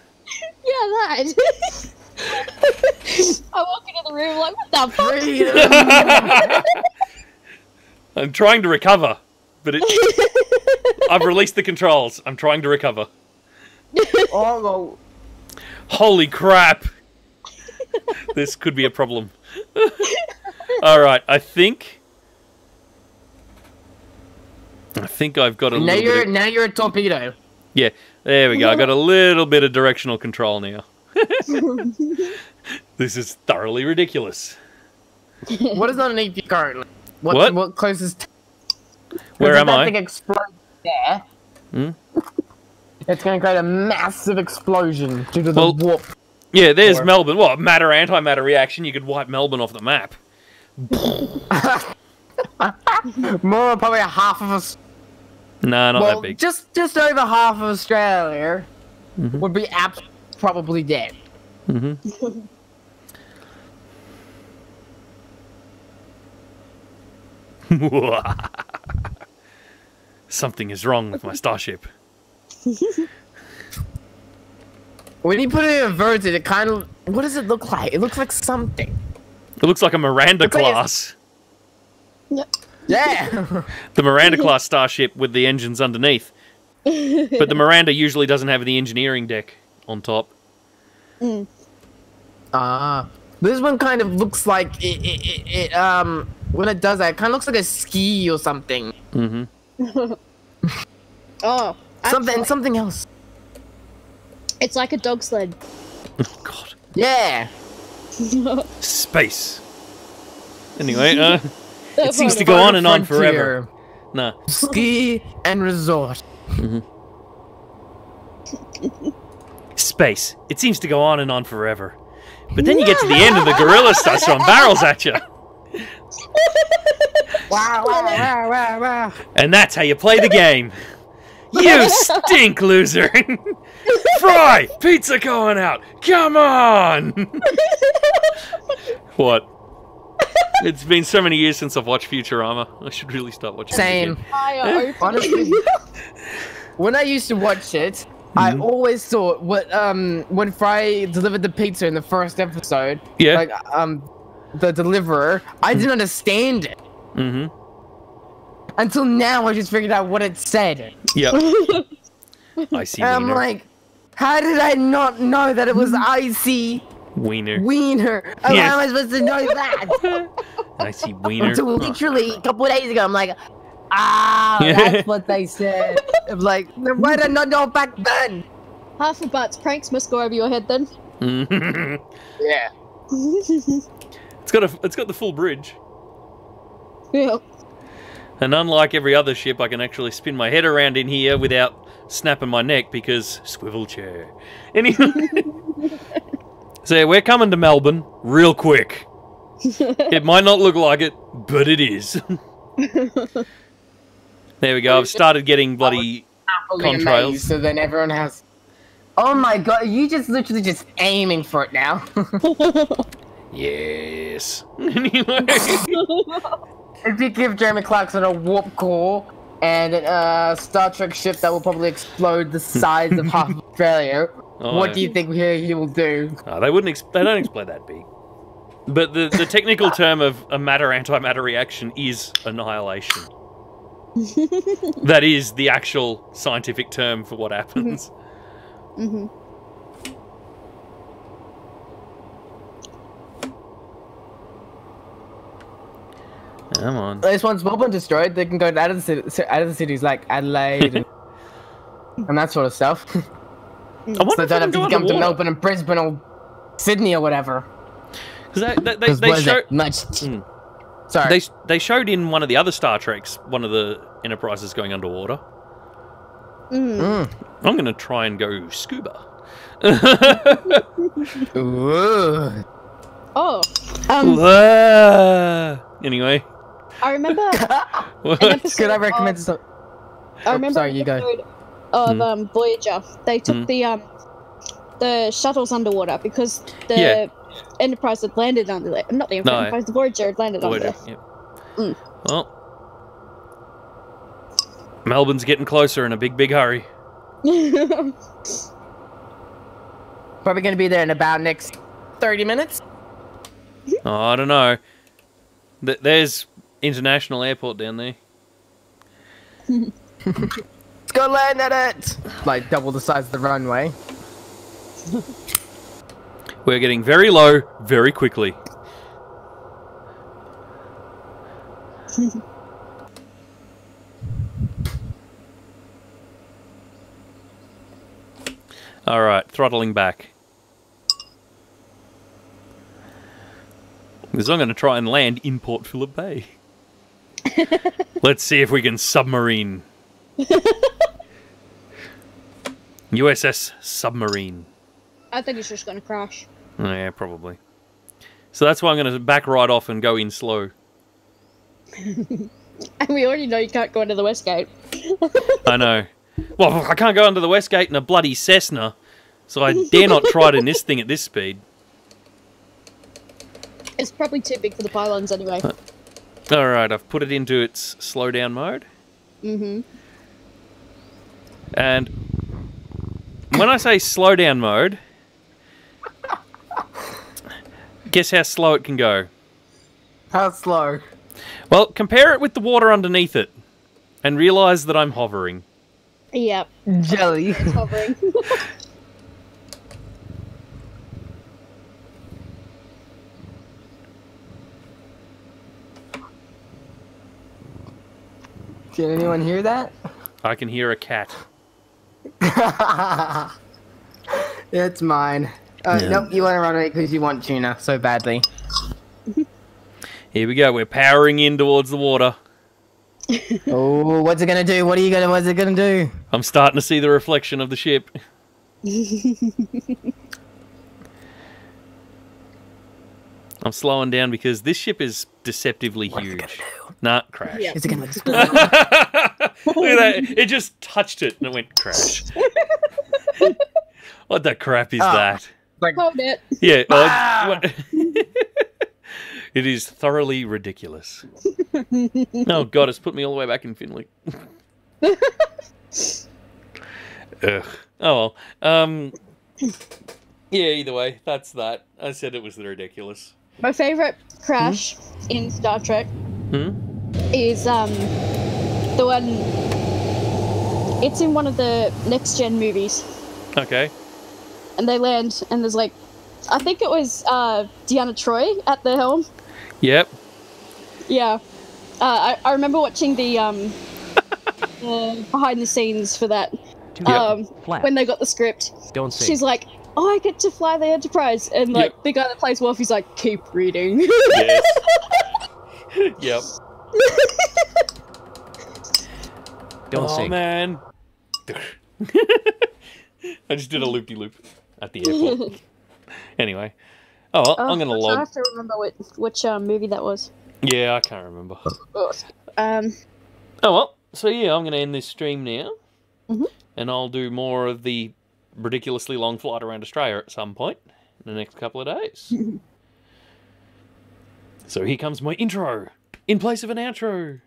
Yeah, that. I walk into the room like, what the fuck? I'm trying to recover, but I've released the controls. I'm trying to recover. Oh, holy crap! This could be a problem. Alright, I think I've got a little now you're a torpedo. Yeah, there we go. I got a little bit of directional control now. This is thoroughly ridiculous. What is underneath you currently? What closest? Where am I? If that thing explodes there, it's going to create a massive explosion due to the warp. Yeah, there's Melbourne. What, matter antimatter reaction? You could wipe Melbourne off the map. More probably half of us. No, not that big. Just over half of Australia would be probably dead. Something is wrong with my starship. When you put it inverted, it kind of... What does it look like? It looks like something. It looks like a Miranda class. Yeah. The Miranda class starship with the engines underneath. But the Miranda usually doesn't have the engineering deck on top. This one kind of looks like when it does that, it kind of looks like a ski or something. Oh, something else. It's like a dog sled. Oh God. Yeah. Space. Anyway, it seems to go on and on forever. No. Ski and resort. Space. It seems to go on and on forever. But then you get to the end and the gorilla starts throwing barrels at you. Wow. And that's how you play the game. You stink, loser. Fry! Pizza going out! Come on! What? It's been so many years since I've watched Futurama. I should really start watching it again. Honestly, when I used to watch it, I always thought when Fry delivered the pizza in the first episode, like the deliverer, I didn't understand it. Until now, I just figured out what it said. Yep. I see. I'm like, how did I not know that it was icy wiener? How am I supposed to know that? Icy wiener. Until literally a couple of days ago, I'm like, that's what they said. I'm like, why did I not know back then? Half of Bart's pranks must go over your head then. Yeah. It's got the full bridge. Yeah. And unlike every other ship, I can actually spin my head around in here without snapping my neck because swivel chair. Anyway, so yeah, we're coming to Melbourne real quick. It might not look like it, but it is. There we go. I've started getting bloody contrails. So then everyone has... Oh my god, you just literally just aiming for it now. Yes. Anyway. If you give Jeremy Clarkson a warp core and a Star Trek ship that will probably explode the size of half of Australia, what do you think he will do? Oh, they don't explode that big. But the technical term of a matter-antimatter reaction is annihilation. That is the actual scientific term for what happens. Mm-hmm. Come on. At least once Melbourne destroyed, they can go out of the cities like Adelaide and that sort of stuff. I wonder So they don't have to come to Melbourne and Brisbane or Sydney or whatever. Because they showed Sorry. they showed in one of the other Star Treks one of the Enterprises going underwater. I'm gonna try and go scuba. Ooh. Oh. Anyway. I remember an episode Could I recommend some? I remember sorry, an you go. episode of Voyager. They took the shuttles underwater because the Enterprise had landed under there. Not the Enterprise, the Voyager had landed under there. Yep. Well, Melbourne's getting closer in a big hurry. Probably going to be there in about next 30 minutes. Oh, I don't know. There's International Airport down there. Let's go land at it! Like double the size of the runway. We're getting very low very quickly. Alright, throttling back. Because I'm going to try and land in Port Phillip Bay. Let's see if we can submarine. USS Submarine. I think it's just going to crash. Oh, yeah, probably. So that's why I'm going to back right off and go in slow. And we already know you can't go into the West Gate. I know. Well, I can't go under the West Gate in a bloody Cessna, so I dare not try it in this thing at this speed. It's probably too big for the pylons anyway. Alright, I've put it into its slow down mode. And when I say slow down mode, guess how slow it can go? How slow? Well, compare it with the water underneath it, and realise that I'm hovering. Yep. Jelly. It's hovering. Can anyone hear that? I can hear a cat. It's mine. Nope, you want to run away because you want tuna so badly. Here we go, we're powering in towards the water. Oh, what's it gonna do? What's it gonna do? I'm starting to see the reflection of the ship. I'm slowing down because this ship is deceptively huge. Nah, crash. Yep. Is it gonna explode? Look at that. It just touched it and it went crash. What the crap is that? Like, Hold it. Yeah. It is thoroughly ridiculous. Oh god, it's put me all the way back in Finley. Ugh. Oh well. Yeah, either way, that's that. I said it was ridiculous. My favourite crash in Star Trek is the one. It's in one of the next gen movies. Okay. And they land, and there's like, I think it was Deanna Troi at the helm. Yep. Yeah. I remember watching the behind the scenes for that. When they got the script. Don't say. She's like, oh, I get to fly the Enterprise. And like the guy that plays Worf, he's like, keep reading. Yes. Yep. Don't oh sing. Man. I just did a loopy-loop at the airport. Anyway. Oh, well, I'm going to log. I have to remember which movie that was. Yeah, I can't remember. Oh, well. So, yeah, I'm going to end this stream now. And I'll do more of the ridiculously long flight around Australia at some point in the next couple of days. So here comes my intro in place of an outro.